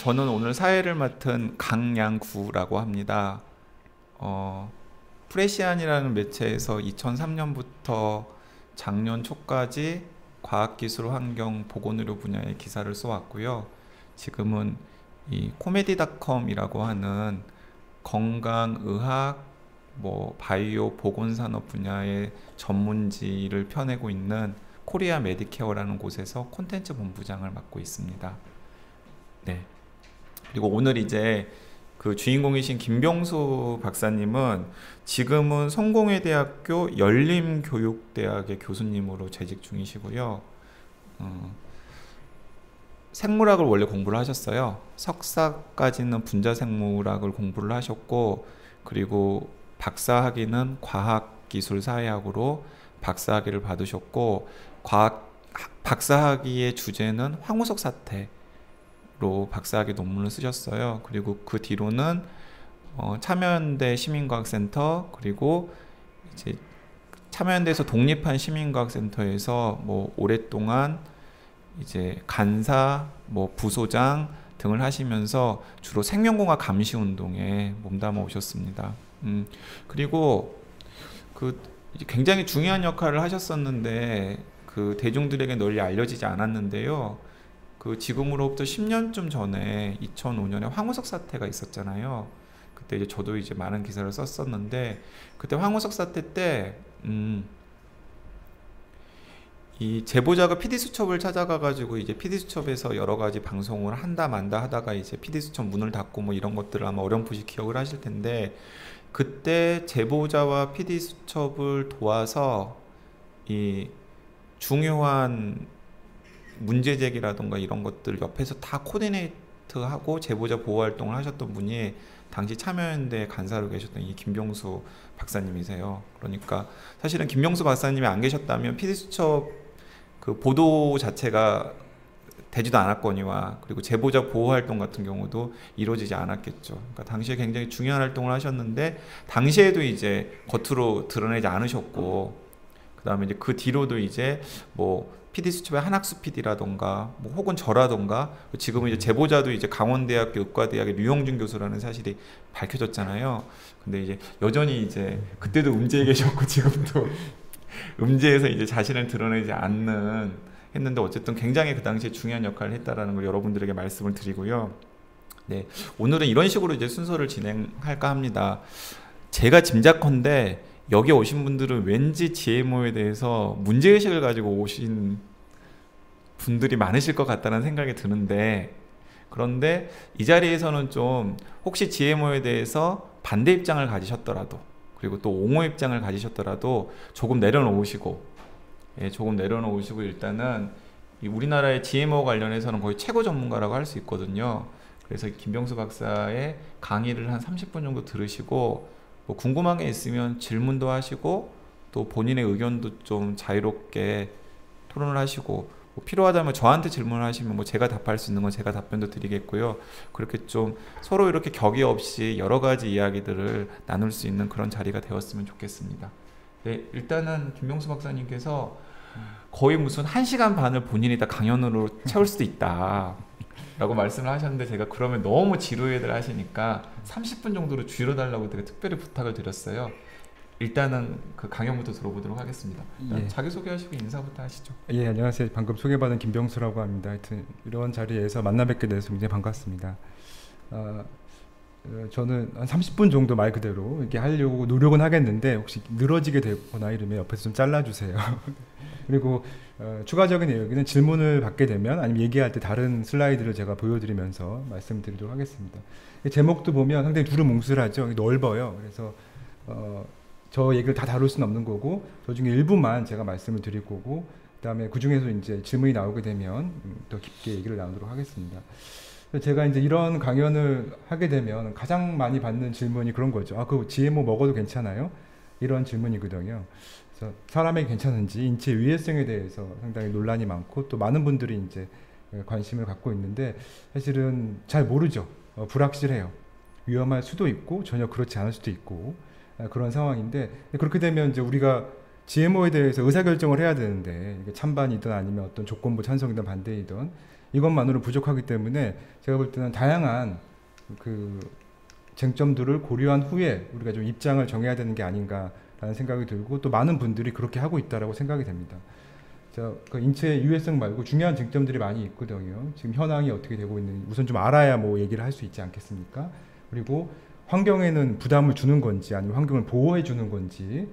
저는 오늘 사회를 맡은 강양구라고 합니다. 프레시안이라는 매체에서 2003년부터 작년 초까지 과학기술, 환경, 보건의료 분야의 기사를 써왔고요. 지금은 이 코메디닷컴이라고 하는 건강, 의학, 바이오, 보건산업 분야의 전문지를 펴내고 있는 코리아 메디케어라는 곳에서 콘텐츠 본부장을 맡고 있습니다. 네. 그리고 오늘 이제 그 주인공이신 김병수 박사님은 지금은 성공회대학교 열림교육대학의 교수님으로 재직 중이시고요. 생물학을 원래 공부를 하셨어요. 석사까지는 분자생물학을 공부를 하셨고, 그리고 박사학위는 과학기술사회학으로 박사학위를 받으셨고, 박사학위의 주제는 황우석 사태로 박사학위 논문을 쓰셨어요. 그리고 그 뒤로는 참여연대 시민과학센터, 그리고 이제 참여연대에서 독립한 시민과학센터에서 오랫동안 이제 간사, 부소장 등을 하시면서 주로 생명공학 감시운동에 몸담아 오셨습니다. 그리고 그 굉장히 중요한 역할을 하셨었는데 그 대중들에게 널리 알려지지 않았는데요. 그 지금으로부터 10년쯤 전에 2005년에 황우석 사태가 있었잖아요. 그때 이제 저도 이제 많은 기사를 썼었는데, 그때 황우석 사태 때 이 제보자가 PD수첩을 찾아가가지고 이제 PD수첩에서 여러 가지 방송을 한다 만다 하다가 이제 PD수첩 문을 닫고 이런 것들을 아마 어렴풋이 기억을 하실 텐데, 그때 제보자와 PD수첩을 도와서 이 중요한 문제 제기라던가 이런 것들 옆에서 다 코디네이트하고 제보자 보호 활동을 하셨던 분이 당시 참여연대 간사로 계셨던 이 김병수 박사님이세요. 그러니까 사실은 김병수 박사님이 안 계셨다면 PD수첩 그 보도 자체가 되지도 않았거니와, 그리고 제보자 보호 활동 같은 경우도 이루어지지 않았겠죠. 그러니까 당시에 굉장히 중요한 활동을 하셨는데, 당시에도 이제 겉으로 드러내지 않으셨고, 그 다음에 이제 그 뒤로도 이제 PD수첩의 한학수 PD라던가 혹은 저라던가, 지금은 이제 제보자도 이제 강원대학교 의과대학의 류영준 교수라는 사실이 밝혀졌잖아요. 근데 이제 여전히 이제 그때도 음지에 계셨고 지금도 음지에서 이제 자신을 드러내지 않는 했는데, 어쨌든 굉장히 그 당시에 중요한 역할을 했다라는 걸 여러분들에게 말씀을 드리고요. 네, 오늘은 이런 식으로 이제 순서를 진행할까 합니다. 제가 짐작컨대 여기 오신 분들은 왠지 GMO에 대해서 문제의식을 가지고 오신 분들이 많으실 것 같다는 생각이 드는데, 그런데 이 자리에서는 좀 혹시 GMO에 대해서 반대 입장을 가지셨더라도, 그리고 또 옹호 입장을 가지셨더라도 조금 내려놓으시고, 조금 내려놓으시고, 일단은 이 우리나라의 GMO 관련해서는 거의 최고 전문가라고 할 수 있거든요. 그래서 김병수 박사의 강의를 한 30분 정도 들으시고, 궁금한 게 있으면 질문도 하시고, 또 본인의 의견도 좀 자유롭게 토론을 하시고, 필요하다면 저한테 질문을 하시면 제가 답할 수 있는 건 제가 답변도 드리겠고요. 그렇게 좀 서로 이렇게 격의 없이 여러 가지 이야기들을 나눌 수 있는 그런 자리가 되었으면 좋겠습니다. 네, 일단은 김병수 박사님께서 거의 무슨 1시간 반을 본인이 다 강연으로 채울 수도 있다 라고 말씀을 하셨는데, 제가 그러면 너무 지루해들 하시니까 30분 정도로 줄여달라고 되게 특별히 부탁을 드렸어요. 일단은 그 강연부터 들어보도록 하겠습니다. 예. 자기소개하시고 인사부터 하시죠. 예, 안녕하세요. 방금 소개받은 김병수라고 합니다. 하여튼 이런 자리에서 만나 뵙게 돼서 굉장히 반갑습니다. 저는 한 30분 정도 말 그대로 이렇게 하려고 노력은 하겠는데, 혹시 늘어지게 되거나 이러면 옆에서 좀 잘라주세요. 그리고 추가적인 여기는 질문을 받게 되면 아니면 얘기할 때 다른 슬라이드를 제가 보여드리면서 말씀드리도록 하겠습니다. 제목도 보면 상당히 두루뭉술하죠. 넓어요. 그래서 저 얘기를 다 다룰 수는 없는 거고, 저 중에 일부만 제가 말씀을 드릴 거고, 그 다음에 그 중에서 이제 질문이 나오게 되면 더 깊게 얘기를 나누도록 하겠습니다. 제가 이제 이런 강연을 하게 되면 가장 많이 받는 질문이 그런 거죠. 그 GMO 먹어도 괜찮아요? 이런 질문이거든요. 그래서 사람에게 괜찮은지, 인체 위해성에 대해서 상당히 논란이 많고, 또 많은 분들이 이제 관심을 갖고 있는데, 사실은 잘 모르죠. 불확실해요. 위험할 수도 있고 전혀 그렇지 않을 수도 있고, 그런 상황인데, 그렇게 되면 이제 우리가 GMO에 대해서 의사결정을 해야 되는데 이게 찬반이든 아니면 어떤 조건부 찬성이든 반대이든 이것만으로 부족하기 때문에 제가 볼 때는 다양한 그 쟁점들을 고려한 후에 우리가 좀 입장을 정해야 되는 게 아닌가라는 생각이 들고, 또 많은 분들이 그렇게 하고 있다라고 생각이 됩니다. 그 인체의 유해성 말고 중요한 쟁점들이 많이 있거든요. 지금 현황이 어떻게 되고 있는지 우선 좀 알아야 뭐 얘기를 할 수 있지 않겠습니까? 그리고 환경에는 부담을 주는 건지 아니면 환경을 보호해 주는 건지,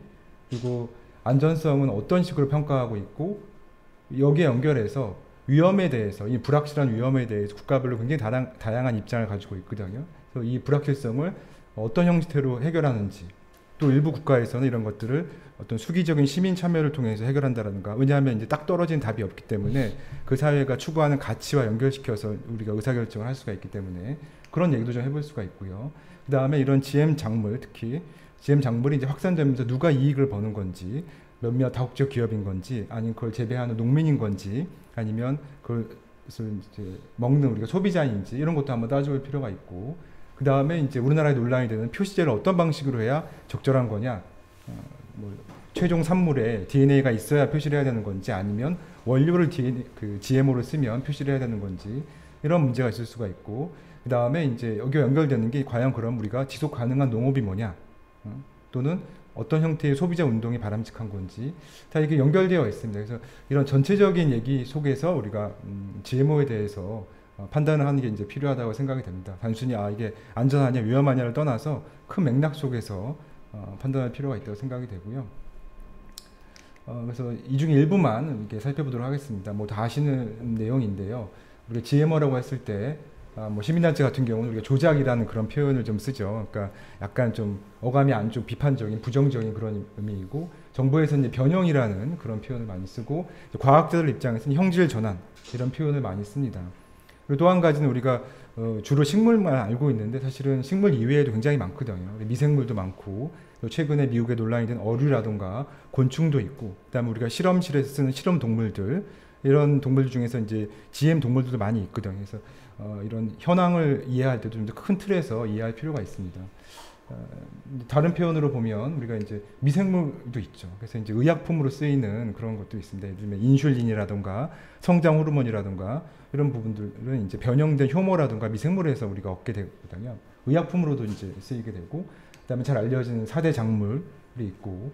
그리고 안전성은 어떤 식으로 평가하고 있고, 여기에 연결해서 위험에 대해서, 이 불확실한 위험에 대해서 국가별로 굉장히 다양한 입장을 가지고 있거든요. 그래서 이 불확실성을 어떤 형태로 해결하는지, 또 일부 국가에서는 이런 것들을 어떤 수기적인 시민 참여를 통해서 해결한다든가, 왜냐하면 이제 딱 떨어진 답이 없기 때문에 그 사회가 추구하는 가치와 연결시켜서 우리가 의사결정을 할 수가 있기 때문에 그런 얘기도 좀 해볼 수가 있고요. 그 다음에 이런 GM 작물, 특히 GM 작물이 이제 확산되면서 누가 이익을 버는 건지, 몇몇 다국적 기업인 건지, 아니면 그걸 재배하는 농민인 건지, 아니면 그것을 이제 먹는 우리가 소비자인지, 이런 것도 한번 따져볼 필요가 있고, 그 다음에 이제 우리나라에 논란이 되는 표시제를 어떤 방식으로 해야 적절한 거냐, 뭐 최종 산물에 DNA가 있어야 표시를 해야 되는 건지, 아니면 원료를 GMO를 쓰면 표시를 해야 되는 건지, 이런 문제가 있을 수가 있고, 그 다음에 이제 여기와 연결되는 게 과연 그럼 우리가 지속 가능한 농업이 뭐냐, 또는 어떤 형태의 소비자 운동이 바람직한 건지, 다 이게 연결되어 있습니다. 그래서 이런 전체적인 얘기 속에서 우리가 GMO에 대해서 판단을 하는 게 이제 필요하다고 생각이 됩니다. 단순히 이게 안전하냐 위험하냐를 떠나서 큰 맥락 속에서 판단할 필요가 있다고 생각이 되고요. 그래서 이 중에 일부만 이렇게 살펴보도록 하겠습니다. 뭐 다 아시는 내용인데요. 우리가 GMO라고 했을 때 뭐 시민단체 같은 경우는 우리가 조작이라는 그런 표현을 좀 쓰죠. 그러니까 약간 좀 어감이 안 좋은 비판적인 부정적인 그런 의미이고, 정부에서는 이제 변형이라는 그런 표현을 많이 쓰고, 과학자들 입장에서는 형질 전환 이런 표현을 많이 씁니다. 그리고 또 한 가지는 우리가 주로 식물만 알고 있는데 사실은 식물 이외에도 굉장히 많거든요. 미생물도 많고, 또 최근에 미국에 논란이 된 어류라든가 곤충도 있고, 그다음에 우리가 실험실에서 쓰는 실험 동물들, 이런 동물들 중에서 이제 GM 동물들도 많이 있거든요. 그래서 이런 현황을 이해할 때도 좀 더 큰 틀에서 이해할 필요가 있습니다. 다른 표현으로 보면 우리가 이제 미생물도 있죠. 그래서 이제 의약품으로 쓰이는 그런 것도 있습니다. 예를 들면 인슐린이라든가 성장 호르몬이라든가 이런 부분들은 이제 변형된 효모라든가 미생물에서 우리가 얻게 되거든요. 의약품으로도 이제 쓰이게 되고, 그다음에 잘 알려진 4대 작물이 있고,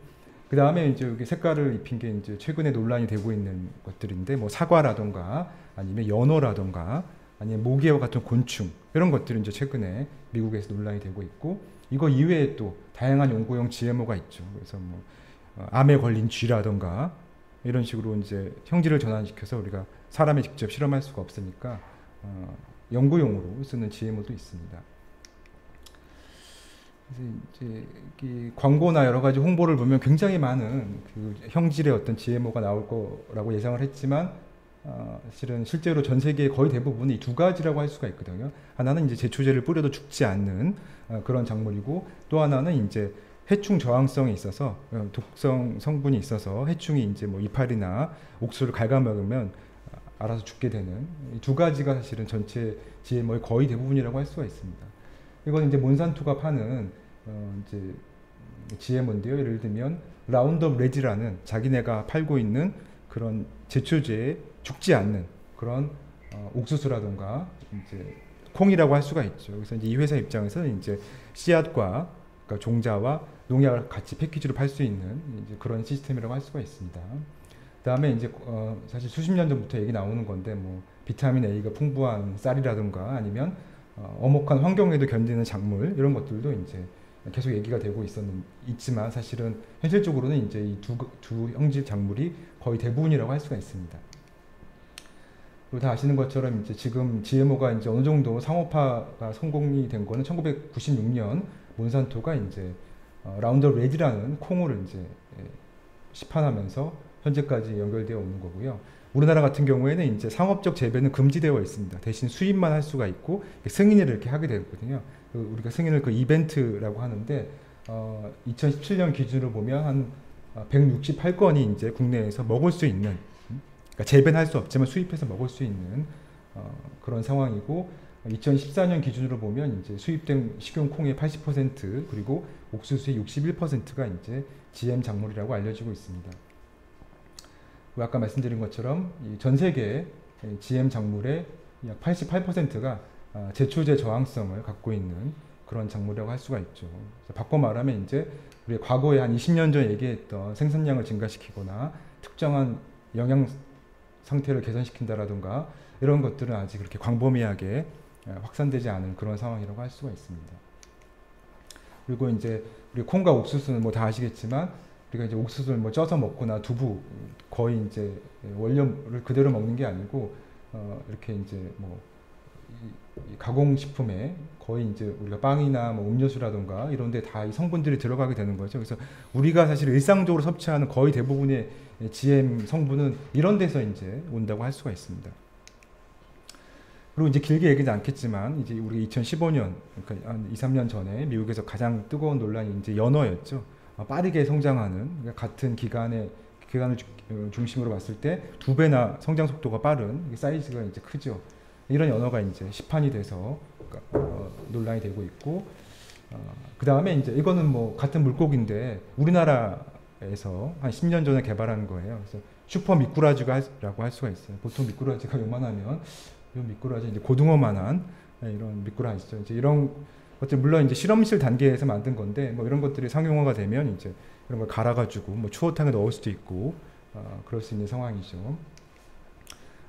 그 다음에 이제 여기 색깔을 입힌 게 이제 최근에 논란이 되고 있는 것들인데, 뭐 사과라든가 아니면 연어라든가 아니면 모기와 같은 곤충, 이런 것들은 이제 최근에 미국에서 논란이 되고 있고, 이거 이외에 또 다양한 연구용 GMO가 있죠. 그래서 뭐 암에 걸린 쥐라든가 이런 식으로 이제 형질을 전환시켜서 우리가 사람에 직접 실험할 수가 없으니까 연구용으로 쓰는 GMO도 있습니다. 그래서 이제 이 광고나 여러 가지 홍보를 보면 굉장히 많은 그 형질의 어떤 GMO가 나올 거라고 예상을 했지만, 사실은 실제로 전 세계 거의 대부분이 두 가지라고 할 수가 있거든요. 하나는 이제 제초제를 뿌려도 죽지 않는 그런 작물이고, 또 하나는 이제 해충 저항성이 있어서 독성 성분이 있어서 해충이 이제 뭐 이파리나 옥수를 갉아먹으면 알아서 죽게 되는, 이 두 가지가 사실은 전체 GMO의 거의 대부분이라고 할 수가 있습니다. 이건 이제 몬산토가 파는 이제 GMO인데요. 예를 들면 라운드업 레지라는 자기네가 팔고 있는 그런 제초제에 죽지 않는 그런 옥수수라든가 이제 콩이라고 할 수가 있죠. 그래서 이제 이 회사 입장에서는 이제 씨앗과 그러니까 종자와 농약을 같이 패키지로 팔 수 있는 이제 그런 시스템이라고 할 수가 있습니다. 그다음에 이제 사실 수십 년 전부터 얘기 나오는 건데, 뭐 비타민 A가 풍부한 쌀이라든가 아니면 엄혹한 환경에도 견디는 작물, 이런 것들도 이제 계속 얘기가 되고 있지만 사실은 현실적으로는 이제 이 두 형질 작물이 거의 대부분이라고 할 수가 있습니다. 그리고 다 아시는 것처럼 이제 지금 GMO가 이제 어느 정도 상업화가 성공이 된 거는 1996년 몬산토가 이제 라운드업 레지라는 콩을 이제 시판하면서 현재까지 연결되어 오는 거고요. 우리나라 같은 경우에는 이제 상업적 재배는 금지되어 있습니다. 대신 수입만 할 수가 있고 승인을 이렇게 하게 되거든요. 우리가 승인을 그 이벤트라고 하는데 2017년 기준으로 보면 한 168건이 이제 국내에서 먹을 수 있는, 그러니까 재배는 할 수 없지만 수입해서 먹을 수 있는 그런 상황이고, 2014년 기준으로 보면 이제 수입된 식용 콩의 80% 그리고 옥수수의 61%가 이제 GM 작물이라고 알려지고 있습니다. 아까 말씀드린 것처럼 전 세계 GM 작물의 약 88%가 제초제 저항성을 갖고 있는 그런 작물이라고 할 수가 있죠. 바꿔 말하면 이제 우리 과거에 한 20년 전 얘기했던 생산량을 증가시키거나 특정한 영양 상태를 개선시킨다라든가 이런 것들은 아직 그렇게 광범위하게 확산되지 않은 그런 상황이라고 할 수가 있습니다. 그리고 이제 우리 콩과 옥수수는 뭐 다 아시겠지만 우리가 이제 옥수수를 뭐 쪄서 먹거나 두부 거의 이제 원료를 그대로 먹는 게 아니고 이렇게 이제 뭐 이 가공식품에 거의 이제 우리가 빵이나 뭐 음료수라든가 이런 데 다 이 성분들이 들어가게 되는 거죠. 그래서 우리가 사실 일상적으로 섭취하는 거의 대부분의 GM 성분은 이런 데서 이제 온다고 할 수가 있습니다. 그리고 이제 길게 얘기하지 않겠지만 이제 우리 2015년 그러니까 한 2, 3년 전에 미국에서 가장 뜨거운 논란이 이제 연어였죠. 빠르게 성장하는 그러니까 같은 기간을 중심으로 봤을 때 2배나 성장 속도가 빠른 사이즈가 이제 크죠. 이런 연어가 이제 시판이 돼서 논란이 되고 있고 그 다음에 이제 이거는 뭐 같은 물고기인데 우리나라에서 한 10년 전에 개발한 거예요. 그래서 슈퍼 미꾸라지라고 할 수가 있어요. 보통 미꾸라지가 요만하면 이 미꾸라지 이제 고등어만한 이런 미꾸라지죠. 이제 이런 것들 물론 이제 실험실 단계에서 만든 건데 뭐 이런 것들이 상용화가 되면 이제 이런 걸 갈아가지고 뭐 추어탕에 넣을 수도 있고 그럴 수 있는 상황이죠.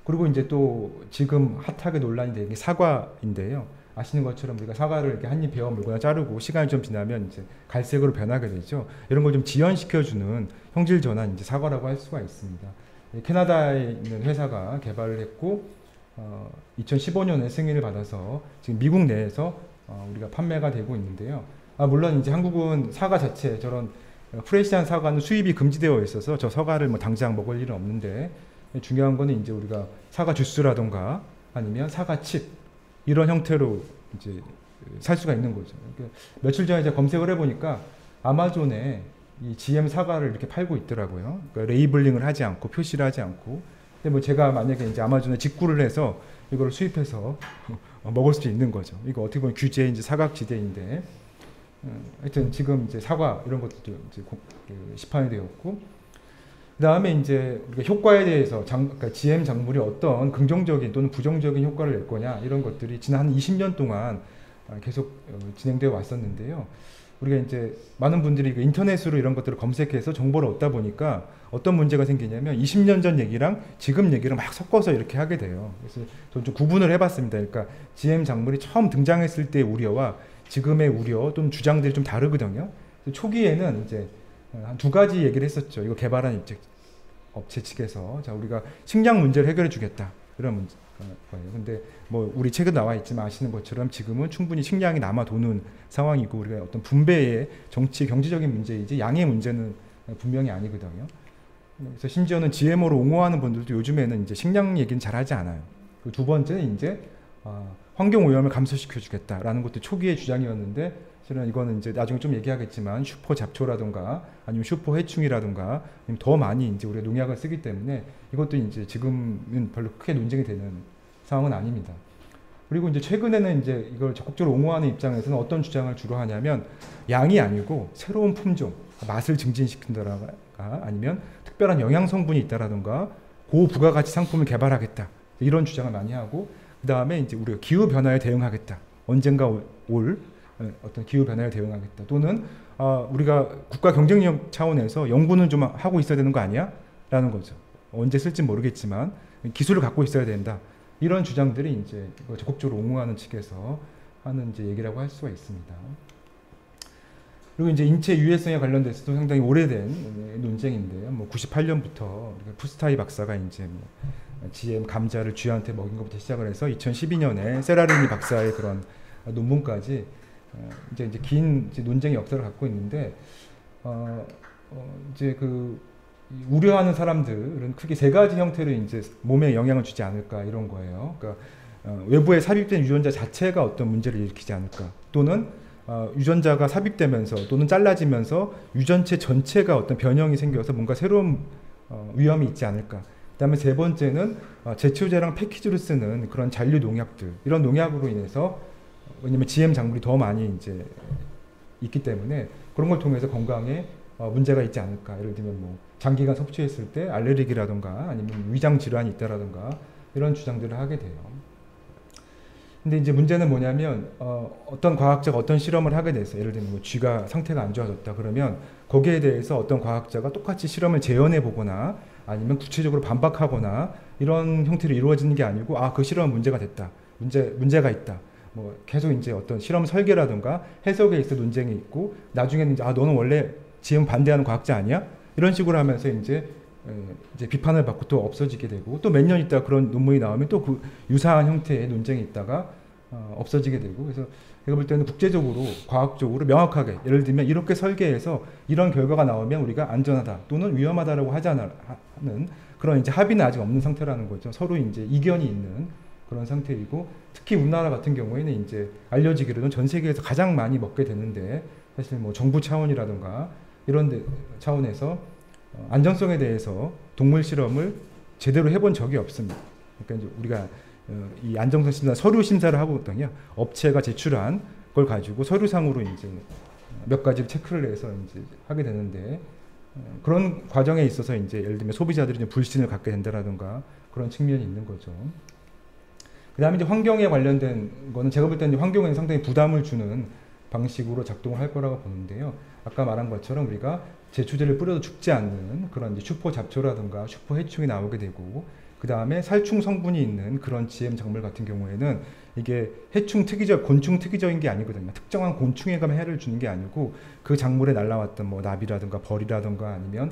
그리고 이제 또 지금 핫하게 논란이 되는 게 사과인데요. 아시는 것처럼 우리가 사과를 이렇게 한 입 베어 물거나 자르고 시간이 좀 지나면 이제 갈색으로 변하게 되죠. 이런 걸 좀 지연시켜주는 형질 전환 이제 사과라고 할 수가 있습니다. 캐나다에 있는 회사가 개발을 했고 2015년에 승인을 받아서 지금 미국 내에서 우리가 판매가 되고 있는데요. 물론 이제 한국은 사과 자체 저런 프레시한 사과는 수입이 금지되어 있어서 저 사과를 뭐 당장 먹을 일은 없는데 중요한 거는 이제 우리가 사과 주스라던가 아니면 사과칩 이런 형태로 이제 살 수가 있는 거죠. 그러니까 며칠 전에 제가 검색을 해보니까 아마존에 이 GM 사과를 이렇게 팔고 있더라고요. 그러니까 레이블링을 하지 않고 표시를 하지 않고. 근데 뭐 제가 만약에 이제 아마존에 직구를 해서 이걸 수입해서 먹을 수도 있는 거죠. 이거 어떻게 보면 규제 이제 사각지대인데, 하여튼 지금 이제 사과 이런 것도 이제 시판이 되었고. 그 다음에 이제 우리가 효과에 대해서 그러니까 GM 작물이 어떤 긍정적인 또는 부정적인 효과를 낼 거냐 이런 것들이 지난 한 20년 동안 계속 진행되어 왔었는데요. 우리가 이제 많은 분들이 인터넷으로 이런 것들을 검색해서 정보를 얻다 보니까 어떤 문제가 생기냐면 20년 전 얘기랑 지금 얘기를 막 섞어서 이렇게 하게 돼요. 그래서 저는 좀 구분을 해봤습니다. 그러니까 GM 작물이 처음 등장했을 때의 우려와 지금의 우려 또는 주장들이 좀 다르거든요. 초기에는 이제 한 두 가지 얘기를 했었죠. 이거 개발한 업체 측에서 자 우리가 식량 문제를 해결해 주겠다 이런 문제 거예요. 근데 뭐 우리 책에 나와 있지만 아시는 것처럼 지금은 충분히 식량이 남아 도는 상황이고 우리가 어떤 분배의 정치 경제적인 문제이지 양의 문제는 분명히 아니거든요. 그래서 심지어는 GMO를 옹호하는 분들도 요즘에는 이제 식량 얘기는 잘 하지 않아요. 두 번째는 이제 환경 오염을 감소시켜 주겠다라는 것도 초기의 주장이었는데 실은 이거는 이제 나중에 좀 얘기하겠지만 슈퍼 잡초라든가 아니면 슈퍼 해충이라든가 더 많이 이제 우리가 농약을 쓰기 때문에 이것도 이제 지금은 별로 크게 논쟁이 되는 상황은 아닙니다. 그리고 이제 최근에는 이제 이걸 적극적으로 옹호하는 입장에서는 어떤 주장을 주로 하냐면 양이 아니고 새로운 품종, 맛을 증진시킨다라가 아니면 특별한 영양 성분이 있다라든가 고부가가치 상품을 개발하겠다 이런 주장을 많이 하고 그 다음에 이제 우리가 기후 변화에 대응하겠다 언젠가 올 어떤 기후 변화에 대응하겠다 또는 우리가 국가 경쟁력 차원에서 연구는 좀 하고 있어야 되는 거 아니야? 라는 거죠. 언제 쓸지 모르겠지만 기술을 갖고 있어야 된다. 이런 주장들이 이제 적극적으로 옹호하는 측에서 하는 이제 얘기라고 할 수가 있습니다. 그리고 이제 인체 유해성에 관련돼서도 상당히 오래된 논쟁인데요. 뭐 98년부터 푸스타이 박사가 이제 뭐 GM 감자를 쥐한테 먹인 것부터 시작을 해서 2012년에 세라리니 박사의 그런 논문까지 이제 긴 논쟁의 역사를 갖고 있는데 이제 그 우려하는 사람들은 크게 세 가지 형태로 이제 몸에 영향을 주지 않을까 이런 거예요. 그러니까 외부에 삽입된 유전자 자체가 어떤 문제를 일으키지 않을까 또는 유전자가 삽입되면서 또는 잘라지면서 유전체 전체가 어떤 변형이 생겨서 뭔가 새로운 위험이 있지 않을까. 그다음에 세 번째는 제초제랑 패키지로 쓰는 그런 잔류 농약들, 이런 농약으로 인해서 왜냐면 GM 작물이 더 많이 이제 있기 때문에 그런 걸 통해서 건강에 문제가 있지 않을까. 예를 들면 뭐 장기간 섭취했을 때 알레르기라든가 아니면 위장 질환이 있다라든가 이런 주장들을 하게 돼요. 근데 이제 문제는 뭐냐면 어떤 과학자가 어떤 실험을 하게 돼서 예를 들면 뭐 쥐가 상태가 안 좋아졌다 그러면 거기에 대해서 어떤 과학자가 똑같이 실험을 재현해 보거나 아니면 구체적으로 반박하거나 이런 형태로 이루어지는 게 아니고 그 실험은 문제가 됐다. 문제가 있다. 뭐 계속 이제 어떤 실험 설계라든가 해석에 있어 논쟁이 있고 나중에는 이제 너는 원래 GM 반대하는 과학자 아니야? 이런 식으로 하면서 이제 비판을 받고 또 없어지게 되고 또 몇 년 있다 그런 논문이 나오면 또 그 유사한 형태의 논쟁이 있다가 없어지게 되고 그래서 제가 볼 때는 국제적으로 과학적으로 명확하게 예를 들면 이렇게 설계해서 이런 결과가 나오면 우리가 안전하다 또는 위험하다라고 하는 그런 이제 합의는 아직 없는 상태라는 거죠. 서로 이제 이견이 있는 그런 상태이고 특히 우리나라 같은 경우에는 이제 알려지기로는 전 세계에서 가장 많이 먹게 되는데 사실 뭐 정부 차원이라든가 이런 데 차원에서 안전성에 대해서 동물 실험을 제대로 해본 적이 없습니다. 그러니까 이제 우리가 이 안정성 심사 서류 심사를 하고 있거든요. 업체가 제출한 걸 가지고 서류상으로 이제 몇 가지를 체크를 해서 이제 하게 되는데 그런 과정에 있어서 이제 예를 들면 소비자들이 좀 불신을 갖게 된다라든가 그런 측면이 있는 거죠. 그다음에 이제 환경에 관련된 거는 제가 볼 때는 환경에 상당히 부담을 주는 방식으로 작동을 할 거라고 보는데요. 아까 말한 것처럼 우리가 제초제를 뿌려도 죽지 않는 그런 이제 슈퍼 잡초라든가 슈퍼 해충이 나오게 되고 그 다음에 살충 성분이 있는 그런 GM 작물 같은 경우에는 이게 해충 특이적, 곤충 특이적인 게 아니거든요. 특정한 곤충에만 해를 주는 게 아니고 그 작물에 날라왔던 뭐 나비라든가 벌이라든가 아니면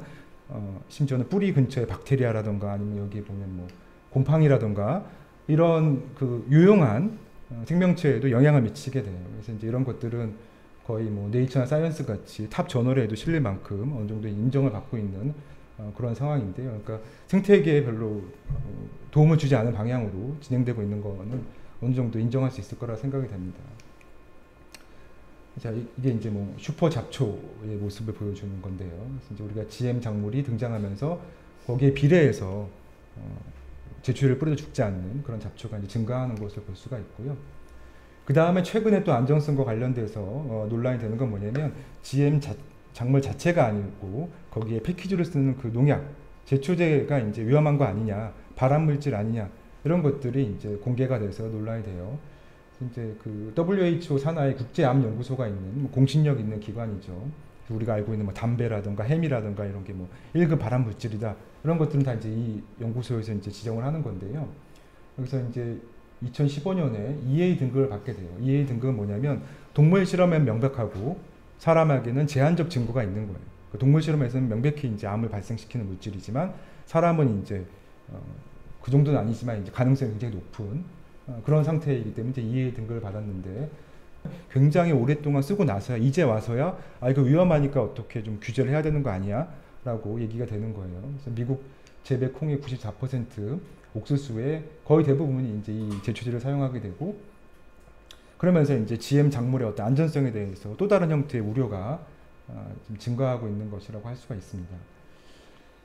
심지어는 뿌리 근처에 박테리아라든가 아니면 여기 보면 뭐 곰팡이라든가 이런 그 유용한 생명체에도 영향을 미치게 돼요. 그래서 이제 이런 것들은 거의 뭐 네이처나 사이언스 같이 탑 저널에도 실릴 만큼 어느 정도 인정을 받고 있는 그런 상황인데요. 그러니까 생태계에 별로 도움을 주지 않은 방향으로 진행되고 있는 거는 어느 정도 인정할 수 있을 거라 생각이 됩니다. 자, 이게 이제 뭐 슈퍼 잡초의 모습을 보여주는 건데요. 그래서 이제 우리가 GM 작물이 등장하면서 거기에 비례해서 제초제를 뿌려도 죽지 않는 그런 잡초가 이제 증가하는 것을 볼 수가 있고요. 그 다음에 최근에 또 안정성과 관련돼서 논란이 되는 건 뭐냐면 GM 작물 자체가 아니고 거기에 패키지로 쓰는 그 농약, 제초제가 이제 위험한 거 아니냐, 발암물질 아니냐 이런 것들이 이제 공개가 돼서 논란이 돼요. 이제 그 WHO 산하의 국제암연구소가 있는 공신력 있는 기관이죠. 우리가 알고 있는 뭐 담배라든가 햄이라든가 이런 게 뭐 1급 발암물질이다 이런 것들은 다 이제 이 연구소에서 이제 지정을 하는 건데요. 여기서 이제 2015년에 EA 등급을 받게 돼요. EA 등급은 뭐냐면 동물 실험엔 명백하고 사람에게는 제한적 증거가 있는 거예요. 동물 실험에서는 명백히 이제 암을 발생시키는 물질이지만 사람은 이제 그 정도는 아니지만 이제 가능성이 굉장히 높은 그런 상태이기 때문에 이제 EA 등급을 받았는데 굉장히 오랫동안 쓰고 나서야 이제 와서야 이거 위험하니까 어떻게 좀 규제를 해야 되는 거 아니야? 라고 얘기가 되는 거예요. 그래서 미국 재배 콩의 94% 옥수수의 거의 대부분이 이제 이 제초제를 사용하게 되고 그러면서 이제 GM 작물의 어떤 안전성에 대해서 또 다른 형태의 우려가 좀 증가하고 있는 것이라고 할 수가 있습니다.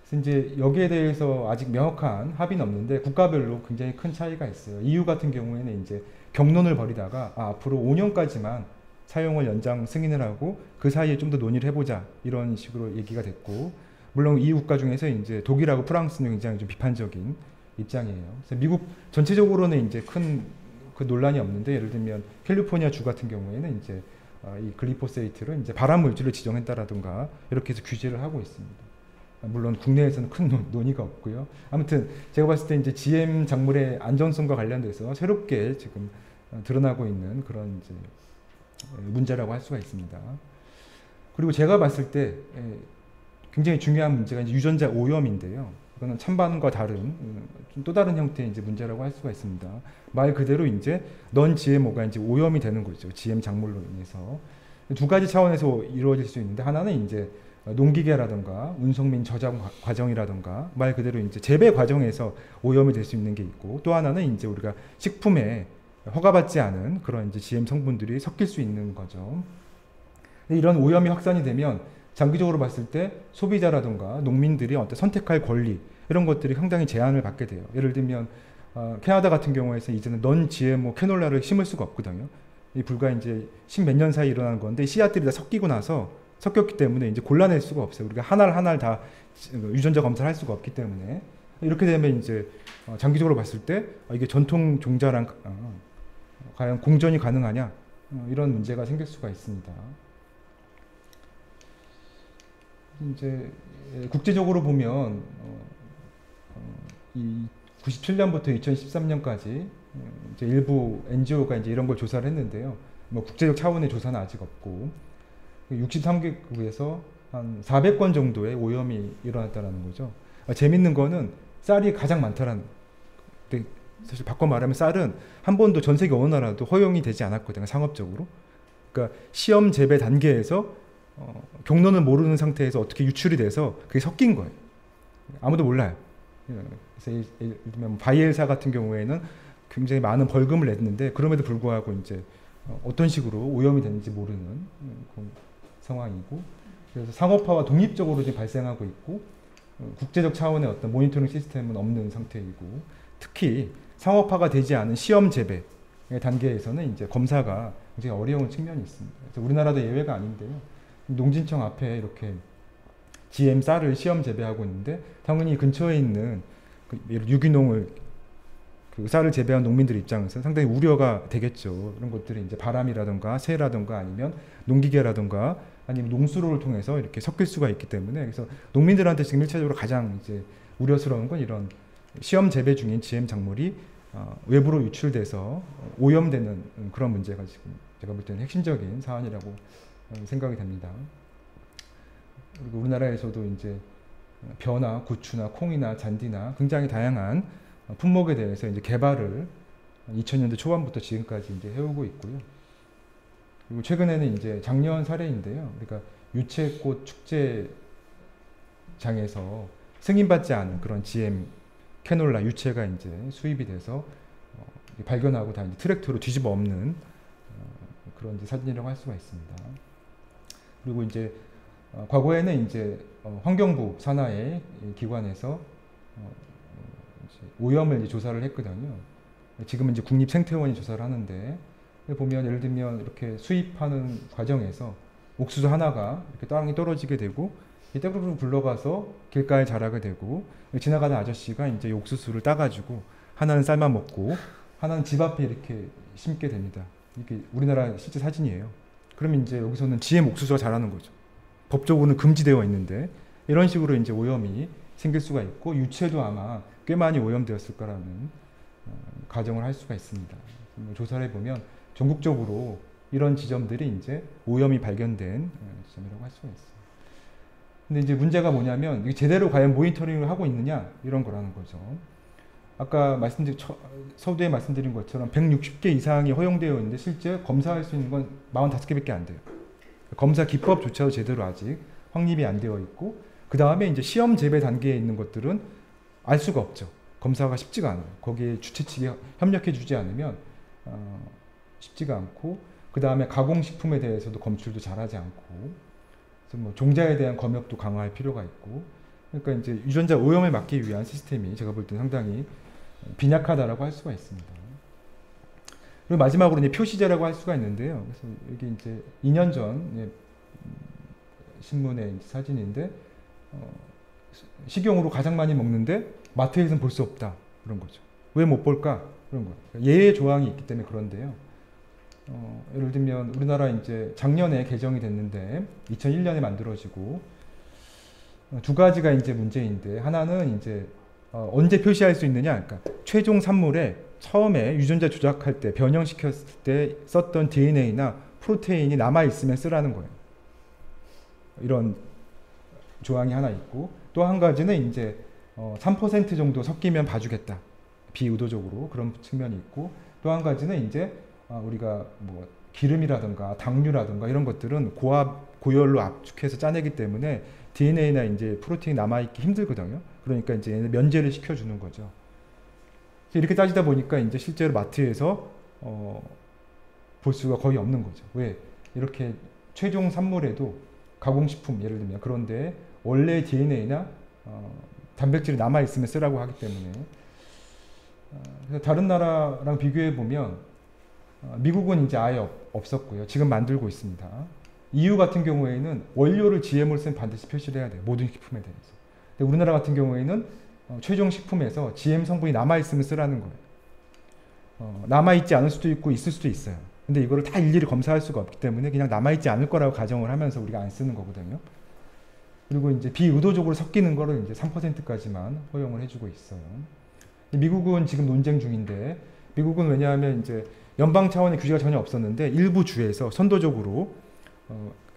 그래서 이제 여기에 대해서 아직 명확한 합의는 없는데 국가별로 굉장히 큰 차이가 있어요. EU 같은 경우에는 이제 경론을 벌이다가 앞으로 5년까지만 사용을 연장 승인을 하고 그 사이에 좀 더 논의를 해보자 이런 식으로 얘기가 됐고 물론 EU 국가 중에서 이제 독일하고 프랑스는 굉장히 좀 비판적인 입장이에요. 그래서 미국 전체적으로는 이제 큰 그 논란이 없는데 예를 들면 캘리포니아 주 같은 경우에는 이제 이 글리포세이트를 이제 발암 물질로 지정했다라든가 이렇게 해서 규제를 하고 있습니다. 물론 국내에서는 큰 논의가 없고요. 아무튼 제가 봤을 때 이제 GM 작물의 안전성과 관련돼서 새롭게 지금 드러나고 있는 그런 이제 문제라고 할 수가 있습니다. 그리고 제가 봤을 때 굉장히 중요한 문제가 이제 유전자 오염인데요. 이거는 찬반과 다른 또 다른 형태의 이제 문제라고 할 수가 있습니다. 말 그대로 이제 넌 GMO가 이제 오염이 되는 거죠. GM 작물로 인해서 두 가지 차원에서 이루어질 수 있는데 하나는 이제 농기계라든가 운송 및 저장 과정이라든가 말 그대로 이제 재배 과정에서 오염이 될 수 있는 게 있고 또 하나는 이제 우리가 식품에 허가받지 않은 그런 이제 GM 성분들이 섞일 수 있는 거죠. 이런 오염이 확산이 되면 장기적으로 봤을 때 소비자라든가 농민들이 어떤 선택할 권리 이런 것들이 상당히 제한을 받게 돼요. 예를 들면 캐나다 같은 경우에서 이제는 넌 GMO 캐놀라를 심을 수가 없거든요. 이 불과 이제 10몇 년 사이 일어난 건데 씨앗들이 다 섞이고 나서 섞였기 때문에 이제 골라낼 수가 없어요. 우리가 하나를 다 유전자 검사를 할 수가 없기 때문에 이렇게 되면 이제 장기적으로 봤을 때 이게 전통 종자랑 과연 공존이 가능하냐 이런 문제가 생길 수가 있습니다. 이제 국제적으로 보면 이 97년부터 2013년까지 이제 일부 NGO가 이제 이런 걸 조사를 했는데요. 뭐 국제적 차원의 조사는 아직 없고 63개국에서 한 400건 정도의 오염이 일어났다는 거죠. 재밌는 거는 쌀이 가장 많다라는. 근데 사실 바꿔 말하면 쌀은 한 번도 전 세계 어느 나라도 허용이 되지 않았거든요. 상업적으로. 그러니까 시험 재배 단계에서 경로는 모르는 상태에서 어떻게 유출이 돼서 그게 섞인 거예요. 아무도 몰라요. 그래서 예를 들면 바이엘사 같은 경우에는 굉장히 많은 벌금을 냈는데 그럼에도 불구하고 이제 어떤 식으로 오염이 됐는지 모르는 그런 상황이고, 그래서 상업화와 독립적으로 지금 발생하고 있고 국제적 차원의 어떤 모니터링 시스템은 없는 상태이고, 특히 상업화가 되지 않은 시험 재배 단계에서는 이제 검사가 굉장히 어려운 측면이 있습니다. 그래서 우리나라도 예외가 아닌데요. 농진청 앞에 이렇게 GM 쌀을 시험 재배하고 있는데 당연히 근처에 있는 유기농을 그 쌀을 재배한 농민들 입장에서 상당히 우려가 되겠죠. 이런 것들이 이제 바람이라든가 새라든가 아니면 농기계라든가 아니면 농수로를 통해서 이렇게 섞일 수가 있기 때문에, 그래서 농민들한테 지금 일차적으로 가장 이제 우려스러운 건 이런 시험 재배 중인 GM 작물이 외부로 유출돼서 오염되는 그런 문제가 지금 제가 볼 때는 핵심적인 사안이라고 생각이 됩니다. 그리고 우리나라에서도 이제 벼나 고추나 콩이나 잔디나 굉장히 다양한 품목에 대해서 이제 개발을 2000년대 초반부터 지금까지 이제 해오고 있고요. 그리고 최근에는 이제 작년 사례인데요. 그러니까 유채꽃 축제장에서 승인받지 않은 그런 GM 캐놀라 유채가 이제 수입이 돼서 발견하고 다 이제 트랙터로 뒤집어 엎는 그런 이제 사진이라고 할 수가 있습니다. 그리고 이제 과거에는 이제 환경부 산하의 기관에서 오염을 이제 조사를 했거든요. 지금은 이제 국립생태원이 조사를 하는데, 보면 예를 들면 이렇게 수입하는 과정에서 옥수수 하나가 이렇게 땅에 떨어지게 되고 떼부르르 굴러가서 길가에 자라게 되고, 지나가는 아저씨가 이제 옥수수를 따가지고 하나는 삶아 먹고 하나는 집 앞에 이렇게 심게 됩니다. 이게 우리나라 실제 사진이에요. 그러면 이제 여기서는 GM 옥수수가 자라는 거죠. 법적으로는 금지되어 있는데 이런 식으로 이제 오염이 생길 수가 있고, 유채도 아마 꽤 많이 오염되었을 거라는 가정을 할 수가 있습니다. 조사를 해보면 전국적으로 이런 지점들이 이제 오염이 발견된 지점이라고 할 수가 있습니다. 근데 이제 문제가 뭐냐면 이게 제대로 과연 모니터링을 하고 있느냐 이런 거라는 거죠. 아까 서두에 말씀드린 것처럼 160개 이상이 허용되어 있는데 실제 검사할 수 있는 건 45개밖에 안 돼요. 검사 기법조차도 제대로 아직 확립이 안 되어 있고, 그 다음에 이제 시험 재배 단계에 있는 것들은 알 수가 없죠. 검사가 쉽지가 않아요. 거기에 주최 측이 협력해 주지 않으면 쉽지가 않고, 그 다음에 가공식품에 대해서도 검출도 잘하지 않고, 그래서 뭐 종자에 대한 검역도 강화할 필요가 있고, 그러니까 이제 유전자 오염을 막기 위한 시스템이 제가 볼 때 상당히 빈약하다라고 할 수가 있습니다. 그리고 마지막으로 이제 표시제라고 할 수가 있는데요. 그래서 여기 이제 2년 전 신문의 사진인데 식용으로 가장 많이 먹는데 마트에서는 볼 수 없다 그런 거죠. 왜 못 볼까 그런 거예요. 예외 조항이 있기 때문에 그런데요. 예를 들면 우리나라 이제 작년에 개정이 됐는데 2001년에 만들어지고 두 가지가 이제 문제인데, 하나는 이제 언제 표시할 수 있느냐, 그러니까 최종 산물에 처음에 유전자 조작할 때 변형시켰을 때 썼던 DNA나 프로테인이 남아 있으면 쓰라는 거예요. 이런 조항이 하나 있고, 또 한 가지는 이제 3% 정도 섞이면 봐주겠다, 비의도적으로 그런 측면이 있고, 또 한 가지는 이제 우리가 뭐 기름이라든가 당류라든가 이런 것들은 고열로 압축해서 짜내기 때문에 DNA나 이제 프로테인이 남아있기 힘들거든요. 그러니까 이제 얘네 면제를 시켜주는 거죠. 이렇게 따지다 보니까 이제 실제로 마트에서 볼 수가 거의 없는 거죠. 왜? 이렇게 최종 산물에도 가공식품 예를 들면 그런데 원래 DNA나 단백질이 남아 있으면 쓰라고 하기 때문에. 그래서 다른 나라랑 비교해 보면 미국은 이제 아예 없었고요. 지금 만들고 있습니다. EU 같은 경우에는 원료를 GMO를 쓰면 반드시 표시를 해야 돼요. 모든 식품에 대해서. 근데 우리나라 같은 경우에는 최종 식품에서 GM 성분이 남아 있으면 쓰라는 거예요. 남아 있지 않을 수도 있고 있을 수도 있어요. 근데 이거를 다 일일이 검사할 수가 없기 때문에 그냥 남아 있지 않을 거라고 가정을 하면서 우리가 안 쓰는 거거든요. 그리고 이제 비의도적으로 섞이는 거를 이제 3%까지만 허용을 해주고 있어요. 미국은 지금 논쟁 중인데, 미국은 왜냐하면 이제 연방 차원의 규제가 전혀 없었는데 일부 주에서 선도적으로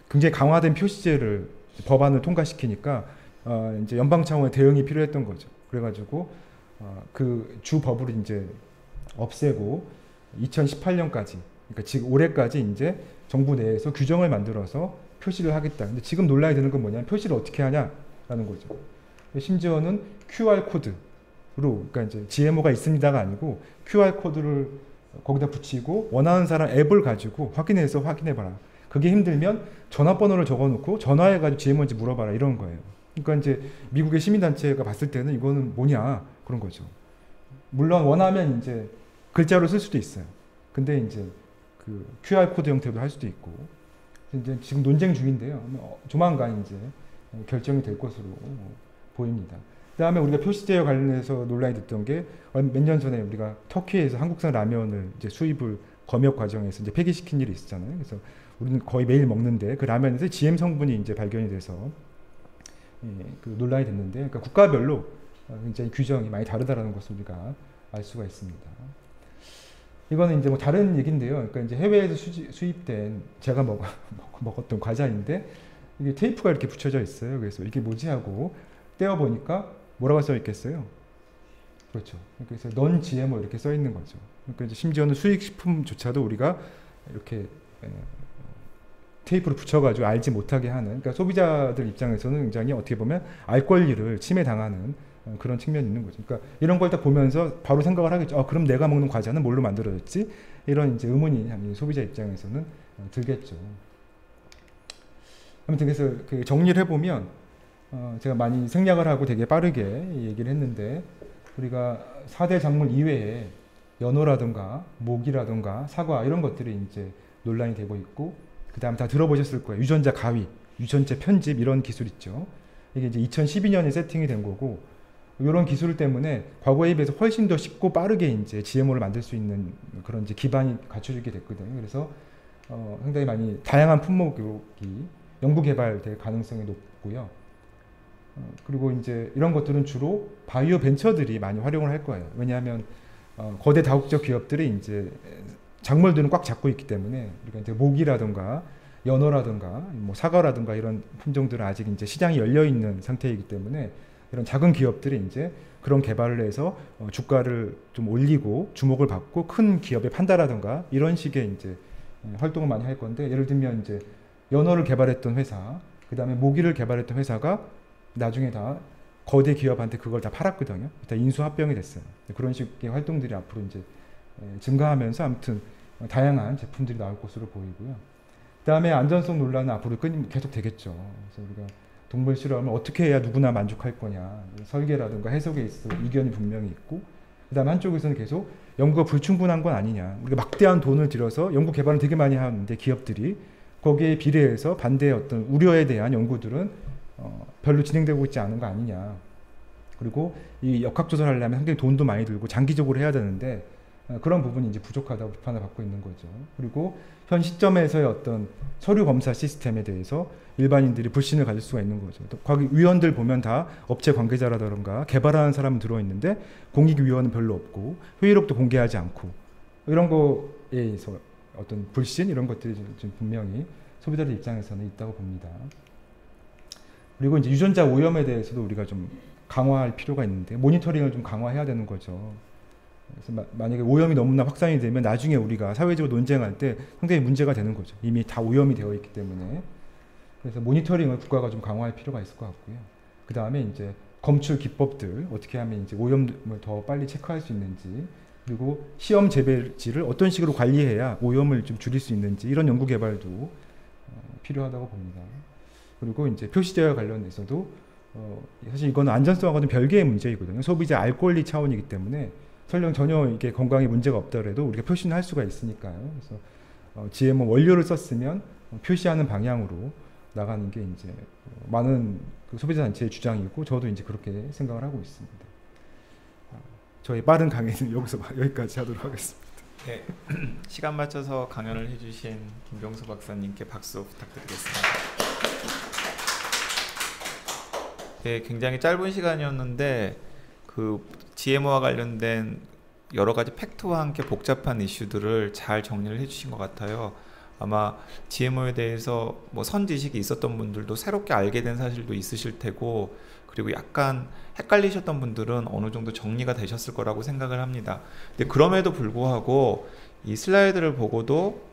굉장히 강화된 표시제를 법안을 통과시키니까 이제 연방 차원의 대응이 필요했던 거죠. 그래가지고 그 주 법을 이제 없애고 2018년까지, 그러니까 지금 올해까지 이제 정부 내에서 규정을 만들어서 표시를 하겠다. 근데 지금 논란이 되는 건 뭐냐면 표시를 어떻게 하냐라는 거죠. 심지어는 QR 코드로, 그러니까 이제 GMO가 있습니다가 아니고 QR 코드를 거기다 붙이고 원하는 사람 앱을 가지고 확인해서 확인해봐라. 그게 힘들면 전화번호를 적어놓고 전화해가지고 GMO인지 물어봐라, 이런 거예요. 그러니까 이제 미국의 시민단체가 봤을 때는 이거는 뭐냐 그런 거죠. 물론 원하면 이제 글자로 쓸 수도 있어요. 근데 이제 그 QR 코드 형태로 할 수도 있고, 이제 지금 논쟁 중인데요. 조만간 이제 결정이 될 것으로 보입니다. 그다음에 우리가 표시제와 관련해서 논란이 됐던 게 몇 년 전에 우리가 터키에서 한국산 라면을 이제 수입을 검역 과정에서 이제 폐기시킨 일이 있었잖아요. 그래서 우리는 거의 매일 먹는데 그 라면에서 GM 성분이 이제 발견이 돼서 그 논란이 됐는데, 그러니까 국가별로 굉장히 규정이 많이 다르다라는 것을 우리가 알 수가 있습니다. 이거는 이제 뭐 다른 얘기인데요. 그러니까 이제 해외에서 수입된 제가 먹었던 과자인데 이게 테이프가 이렇게 붙여져 있어요. 그래서 이게 뭐지 하고 떼어 보니까 뭐라고 써 있겠어요? 그렇죠. 그래서 넌 GMO 이렇게 써 있는 거죠. 그러니까 이제 심지어는 수입 식품조차도 우리가 이렇게 테이프를 붙여가지고 알지 못하게 하는, 그러니까 소비자들 입장에서는 굉장히 어떻게 보면 알 권리를 침해당하는 그런 측면이 있는 거죠. 그러니까 이런 걸 딱 보면서 바로 생각을 하겠죠. 그럼 내가 먹는 과자는 뭘로 만들어졌지? 이런 이제 의문이 소비자 입장에서는 들겠죠. 아무튼 그래서 그 정리를 해보면 제가 많이 생략을 하고 되게 빠르게 얘기를 했는데, 우리가 4대 작물 이외에 연어라든가 모기라든가 사과 이런 것들이 이제 논란이 되고 있고, 그 다음 다 들어보셨을 거예요. 유전자 가위, 유전자 편집 이런 기술 있죠. 이게 이제 2012년에 세팅이 된 거고, 이런 기술 때문에 과거에 비해서 훨씬 더 쉽고 빠르게 이제 GMO를 만들 수 있는 그런 이제 기반이 갖춰지게 됐거든요. 그래서 상당히 많이 다양한 품목이 연구 개발될 가능성이 높고요. 그리고 이제 이런 것들은 주로 바이오 벤처들이 많이 활용을 할 거예요. 왜냐하면 거대 다국적 기업들이 이제 작물들은 꽉 잡고 있기 때문에, 그러니까 이제 모기라든가 연어라든가 뭐 사과라든가 이런 품종들은 아직 이제 시장이 열려 있는 상태이기 때문에 이런 작은 기업들이 이제 그런 개발을 해서 주가를 좀 올리고 주목을 받고 큰 기업에 판다라든가 이런 식의 이제 활동을 많이 할 건데, 예를 들면 이제 연어를 개발했던 회사, 그 다음에 모기를 개발했던 회사가 나중에 다 거대 기업한테 그걸 다 팔았거든요. 다 인수합병이 됐어요. 그런 식의 활동들이 앞으로 이제 증가하면서 아무튼 다양한 제품들이 나올 것으로 보이고요. 그 다음에 안전성 논란은 앞으로 계속 되겠죠. 그래서 우리가 동물 실험을 어떻게 해야 누구나 만족할 거냐, 설계라든가 해석에 있어 이견이 분명히 있고, 그 다음에 한쪽에서는 계속 연구가 불충분한 건 아니냐, 우리가 막대한 돈을 들여서 연구 개발을 되게 많이 하는데 기업들이 거기에 비례해서 반대의 어떤 우려에 대한 연구들은 별로 진행되고 있지 않은 거 아니냐, 그리고 이 역학조사를 하려면 상당히 돈도 많이 들고 장기적으로 해야 되는데 그런 부분이 이제 부족하다고 비판을 받고 있는 거죠. 그리고 현 시점에서의 어떤 서류 검사 시스템에 대해서 일반인들이 불신을 가질 수가 있는 거죠. 거기 위원들 보면 다 업체 관계자라던가 개발하는 사람은 들어있는데 공익위원은 별로 없고 회의록도 공개하지 않고, 이런 거에 있어 어떤 불신 이런 것들이 좀 분명히 소비자들 입장에서는 있다고 봅니다. 그리고 이제 유전자 오염에 대해서도 우리가 좀 강화할 필요가 있는데 모니터링을 좀 강화해야 되는 거죠. 그래서 만약에 오염이 너무나 확산이 되면 나중에 우리가 사회적으로 논쟁할 때 상당히 문제가 되는 거죠. 이미 다 오염이 되어 있기 때문에. 그래서 모니터링을 국가가 좀 강화할 필요가 있을 것 같고요. 그 다음에 이제 검출 기법들, 어떻게 하면 이제 오염을 더 빨리 체크할 수 있는지, 그리고 시험 재배지를 어떤 식으로 관리해야 오염을 좀 줄일 수 있는지, 이런 연구 개발도 필요하다고 봅니다. 그리고 이제 표시제와 관련해서도 사실 이거는 안전성하고는 별개의 문제이거든요. 소비자 알 권리 차원이기 때문에 설령 전혀 이게 건강에 문제가 없더라도 우리가 표시는 할 수가 있으니까요. 그래서 GMO 원료를 썼으면 표시하는 방향으로 나가는 게 이제 많은 그 소비자 단체의 주장이고 저도 이제 그렇게 생각을 하고 있습니다. 저희 빠른 강의는 여기까지 하도록 하겠습니다. 네, 시간 맞춰서 강연을 해주신 김병수 박사님께 박수 부탁드리겠습니다. 네, 굉장히 짧은 시간이었는데 그 GMO와 관련된 여러 가지 팩트와 함께 복잡한 이슈들을 잘 정리를 해주신 것 같아요. 아마 GMO에 대해서 뭐 선지식이 있었던 분들도 새롭게 알게 된 사실도 있으실 테고, 그리고 약간 헷갈리셨던 분들은 어느 정도 정리가 되셨을 거라고 생각을 합니다. 근데 그럼에도 불구하고 이 슬라이드를 보고도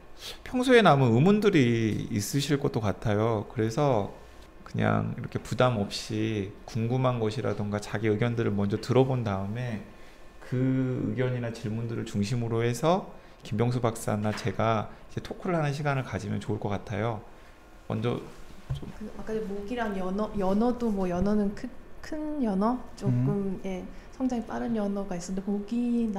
평소에 남은 의문들이 있으실 것도 같아요. 그래서 그냥 이렇게 부담 없이 궁금한 것이라던가 자기 의견들을 먼저 들어본 다음에 그 의견이나 질문들을 중심으로 해서 김병수 박사나 제가 이제 토크를 하는 시간을 가지면 좋을 것 같아요. 먼저 좀 아까 모기랑 연어도 뭐 연어는 큰 연어 조금 성장이 빠른 연어가 있었는데 모기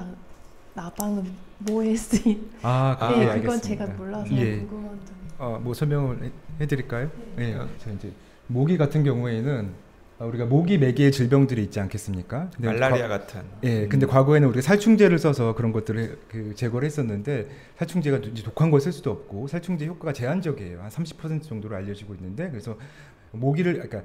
나방은 뭐에 쓰인? 그건 그건 제가 몰라서 궁금한 점이. 뭐 설명을 해드릴까요? 네. 저 이제 모기 같은 경우에는 우리가 모기 매개의 질병들이 있지 않겠습니까? 근데 말라리아 같은. 근데 과거에는 우리가 살충제를 써서 그런 것들을 제거를 했었는데 살충제가 이제 독한 걸 쓸 수도 없고 살충제 효과가 제한적이에요. 한 30% 정도로 알려지고 있는데 그래서 모기를 그러니까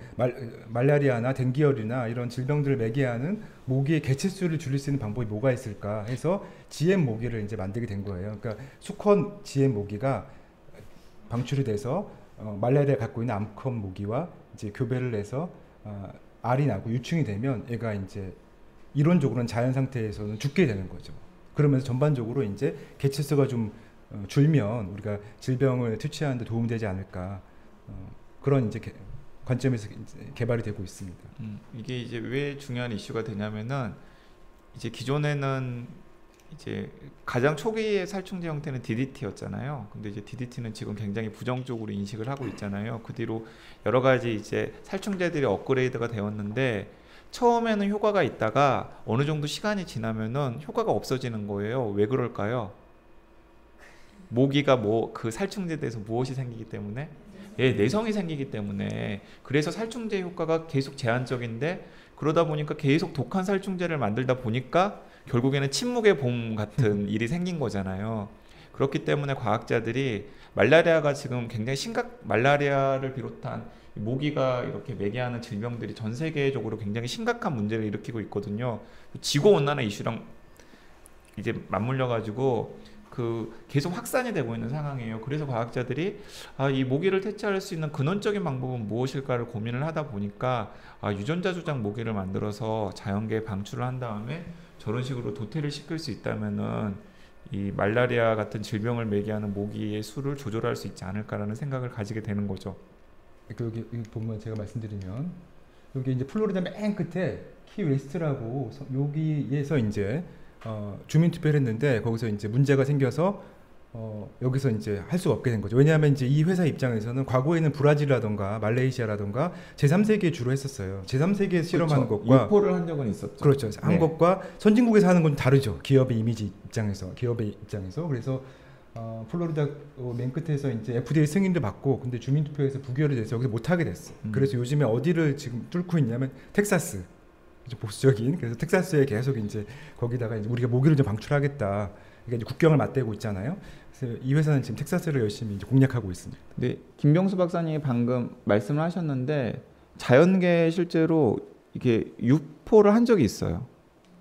말라리아나 댕기열이나 이런 질병들을 매개하는 모기의 개체수를 줄일 수 있는 방법이 뭐가 있을까 해서 GM 모기를 이제 만들게 된 거예요. 그러니까 수컷 GM 모기가 방출이 돼서 말라리아 갖고 있는 암컷 모기와 이제 교배를 해서 알이 나고 유충이 되면 얘가 이제 이론적으로는 자연 상태에서는 죽게 되는 거죠. 그러면서 전반적으로 이제 개체수가 좀 줄면 우리가 질병을 퇴치하는 데 도움이 되지 않을까 그런 이제 관점에서 개발이 되고 있습니다. 이게 이제 왜 중요한 이슈가 되냐면은 이제 기존에는 이제 가장 초기의 살충제 형태는 DDT였잖아요. 근데 이제 DDT는 지금 굉장히 부정적으로 인식을 하고 있잖아요. 그 뒤로 여러 가지 이제 살충제들이 업그레이드가 되었는데 처음에는 효과가 있다가 어느 정도 시간이 지나면은 효과가 없어지는 거예요. 왜 그럴까요? 모기가 그 살충제에 대해서 무엇이 생기기 때문에? 내성이 생기기 때문에. 그래서 살충제 효과가 계속 제한적인데 그러다 보니까 계속 독한 살충제를 만들다 보니까 결국에는 침묵의 봄 같은 일이 생긴 거잖아요. 그렇기 때문에 과학자들이 말라리아가 지금 굉장히 말라리아를 비롯한 모기가 이렇게 매개하는 질병들이 전 세계적으로 굉장히 심각한 문제를 일으키고 있거든요. 지구온난화 이슈랑 이제 맞물려 가지고 계속 확산이 되고 있는 상황이에요. 그래서 과학자들이 이 모기를 퇴치할 수 있는 근원적인 방법은 무엇일까를 고민을 하다 보니까 유전자 조작 모기를 만들어서 자연계에 방출을 한 다음에 저런 식으로 도태를 시킬 수 있다면은 이 말라리아 같은 질병을 매개하는 모기의 수를 조절할 수 있지 않을까라는 생각을 가지게 되는 거죠. 여기 보면 제가 말씀드리면 여기 이제 플로리다 맨 끝에 키 웨스트라고 여기에서 이제 주민 투표를 했는데 거기서 이제 문제가 생겨서 여기서 이제 할 수가 없게 된 거죠. 왜냐하면 이제 이 회사 입장에서는 과거에는 브라질이라던가 말레이시아라던가 제3세계에 주로 했었어요. 제3세계에 실험하는 것과 유포를 한 적은 있었죠. 그렇죠. 한 것과 선진국에서 하는 건 다르죠. 기업의 이미지 입장에서, 기업의 입장에서. 그래서 플로리다 맨 끝에서 이제 FDA 승인도 받고 근데 주민 투표에서 부결이 돼서 여기서 못 하게 됐어요. 그래서 요즘에 어디를 지금 뚫고 있냐면 텍사스. 보수적인 그래서 텍사스에 계속 이제 거기다가 이제 우리가 모기를 좀 방출하겠다. 그러니까 이제 국경을 맞대고 있잖아요. 그래서 이 회사는 지금 텍사스를 열심히 이제 공략하고 있습니다. 네, 김병수 박사님이 방금 말씀을 하셨는데 자연계에 실제로 이게 유포를 한 적이 있어요.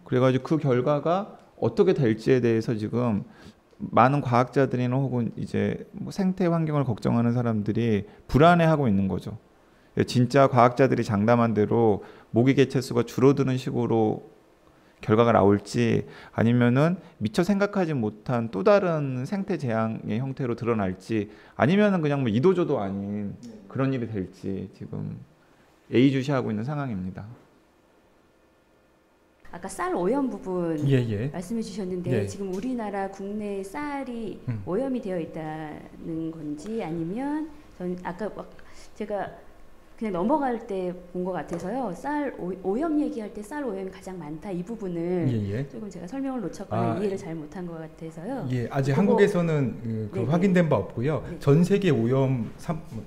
그래가지고 그 결과가 어떻게 될지에 대해서 지금 많은 과학자들이나 혹은 이제 뭐 생태 환경을 걱정하는 사람들이 불안해하고 있는 거죠. 진짜 과학자들이 장담한 대로 모기 개체수가 줄어드는 식으로 결과가 나올지 아니면은 미처 생각하지 못한 또 다른 생태 재앙의 형태로 드러날지 아니면은 그냥 뭐 이도저도 아닌 그런 일이 될지 지금 예의주시하고 있는 상황입니다. 아까 쌀 오염 부분 말씀해 주셨는데 지금 우리나라 국내 쌀이 오염이 되어 있다는 건지 아니면 아까 제가 그냥 넘어갈 때 본 것 같아서요. 쌀 오염 얘기할 때 쌀 오염이 가장 많다 이 부분을 조금 제가 설명을 놓쳤거나 이해를 잘 못한 것 같아서요. 아직 한국에서는 그 확인된 바 없고요. 전 세계 오염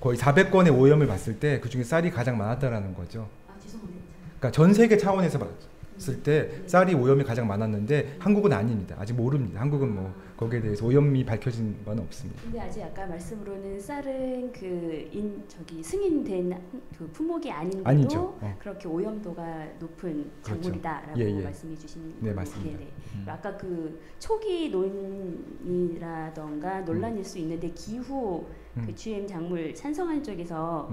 거의 400건의 오염을 봤을 때 그 중에 쌀이 가장 많았다라는 거죠. 죄송합니다. 그러니까 전 세계 차원에서 봤을 때 쌀이 오염이 가장 많았는데 한국은 아닙니다. 아직 모릅니다. 한국은 뭐 거기에 대해서 오염이 밝혀진 바는 없습니다. 근데 아직 아까 말씀으로는 쌀은 승인된 그 품목이 아닌데도 그렇게 오염도가 높은 작물이다라고 말씀해 주신 네, 맞습니다. 아까 그 초기 논이라던가 수 있는데 기후 그 GM 작물 찬성하는 쪽에서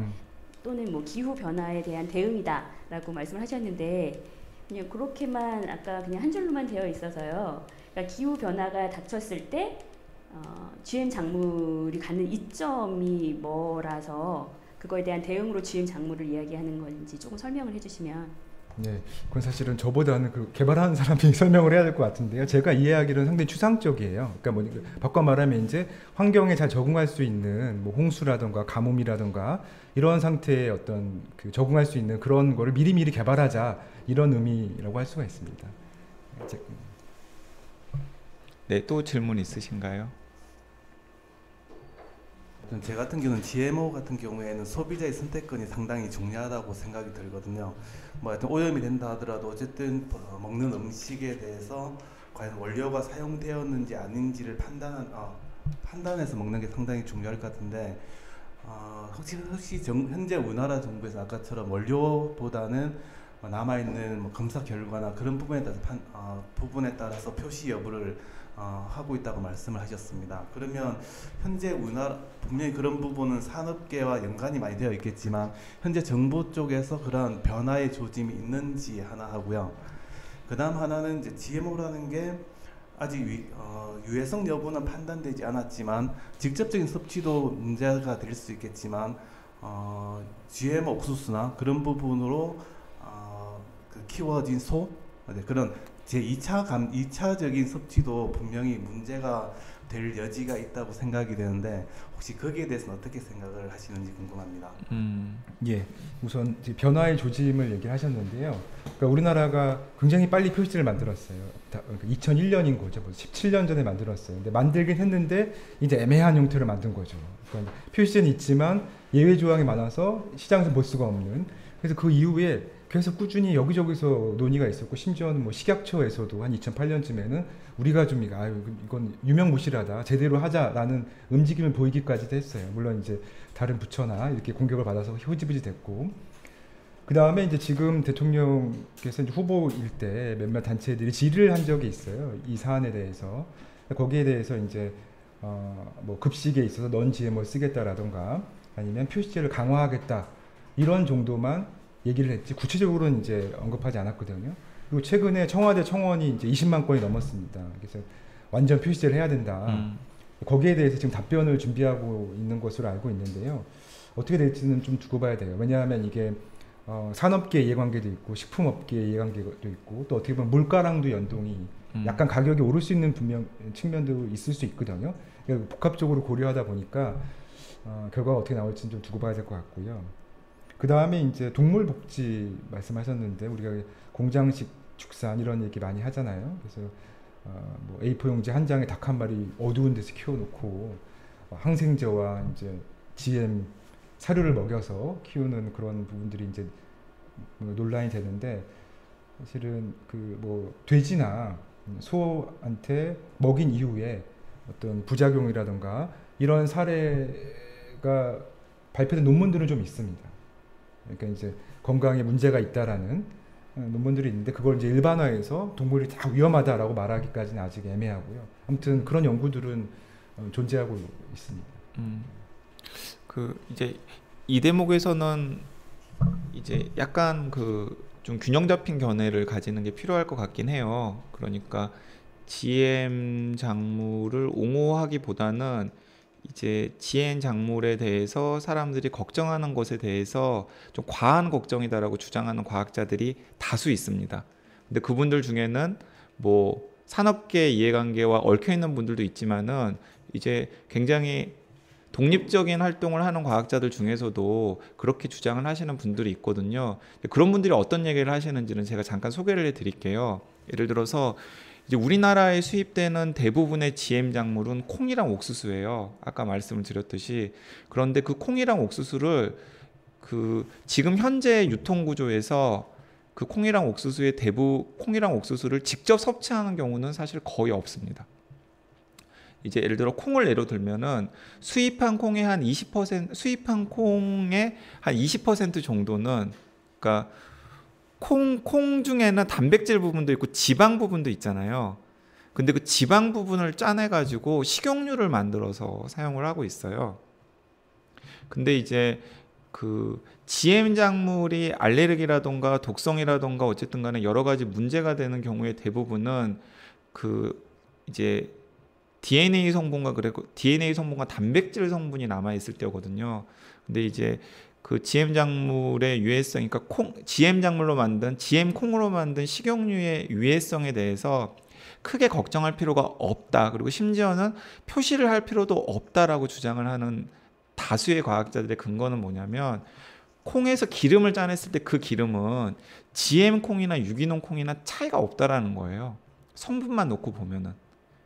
또는 뭐 기후 변화에 대한 대응이다라고 말씀을 하셨는데 그냥 그렇게만 아까 그냥 한 줄로만 되어 있어서요. 그러니까 기후 변화가 닥쳤을 때 GM 작물이 갖는 이점이 뭐라서 그거에 대한 대응으로 GM 작물을 이야기하는 건지 조금 설명을 해주시면. 네, 그건 사실은 저보다는 그 개발하는 사람이 설명을 해야 될 것 같은데요. 제가 이해하기로는 상당히 추상적이에요. 그러니까 바꿔 말하면 이제 환경에 잘 적응할 수 있는 뭐 홍수라든가 가뭄이라든가 이런 상태의 어떤 그 적응할 수 있는 그런 거를 미리미리 개발하자 이런 의미라고 할 수가 있습니다. 네, 또 질문 있으신가요? 제 같은 경우는 GMO 같은 경우에는 소비자의 선택권이 상당히 중요하다고 생각이 들거든요. 뭐 하여튼 오염이 된다 하더라도 어쨌든 먹는 음식에 대해서 과연 원료가 사용되었는지 아닌지를 판단해서 먹는 게 상당히 중요할 것 같은데 혹시 현재 우리나라 정부에서 아까처럼 원료보다는 남아있는 뭐 검사 결과나 그런 부분에 따라서 표시 여부를 하고 있다고 말씀을 하셨습니다. 그러면 현재 우리나라 분명히 그런 부분은 산업계와 연관이 많이 되어 있겠지만 현재 정부 쪽에서 그런 변화의 조짐이 있는지 하나 하고요. 그 다음 하나는 이제 GMO라는 게 아직 유해성 여부는 판단되지 않았지만 직접적인 섭취도 문제가 될 수 있겠지만 GMO 옥수수나 그런 부분으로 그 키워진 소 그런 제2차적인 섭취도 분명히 문제가 될 여지가 있다고 생각이 되는데 혹시 거기에 대해서는 어떻게 생각을 하시는지 궁금합니다. 우선 변화의 조짐을 얘기하셨는데요. 그러니까 우리나라가 굉장히 빨리 표시지를 만들었어요. 2001년인 거죠. 17년 전에 만들었어요. 근데 만들긴 했는데 이제 애매한 형태를 만든 거죠. 그러니까 표시지는 있지만 예외 조항이 많아서 시장에서 볼 수가 없는. 그래서 그 이후에 계속 꾸준히 여기저기서 논의가 있었고 심지어는 뭐 식약처에서도 한 2008년쯤에는 우리가 좀 이건 유명무실하다 제대로 하자라는 움직임을 보이기까지도 했어요. 물론 이제 다른 부처나 이렇게 공격을 받아서 흐지부지 됐고 그 다음에 이제 지금 대통령께서 이제 후보일 때 몇몇 단체들이 질의를 한 적이 있어요. 이 사안에 대해서 거기에 대해서 이제 뭐 급식에 있어서 넌 GMO 쓰겠다라던가 아니면 표시제를 강화하겠다 이런 정도만 얘기를 했지 구체적으로는 이제 언급하지 않았거든요. 그리고 최근에 청와대 청원이 이제 20만 건이 넘었습니다. 그래서 완전 표시제를 해야 된다. 거기에 대해서 지금 답변을 준비하고 있는 것으로 알고 있는데요. 어떻게 될지는 좀 두고 봐야 돼요. 왜냐하면 이게 산업계 이해관계도 있고 식품업계 이해관계도 있고 또 어떻게 보면 물가랑도 연동이 약간 가격이 오를 수 있는 측면도 있을 수 있거든요. 그러니까 복합적으로 고려하다 보니까 결과가 어떻게 나올지는 좀 두고 봐야 될 것 같고요. 그 다음에 이제 동물복지 말씀하셨는데 우리가 공장식 축산 이런 얘기 많이 하잖아요. 그래서 뭐 A4 용지 한 장에 닭 한 마리 어두운 데서 키워놓고 항생제와 이제 GM 사료를 먹여서 키우는 그런 부분들이 이제 논란이 되는데 사실은 그 뭐 돼지나 소한테 먹인 이후에 어떤 부작용이라든가 이런 사례가 발표된 논문들은 좀 있습니다. 그러니까 이제 건강에 문제가 있다라는 논문들이 있는데 그걸 이제 일반화해서 동물이 다 위험하다라고 말하기까지는 아직 애매하고요. 아무튼 그런 연구들은 존재하고 있습니다. 그 이제 이 대목에서는 이제 약간 그 좀 균형 잡힌 견해를 가지는 게 필요할 것 같긴 해요. 그러니까 GM 작물을 옹호하기보다는 이제 GM 작물에 대해서 사람들이 걱정하는 것에 대해서 좀 과한 걱정이다라고 주장하는 과학자들이 다수 있습니다. 근데 그분들 중에는 뭐 산업계 이해관계와 얽혀 있는 분들도 있지만은 이제 굉장히 독립적인 활동을 하는 과학자들 중에서도 그렇게 주장을 하시는 분들이 있거든요. 그런 분들이 어떤 얘기를 하시는지는 제가 잠깐 소개를 해드릴게요. 예를 들어서 이제 우리나라에 수입되는 대부분의 GM 작물은 콩이랑 옥수수예요. 아까 말씀을 드렸듯이. 그런데 그 콩이랑 옥수수를 지금 현재 유통 구조에서 그 콩이랑 옥수수를 직접 섭취하는 경우는 사실 거의 없습니다. 이제 예를 들어 콩을 예로 들면은 수입한 콩의 한 20% 정도는, 그러니까 콩 중에는 단백질 부분도 있고 지방 부분도 있잖아요. 근데 그 지방 부분을 짜내 가지고 식용유를 만들어서 사용을 하고 있어요. 근데 이제 그 GM 작물이 알레르기라던가 독성이라던가 어쨌든 간에 여러 가지 문제가 되는 경우에 대부분은 그 이제 DNA 성분과 단백질 성분이 남아 있을 때거든요. 근데 이제 그 GM 작물의 유해성, 그러니까 GM 작물로 만든 GM 콩으로 만든 식용유의 유해성에 대해서 크게 걱정할 필요가 없다. 그리고 심지어는 표시를 할 필요도 없다라고 주장을 하는 다수의 과학자들의 근거는 뭐냐면, 콩에서 기름을 짜냈을 때 그 기름은 GM 콩이나 유기농 콩이나 차이가 없다라는 거예요. 성분만 놓고 보면은.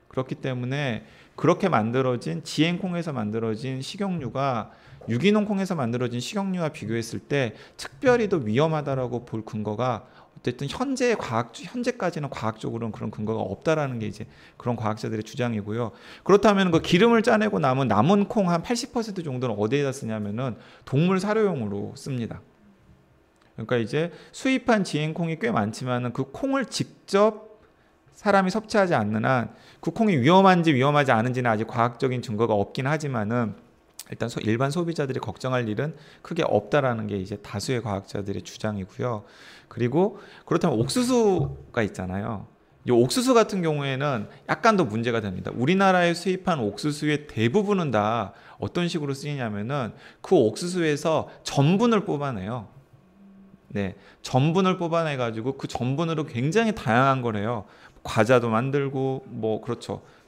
그렇기 때문에 그렇게 만들어진 GM 콩에서 만들어진 식용유가 유기농 콩에서 만들어진 식용유와 비교했을 때 특별히 더 위험하다라고 볼 근거가 어쨌든 현재까지는 과학적으로는 그런 근거가 없다라는 게 이제 그런 과학자들의 주장이고요. 그렇다면 그 기름을 짜내고 남은 콩 한 80% 정도는 어디에다 쓰냐면은 동물 사료용으로 씁니다. 그러니까 이제 수입한 GM 콩이 꽤 많지만은 그 콩을 직접 사람이 섭취하지 않는 한 그 콩이 위험한지 위험하지 않은지는 아직 과학적인 증거가 없긴 하지만은 일단 일반 소비자들이 걱정할 일은 크게 없다라는 게 이제 다수의 과학자들의 주장이고요. 그리고 그렇다면 옥수수가 있잖아요. 이 옥수수 같은 경우에는 약간 더 문제가 됩니다. 우리나라에 수입한 옥수수의 대부분은 다 어떤 식으로 쓰이냐면은 그 옥수수에서 전분을 뽑아내요. 네, 전분을 뽑아내 가지고 그 전분으로 굉장히 다양한 거래요. 과자도 만들고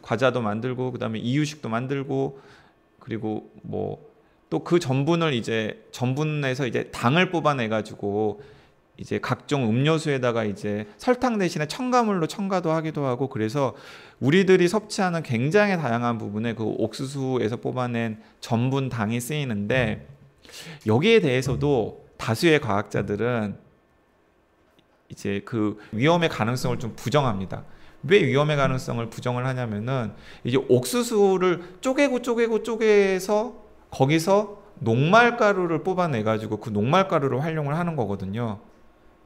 과자도 만들고 그다음에 이유식도 만들고, 그리고 또 그 전분에서 이제 당을 뽑아내 가지고 이제 각종 음료수에다가 이제 설탕 대신에 첨가물로 첨가도 하기도 하고, 그래서 우리들이 섭취하는 굉장히 다양한 부분에 그 옥수수에서 뽑아낸 전분 당이 쓰이는데, 여기에 대해서도 다수의 과학자들은 이제 그 위험의 가능성을 좀 부정합니다. 왜 위험의 가능성을 부정을 하냐면은 이제 옥수수를 쪼개서 거기서 녹말가루를 뽑아내 가지고 그 녹말가루를 활용을 하는 거거든요.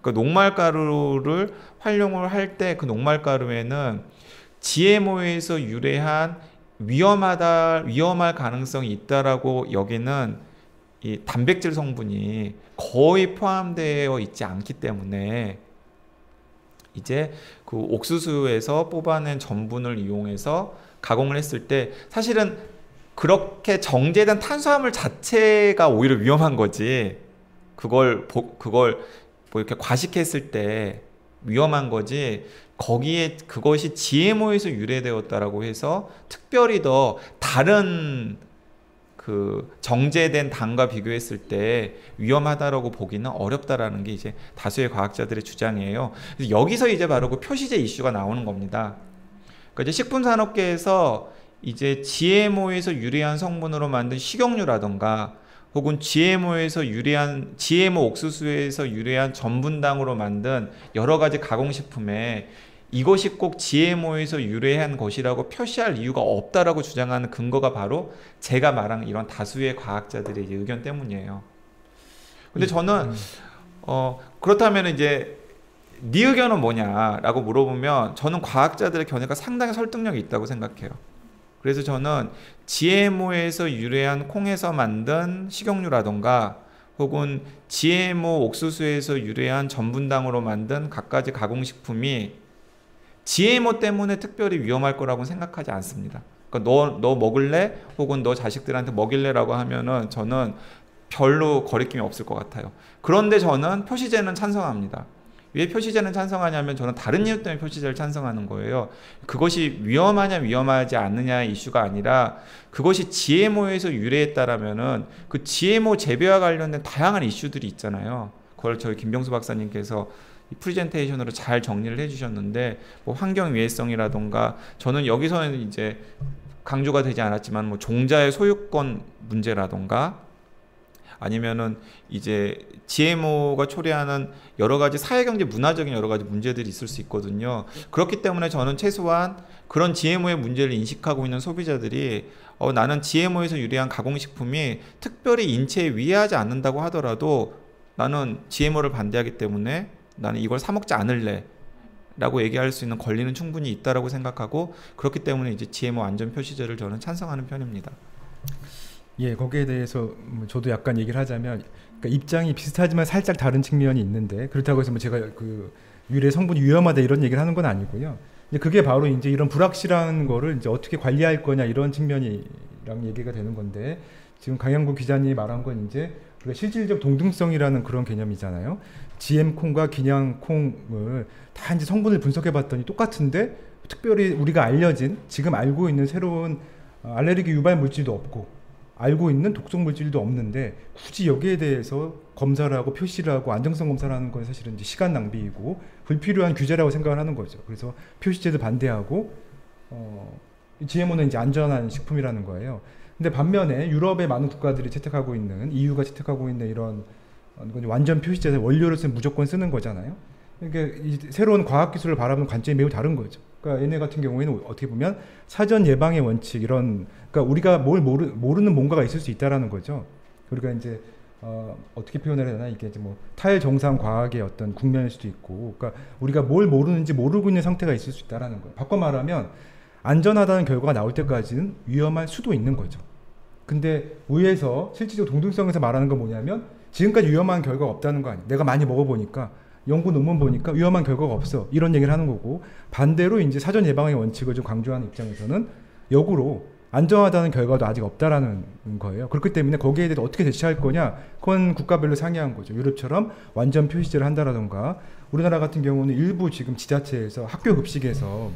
그러니까 녹말가루를 활용을 할 때 그 녹말가루에는 GMO에서 유래한 위험할 가능성이 있다라고 여기는 이 단백질 성분이 거의 포함되어 있지 않기 때문에 이제 그 옥수수에서 뽑아낸 전분을 이용해서 가공을 했을 때 사실은 그렇게 정제된 탄수화물 자체가 오히려 위험한 거지, 그걸 이렇게 과식했을 때 위험한 거지, 거기에 그것이 GMO에서 유래되었다라고 해서 특별히 더 다른 그 정제된 당과 비교했을 때 위험하다라고 보기는 어렵다라는 게 이제 다수의 과학자들의 주장이에요. 그래서 여기서 이제 바로 그 표시제 이슈가 나오는 겁니다. 그러니까 이제 식품산업계에서 이제 GMO에서 유래한 성분으로 만든 식용유라던가 혹은 GMO 옥수수에서 유래한 전분당으로 만든 여러 가지 가공식품에 이것이 꼭 GMO에서 유래한 것이라고 표시할 이유가 없다라고 주장하는 근거가 바로 제가 말한 이런 다수의 과학자들의 의견 때문이에요. 근데 저는 그렇다면 이제 네 의견은 뭐냐라고 물어보면 저는 과학자들의 견해가 상당히 설득력이 있다고 생각해요. 그래서 저는 GMO에서 유래한 콩에서 만든 식용유라던가 혹은 GMO 옥수수에서 유래한 전분당으로 만든 갖가지 가공식품이 GMO 때문에 특별히 위험할 거라고 생각하지 않습니다. 그러니까 너 먹을래? 혹은 너 자식들한테 먹일래라고 하면은 저는 별로 거리낌이 없을 것 같아요. 그런데 저는 표시제는 찬성합니다. 왜 표시제는 찬성하냐면 저는 다른 이유 때문에 표시제를 찬성하는 거예요. 그것이 위험하냐 위험하지 않느냐 이슈가 아니라 그것이 GMO에서 유래했다라면은 그 GMO 재배와 관련된 다양한 이슈들이 있잖아요. 그걸 저희 김병수 박사님께서 이 프레젠테이션으로 잘 정리를 해주셨는데 뭐 환경 위해성이라던가 저는 여기서는 이제 강조가 되지 않았지만 뭐 종자의 소유권 문제라던가 아니면은 이제 GMO가 초래하는 여러 가지 사회경제 문화적인 여러 가지 문제들이 있을 수 있거든요. 그렇기 때문에 저는 최소한 그런 GMO의 문제를 인식하고 있는 소비자들이 나는 GMO에서 유래한 가공식품이 특별히 인체에 위해하지 않는다고 하더라도 나는 GMO를 반대하기 때문에 나는 이걸 사 먹지 않을래 라고 얘기할 수 있는 권리는 충분히 있다라고 생각하고 그렇기 때문에 이제 GMO 안전 표시제를 저는 찬성하는 편입니다. 예, 거기에 대해서 저도 약간 얘기를 하자면 그러니까 입장이 비슷하지만 살짝 다른 측면이 있는데 그렇다고 해서 뭐 제가 그 유래 성분이 위험하다 이런 얘기를 하는 건 아니고요. 근데 그게 바로 이제 이런 불확실한 거를 이제 어떻게 관리할 거냐 이런 측면이랑 얘기가 되는 건데 지금 강영구 기자님이 말한 건 이제 우리가 실질적 동등성이라는 그런 개념이잖아요. GM 콩과 기냥 콩을 다 이제 성분을 분석해 봤더니 똑같은데 특별히 우리가 알려진 지금 알고 있는 새로운 알레르기 유발 물질도 없고 알고 있는 독성 물질도 없는데 굳이 여기에 대해서 검사를 하고 표시를 하고 안정성 검사를 하는 건 사실은 이제 시간 낭비이고 불필요한 규제라고 생각을 하는 거죠. 그래서 표시제도 반대하고 GMO는 이제 안전한 식품이라는 거예요. 근데 반면에 유럽의 많은 국가들이 채택하고 있는 EU가 채택하고 있는 이런 완전 표시제 원료로서 무조건 쓰는 거잖아요. 그러니까 이 새로운 과학 기술을 바라보는 관점이 매우 다른 거죠. 그러니까 얘네 같은 경우에는 어떻게 보면 사전 예방의 원칙 이런 그러니까 우리가 뭘 모르는 뭔가가 있을 수 있다라는 거죠. 우리가 이제 어떻게 표현을 해야 되나 이게 이제 뭐 탈정상 과학의 어떤 국면일 수도 있고, 그러니까 우리가 뭘 모르는지 모르고 있는 상태가 있을 수 있다라는 거예요. 바꿔 말하면 안전하다는 결과가 나올 때까지는 위험할 수도 있는 거죠. 근데 의에서 실질적 동등성에서 말하는 건 뭐냐면 지금까지 위험한 결과가 없다는 거 아니에요. 내가 많이 먹어보니까 연구 논문 보니까 위험한 결과가 없어 이런 얘기를 하는 거고, 반대로 이제 사전 예방의 원칙을 좀 강조하는 입장에서는 역으로 안전하다는 결과도 아직 없다라는 거예요. 그렇기 때문에 거기에 대해서 어떻게 대처할 거냐 그건 국가별로 상의한 거죠. 유럽처럼 완전 표시제를 한다라던가 우리나라 같은 경우는 일부 지금 지자체에서 학교 급식에서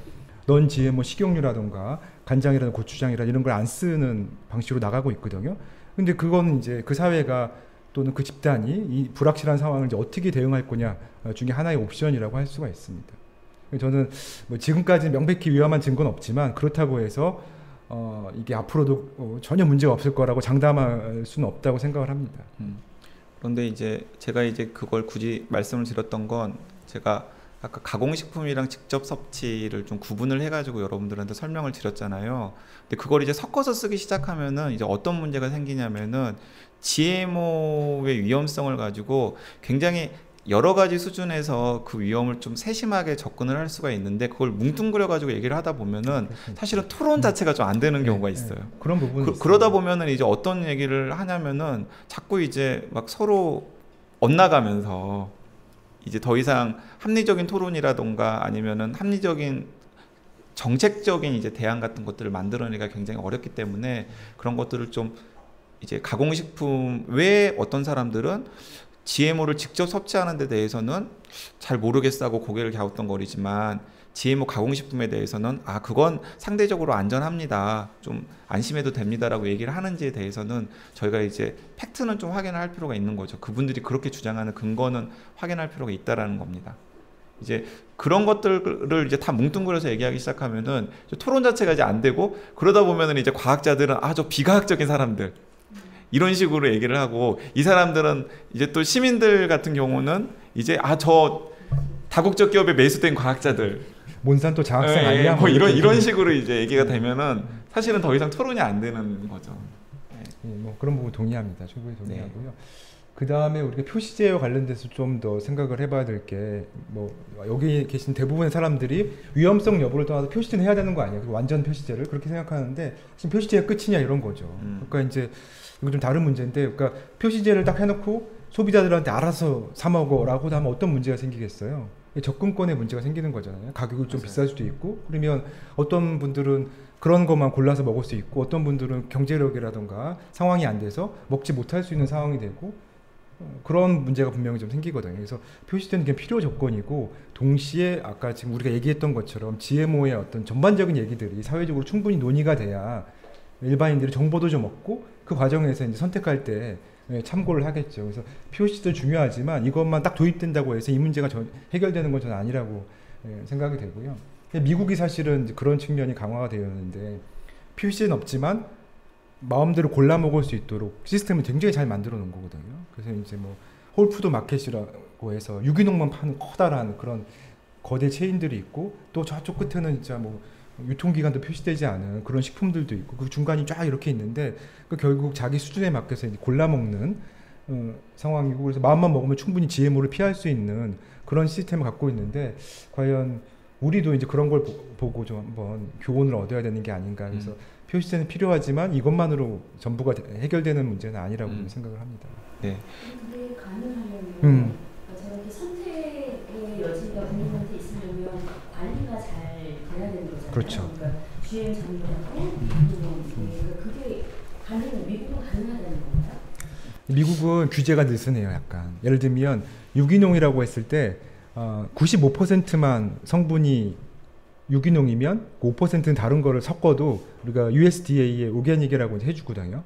넌 GMO 식용유라던가 간장이라든가 고추장이라 이런 걸 안 쓰는 방식으로 나가고 있거든요. 근데 그거는 이제 그 사회가 또는 그 집단이 이 불확실한 상황을 이제 어떻게 대응할 거냐 중에 하나의 옵션이라고 할 수가 있습니다. 저는 뭐 지금까지 명백히 위험한 증거는 없지만 그렇다고 해서 이게 앞으로도 전혀 문제가 없을 거라고 장담할 수는 없다고 생각을 합니다. 그런데 이제 제가 이제 그걸 굳이 말씀을 드렸던 건 제가 아까 가공식품이랑 직접 섭취를 좀 구분을 해가지고 여러분들한테 설명을 드렸잖아요. 근데 그걸 이제 섞어서 쓰기 시작하면은 이제 어떤 문제가 생기냐면은 GMO의 위험성을 가지고 굉장히 여러 가지 수준에서 그 위험을 좀 세심하게 접근을 할 수가 있는데 그걸 뭉뚱그려 가지고 얘기를 하다 보면은 사실은 토론 자체가 좀 안 되는 경우가 있어요. 그런 부분이 그러다 보면은 이제 어떤 얘기를 하냐면은 자꾸 이제 막 서로 엇나가면서 이제 더 이상 합리적인 토론이라던가 아니면은 합리적인 정책적인 이제 대안 같은 것들을 만들어내기가 굉장히 어렵기 때문에 그런 것들을 좀 이제 가공식품 왜 어떤 사람들은 GMO를 직접 섭취하는 데 대해서는 잘 모르겠다고 고개를 갸우뚱거리지만 GMO 가공식품에 대해서는 그건 상대적으로 안전합니다. 좀 안심해도 됩니다라고 얘기를 하는지에 대해서는 저희가 이제 팩트는 좀 확인할 필요가 있는 거죠. 그분들이 그렇게 주장하는 근거는 확인할 필요가 있다라는 겁니다. 이제 그런 것들을 이제 다 뭉뚱그려서 얘기하기 시작하면은 토론 자체가 이제 안 되고 그러다 보면은 이제 과학자들은 저 비과학적인 사람들 이런 식으로 얘기를 하고 이 사람들은 이제 또 시민들 같은 경우는 이제 저 다국적 기업에 매수된 과학자들 몬산토 장학생 아니야? 뭐 이런 식으로 이제 얘기가 되면은 사실은 더 이상 토론이 안 되는 거죠. 뭐 그런 부분 동의합니다. 충분히 동의하고요. 그 다음에 우리가 표시제와 관련돼서 좀 더 생각을 해봐야 될 게 뭐 여기 계신 대부분의 사람들이 위험성 여부를 떠나서 표시제는 해야 되는 거 아니에요? 완전 표시제를 그렇게 생각하는데 지금 표시제가 끝이냐 이런 거죠. 그러니까 이제 이거 좀 다른 문제인데, 그러니까 표시제를 딱 해놓고 소비자들한테 알아서 사 먹어라고 하면 어떤 문제가 생기겠어요? 접근권에 문제가 생기는 거잖아요. 가격이 좀 비쌀 수도 있고, 그러면 어떤 분들은 그런 것만 골라서 먹을 수 있고, 어떤 분들은 경제력이라던가 상황이 안 돼서 먹지 못할 수 있는 상황이 되고, 그런 문제가 분명히 좀 생기거든요. 그래서 표시되는 게 필요 조건이고 동시에 아까 지금 우리가 얘기했던 것처럼 GMO의 어떤 전반적인 얘기들이 사회적으로 충분히 논의가 돼야 일반인들이 정보도 좀 얻고 그 과정에서 이제 선택할 때 참고를 하겠죠. 그래서 POC도 중요하지만 이것만 딱 도입된다고 해서 이 문제가 해결되는 건 저는 아니라고 생각이 되고요. 미국이 사실은 이제 그런 측면이 강화가 되어 있는데 POC는 없지만 마음대로 골라 먹을 수 있도록 시스템을 굉장히 잘 만들어 놓은 거거든요. 그래서 이제 뭐 홀푸드 마켓이라고 해서 유기농만 파는 커다란 그런 거대 체인들이 있고 또 저쪽 끝에는 진짜 뭐 유통기간도 표시되지 않은 그런 식품들도 있고 그 중간이 쫙 이렇게 있는데 그 결국 자기 수준에 맞게서 이제 골라 먹는 상황이고 그래서 마음만 먹으면 충분히 GMO를 피할 수 있는 그런 시스템을 갖고 있는데 과연 우리도 이제 그런 걸 보고 좀 한번 교훈을 얻어야 되는 게 아닌가. 그래서 표시제는 필요하지만 이것만으로 전부가 해결되는 문제는 아니라고 생각을 합니다. 네. 그게 가능하려면 저렇게 선택의 여지가 국민한테 있으려면 관리가 잘 돼야 되는 거잖아요. 그렇죠. 그러니까 GM 장려하고 그러니까 그게 미국은 가능하다는 건가요? 미국은 규제가 느슨해요. 약간 예를 들면 유기농이라고 했을 때 95%만 성분이 유기농이면 5%는 다른 거를 섞어도 우리가 USDA의 오게닉이라고 이제 해주거든요.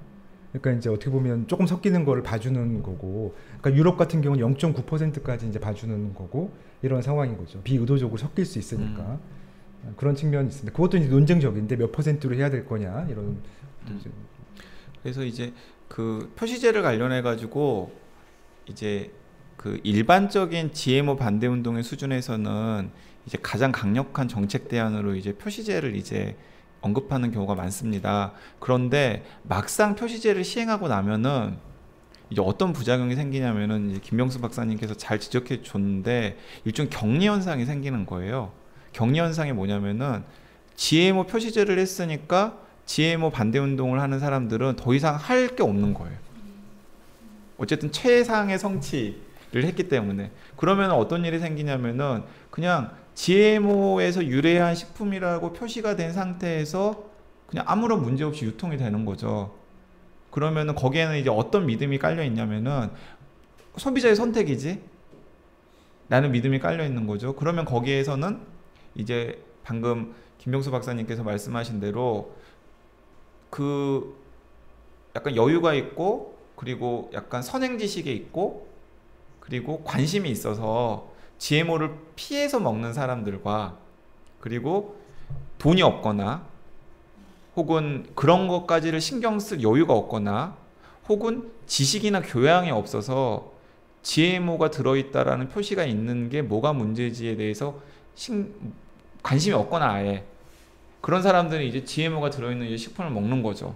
그러니까 이제 어떻게 보면 조금 섞이는 거를 봐주는 거고, 그러니까 유럽 같은 경우는 0.9%까지 이제 봐주는 거고 이런 상황인 거죠. 비의도적으로 섞일 수 있으니까 그런 측면이 있습니다. 그것도 이제 논쟁적인데 몇 %로 해야 될 거냐 이런. 그래서 이제 그 표시제를 관련해 가지고 이제 그 일반적인 GMO 반대 운동의 수준에서는 이제 가장 강력한 정책 대안으로 이제 표시제를 이제 언급하는 경우가 많습니다. 그런데 막상 표시제를 시행하고 나면은 이제 어떤 부작용이 생기냐면은 이제 김병수 박사님께서 잘 지적해 줬는데 일종 격리 현상이 생기는 거예요. 격리 현상이 뭐냐면은 GMO 표시제를 했으니까 GMO 반대 운동을 하는 사람들은 더 이상 할 게 없는 거예요. 어쨌든 최상의 성취를 했기 때문에. 그러면 어떤 일이 생기냐면은 그냥 GMO에서 유래한 식품이라고 표시가 된 상태에서 그냥 아무런 문제 없이 유통이 되는 거죠. 그러면은 거기에는 이제 어떤 믿음이 깔려 있냐면은 소비자의 선택이지 라는 믿음이 깔려 있는 거죠. 그러면 거기에서는 이제 방금 김병수 박사님께서 말씀하신 대로 그 약간 여유가 있고 그리고 약간 선행지식에 있고 그리고 관심이 있어서 GMO를 피해서 먹는 사람들과 그리고 돈이 없거나 혹은 그런 것까지를 신경 쓸 여유가 없거나 혹은 지식이나 교양이 없어서 GMO가 들어있다라는 표시가 있는 게 뭐가 문제지에 대해서 관심이 없거나 아예 그런 사람들은 이제 GMO가 들어있는 이제 식품을 먹는 거죠.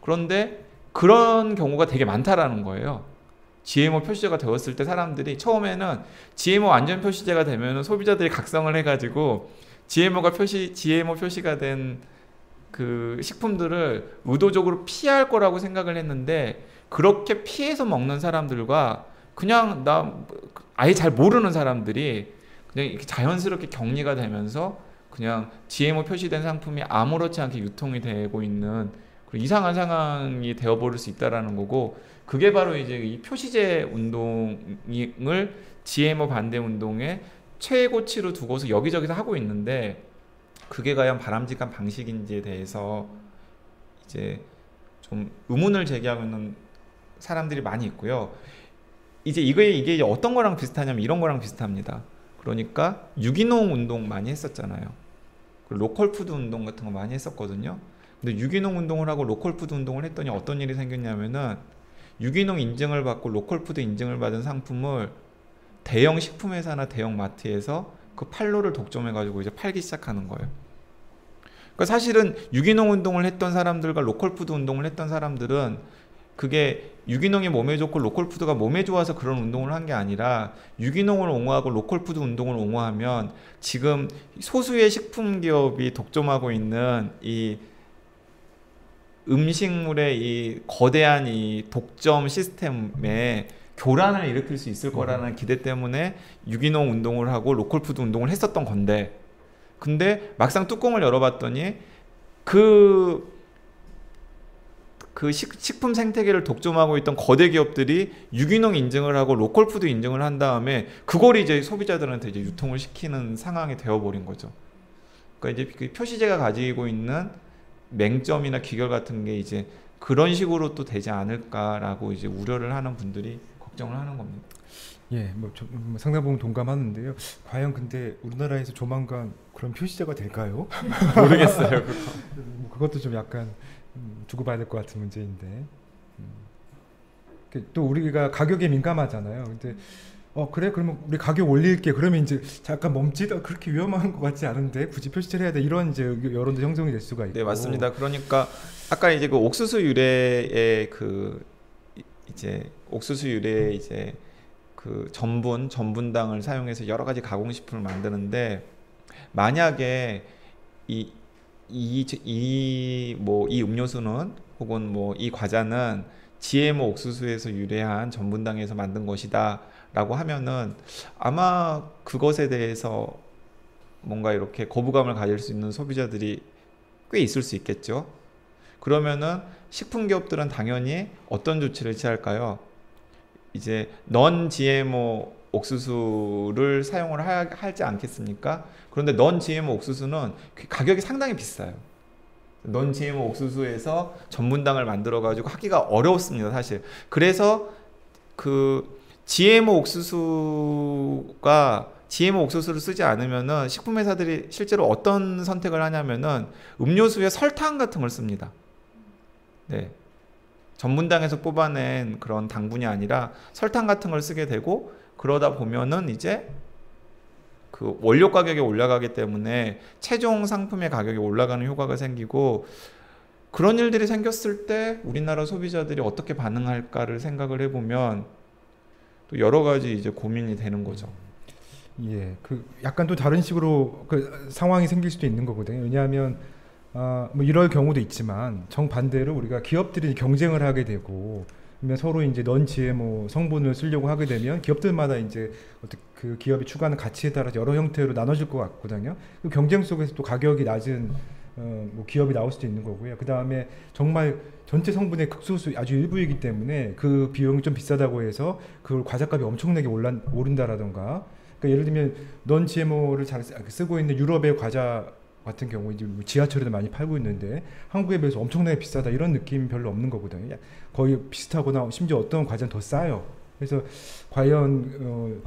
그런데 그런 경우가 되게 많다라는 거예요. GMO 표시제가 되었을 때 사람들이 처음에는 GMO 안전 표시제가 되면 소비자들이 각성을 해가지고 GMO 표시가 된 그 식품들을 의도적으로 피할 거라고 생각을 했는데 그렇게 피해서 먹는 사람들과 그냥 아예 잘 모르는 사람들이 그냥 이렇게 자연스럽게 격리가 되면서 그냥 GMO 표시된 상품이 아무렇지 않게 유통이 되고 있는 그런 이상한 상황이 되어버릴 수 있다라는 거고 그게 바로 이제 이 표시제 운동을 GMO 반대 운동의 최고치로 두고서 여기저기서 하고 있는데 그게 과연 바람직한 방식인지에 대해서 이제 좀 의문을 제기하고 있는 사람들이 많이 있고요. 이제 이게 어떤 거랑 비슷하냐면 이런 거랑 비슷합니다. 그러니까 유기농 운동 많이 했었잖아요. 로컬 푸드 운동 같은 거 많이 했었거든요. 근데 유기농 운동을 하고 로컬 푸드 운동을 했더니 어떤 일이 생겼냐면은 유기농 인증을 받고 로컬 푸드 인증을 받은 상품을 대형 식품회사나 대형 마트에서 그 판로를 독점해가지고 이제 팔기 시작하는 거예요. 그러니까 사실은 유기농 운동을 했던 사람들과 로컬 푸드 운동을 했던 사람들은 그게 유기농이 몸에 좋고 로컬 푸드가 몸에 좋아서 그런 운동을 한 게 아니라 유기농을 옹호하고 로컬 푸드 운동을 옹호하면 지금 소수의 식품 기업이 독점하고 있는 이 음식물의 이 거대한 이 독점 시스템에 교란을 일으킬 수 있을 거라는 기대 때문에 유기농 운동을 하고 로컬 푸드 운동을 했었던 건데 근데 막상 뚜껑을 열어봤더니 그 그 식품 생태계를 독점하고 있던 거대 기업들이 유기농 인증을 하고 로컬 푸드 인증을 한 다음에 그걸 이제 소비자들한테 이제 유통을 시키는 상황이 되어버린 거죠. 그러니까 이제 그 표시제가 가지고 있는 맹점이나 귀결 같은 게 이제 그런 식으로 또 되지 않을까라고 이제 우려를 하는 분들이 걱정을 하는 겁니다. 예, 뭐 상당 부분 동감하는데요. 과연 근데 우리나라에서 조만간 그런 표시제가 될까요? 모르겠어요. 그것도 좀 약간 두고 봐야 될 것 같은 문제인데. 또 우리가 가격에 민감하잖아요. 근데 그래 그러면 우리 가격 올릴게. 그러면 이제 잠깐 멈칫. 그렇게 위험한 것 같지 않은데 굳이 표시제를 해야 돼. 이런 이제 여론도 형성이 될 수가 있고. 네, 맞습니다. 그러니까 아까 이제 그 옥수수 유래의 그 이제 옥수수 유래의 이제 그 전분당을 사용해서 여러 가지 가공식품을 만드는데, 만약에 이 음료수는 혹은 뭐 이 과자는 GMO 옥수수에서 유래한 전분당에서 만든 것이다 라고 하면은 아마 그것에 대해서 뭔가 이렇게 거부감을 가질 수 있는 소비자들이 꽤 있을 수 있겠죠. 그러면은 식품기업들은 당연히 어떤 조치를 취할까요? 이제 넌 GMO 옥수수를 사용을 하지 않겠습니까? 그런데 넌 GMO 옥수수는 가격이 상당히 비싸요. 넌 GMO 옥수수에서 전분당을 만들어 가지고 하기가 어렵습니다, 사실. 그래서 그 GMO 옥수수를 쓰지 않으면은 식품 회사들이 실제로 어떤 선택을 하냐면은 음료수에 설탕 같은 걸 씁니다. 네. 전분당에서 뽑아낸 그런 당분이 아니라 설탕 같은 걸 쓰게 되고, 그러다 보면은 이제 그 원료 가격이 올라가기 때문에 최종 상품의 가격이 올라가는 효과가 생기고, 그런 일들이 생겼을 때 우리나라 소비자들이 어떻게 반응할까를 생각을 해보면 또 여러 가지 이제 고민이 되는 거죠. 예, 그 약간 또 다른 식으로 그 상황이 생길 수도 있는 거거든요. 왜냐하면 뭐 이럴 경우도 있지만 정반대로 우리가 기업들이 경쟁을 하게 되고, 그러면 서로 이제 넌 GMO 성분을 쓰려고 하게 되면 기업들마다 이제 그 기업이 추구하는 가치에 따라서 여러 형태로 나눠질 것 같거든요. 그 경쟁 속에서 또 가격이 낮은 뭐 기업이 나올 수도 있는 거고요. 그 다음에 정말 전체 성분의 극소수 아주 일부이기 때문에 그 비용이 좀 비싸다고 해서 그 과자값이 엄청나게 오른다라던가. 그러니까 예를 들면 넌 GMO를 잘 쓰고 있는 유럽의 과자 같은 경우 이제 지하철에도 많이 팔고 있는데 한국에 비해서 엄청나게 비싸다 이런 느낌이 별로 없는 거거든요. 거의 비슷하거나 심지어 어떤 과자는 더 싸요. 그래서 과연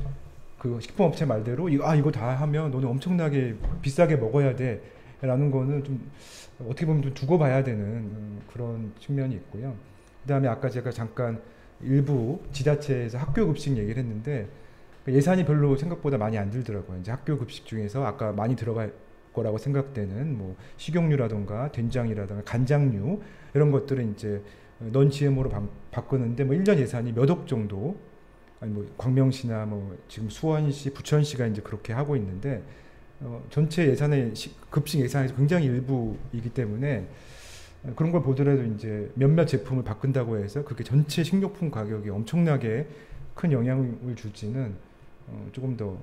그 식품업체 말대로 이거 다 하면 너는 엄청나게 비싸게 먹어야 돼 라는 거는 좀 어떻게 보면 좀 두고 봐야 되는 그런 측면이 있고요. 그 다음에 아까 제가 잠깐 일부 지자체에서 학교급식 얘기를 했는데 예산이 별로 생각보다 많이 안 들더라고요. 이제 학교급식 중에서 아까 많이 들어갈 거라고 생각되는 뭐 식용유라든가 된장이라든가 간장류 이런 것들은 이제 넌 GMO로 바꾸는데 뭐 1년 예산이 몇 억 정도, 아니 뭐 광명시나 뭐 지금 수원시, 부천시가 이제 그렇게 하고 있는데 전체 예산의 급식 예산에서 굉장히 일부이기 때문에 그런 걸 보더라도 이제 몇몇 제품을 바꾼다고 해서 그렇게 전체 식료품 가격이 엄청나게 큰 영향을 줄지는 조금 더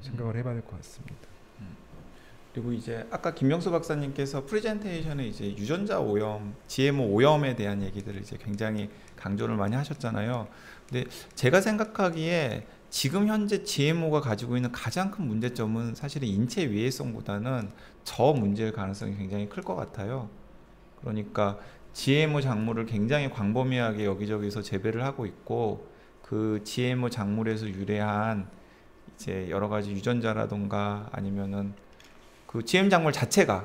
생각을 해봐야 될 것 같습니다. 그리고 이제 아까 김명수 박사님께서 프레젠테이션에 이제 유전자 오염, GMO 오염에 대한 얘기들을 이제 굉장히 강조를 많이 하셨잖아요. 근데 제가 생각하기에 지금 현재 GMO가 가지고 있는 가장 큰 문제점은 사실은 인체 위해성보다는 저 문제일 가능성이 굉장히 클 것 같아요. 그러니까 GMO 작물을 굉장히 광범위하게 여기저기서 재배를 하고 있고, 그 GMO 작물에서 유래한 이제 여러 가지 유전자라던가 아니면은 그 GM 작물 자체가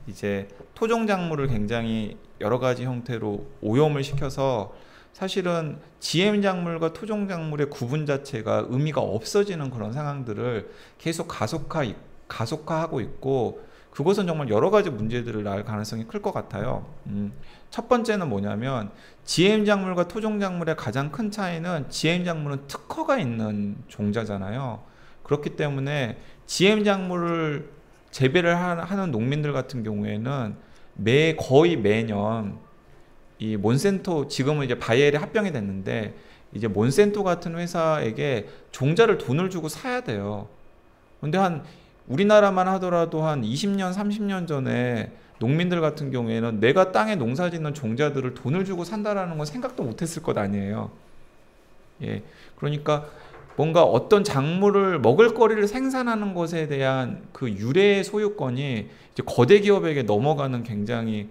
이제 토종 작물을 굉장히 여러 가지 형태로 오염을 시켜서 사실은 GM 작물과 토종 작물의 구분 자체가 의미가 없어지는 그런 상황들을 계속 가속화하고 있고, 그것은 정말 여러 가지 문제들을 낳을 가능성이 클 것 같아요. 첫 번째는 뭐냐면 GM 작물과 토종 작물의 가장 큰 차이는 GM 작물은 특허가 있는 종자잖아요. 그렇기 때문에 GM 작물을 재배를 하는 농민들 같은 경우에는 거의 매년 이 몬센토, 지금은 이제 바이엘에 합병이 됐는데 이제 몬센토 같은 회사에게 종자를 돈을 주고 사야 돼요. 근데 한 우리나라만 하더라도 한 20년, 30년 전에 농민들 같은 경우에는 내가 땅에 농사 짓는 종자들을 돈을 주고 산다라는 건 생각도 못했을 것 아니에요. 예, 그러니까 뭔가 어떤 작물을 먹을 거리를 생산하는 것에 대한 그 유례의 소유권이 이제 거대 기업에게 넘어가는 굉장히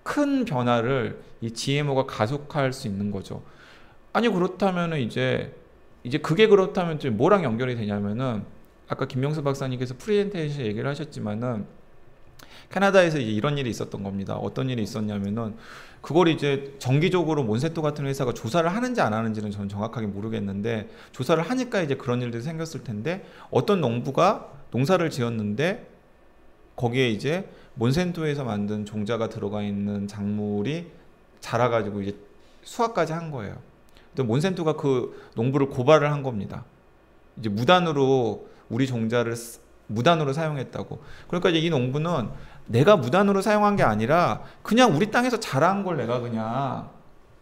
큰 변화를 이 GMO가 가속할 수 있는 거죠. 아니 그렇다면은 이제 그게 그렇다면 좀 뭐랑 연결이 되냐면은 아까 김명수 박사님께서 프레젠테이션 얘기를 하셨지만은 캐나다에서 이제 이런 일이 있었던 겁니다. 어떤 일이 있었냐면은 그걸 이제 정기적으로 몬세토 같은 회사가 조사를 하는지 안 하는지는 저는 정확하게 모르겠는데 조사를 하니까 이제 그런 일들이 생겼을 텐데 어떤 농부가 농사를 지었는데 거기에 이제 몬센토에서 만든 종자가 들어가 있는 작물이 자라가지고 이제 수확까지 한 거예요. 근데 몬센토가 그 농부를 고발을 한 겁니다. 이제 무단으로 우리 종자를 무단으로 사용했다고. 그러니까 이제 이 농부는 내가 무단으로 사용한 게 아니라 그냥 우리 땅에서 자란 걸 내가 그냥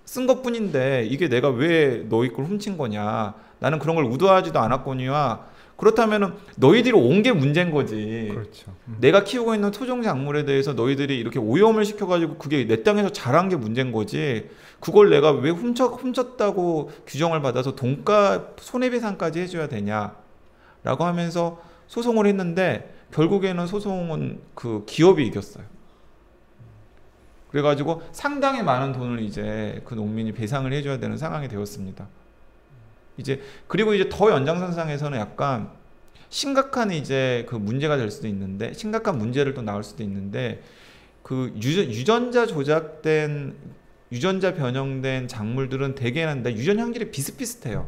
쓴 것뿐인데 이게 내가 왜 너희 걸 훔친 거냐. 나는 그런 걸 의도하지도 않았거니와 그렇다면은 너희들이 온 게 문제인 거지. 그렇죠. 내가 키우고 있는 토종 작물에 대해서 너희들이 이렇게 오염을 시켜가지고 그게 내 땅에서 자란 게 문제인 거지. 그걸 내가 왜 훔쳤다고 규정을 받아서 돈값 손해배상까지 해줘야 되냐라고 하면서 소송을 했는데 결국에는 소송은 그 기업이 이겼어요. 그래가지고 상당히 많은 돈을 이제 그 농민이 배상을 해줘야 되는 상황이 되었습니다. 그리고 이제 더 연장선상에서는 약간 심각한 이제 그 문제가 될 수도 있는데 심각한 문제를 또 나올 수도 있는데 그 유전자 조작된 유전자 변형된 작물들은 대개는 유전 형질이 비슷비슷해요.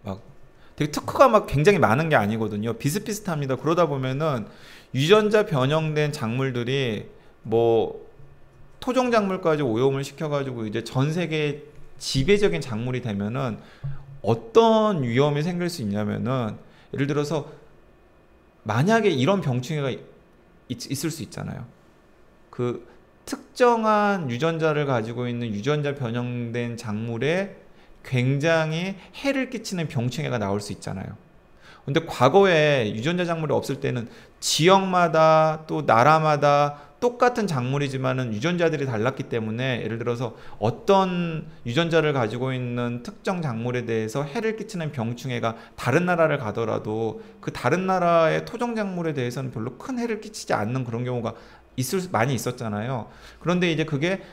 막 되게 특허가 막 굉장히 많은 게 아니거든요. 비슷비슷합니다. 그러다 보면은 유전자 변형된 작물들이 뭐 토종 작물까지 오염을 시켜가지고 이제 전 세계 지배적인 작물이 되면은 어떤 위험이 생길 수 있냐면은 예를 들어서 만약에 이런 병충해가 있을 수 있잖아요. 그 특정한 유전자를 가지고 있는 유전자 변형된 작물에 굉장히 해를 끼치는 병충해가 나올 수 있잖아요. 근데 과거에 유전자 작물이 없을 때는 지역마다 또 나라마다 똑같은 작물이지만은 유전자들이 달랐기 때문에 예를 들어서 어떤 유전자를 가지고 있는 특정 작물에 대해서 해를 끼치는 병충해가 다른 나라를 가더라도 그 다른 나라의 토종 작물에 대해서는 별로 큰 해를 끼치지 않는 그런 경우가 많이 있었잖아요. 그런데 이제 그게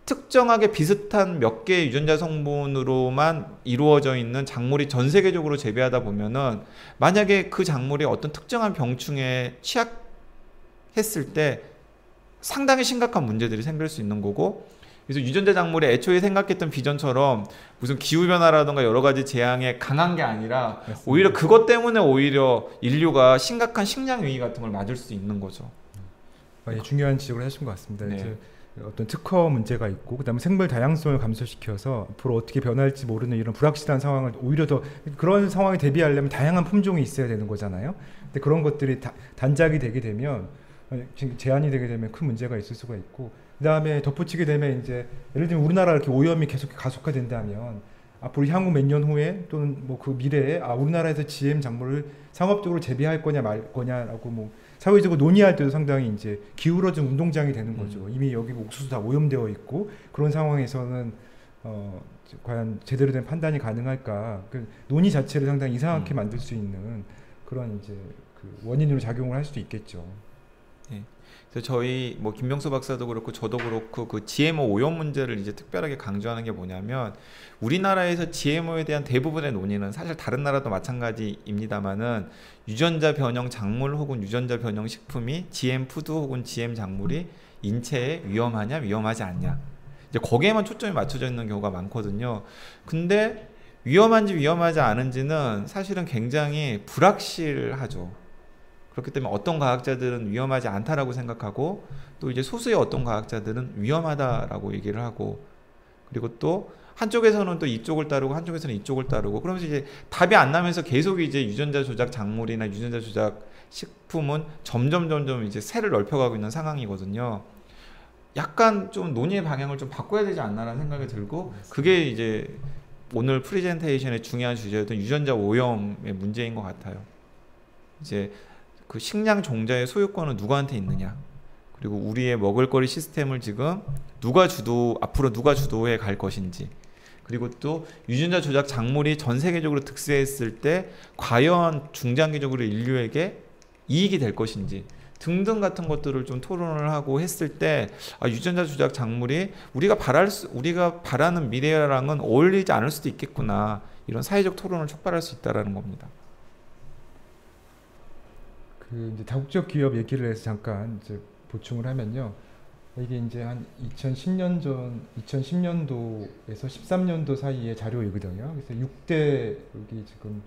특정하게 비슷한 몇 개의 유전자 성분으로만 이루어져 있는 작물이 전 세계적으로 재배하다 보면은 만약에 그 작물이 어떤 특정한 병충해에 취약했을 때 상당히 심각한 문제들이 생길 수 있는 거고, 그래서 유전자 작물이 애초에 생각했던 비전처럼 무슨 기후변화라든가 여러 가지 재앙에 강한 게 아니라 맞습니다. 오히려 그것 때문에 오히려 인류가 심각한 식량 위기 같은 걸 맞을 수 있는 거죠. 중요한 지적을 하신 것 같습니다. 네. 이제 어떤 특허 문제가 있고 그다음에 생물 다양성을 감소시켜서 앞으로 어떻게 변할지 모르는 이런 불확실한 상황을 오히려 더 그런 상황에 대비하려면 다양한 품종이 있어야 되는 거잖아요. 근데 그런 것들이 단작이 되게 되면 제한이 되게 되면 큰 문제가 있을 수가 있고 그다음에 덧붙이게 되면 이제 예를 들면 우리나라 이렇게 오염이 계속 가속화된다면 앞으로 향후 몇 년 후에 또는 뭐 그 미래에 우리나라에서 GM 작물을 상업적으로 재배할 거냐 말 거냐라고 뭐 사회적으로 논의할 때도 상당히 이제 기울어진 운동장이 되는 거죠. 이미 여기 옥수수 다 오염되어 있고 그런 상황에서는 과연 제대로 된 판단이 가능할까? 그 논의 자체를 상당히 이상하게 만들 수 있는 그런 이제 그 원인으로 작용을 할 수도 있겠죠. 네. 그래서 저희 뭐 김명수 박사도 그렇고 저도 그렇고 그 GMO 오염 문제를 이제 특별하게 강조하는 게 뭐냐면 우리나라에서 GMO에 대한 대부분의 논의는 사실 다른 나라도 마찬가지입니다만은 유전자 변형 작물 혹은 유전자 변형 식품이 GM 푸드 혹은 GM 작물이 인체에 위험하냐 위험하지 않냐 이제 거기에만 초점이 맞춰져 있는 경우가 많거든요. 근데 위험한지 위험하지 않은지는 사실은 굉장히 불확실하죠. 그렇기 때문에 어떤 과학자들은 위험하지 않다라고 생각하고 또 이제 소수의 어떤 과학자들은 위험하다라고 얘기를 하고 그리고 또 한쪽에서는 또 이쪽을 따르고 한쪽에서는 이쪽을 따르고 그러면서 이제 답이 안 나면서 계속 이제 유전자 조작 작물이나 유전자 조작 식품은 점점 이제 세를 넓혀가고 있는 상황이거든요. 약간 좀 논의의 방향을 좀 바꿔야 되지 않나라는 생각이 들고 그게 이제 오늘 프레젠테이션의 중요한 주제였던 유전자 오염의 문제인 것 같아요. 이제 그 식량 종자의 소유권은 누구한테 있느냐, 그리고 우리의 먹을거리 시스템을 지금 앞으로 누가 주도해 갈 것인지, 그리고 또 유전자 조작 작물이 전 세계적으로 득세했을 때 과연 중장기적으로 인류에게 이익이 될 것인지 등등 같은 것들을 좀 토론을 하고 했을 때 유전자 조작 작물이 우리가 바라는 미래랑은 어울리지 않을 수도 있겠구나, 이런 사회적 토론을 촉발할 수 있다라는 겁니다. 그 이제 다국적 기업 얘기를 해서 잠깐 이제 보충을 하면요. 이게 이제 한 2010년도에서 13년도 사이의 자료이거든요. 그래서 6대 여기 지금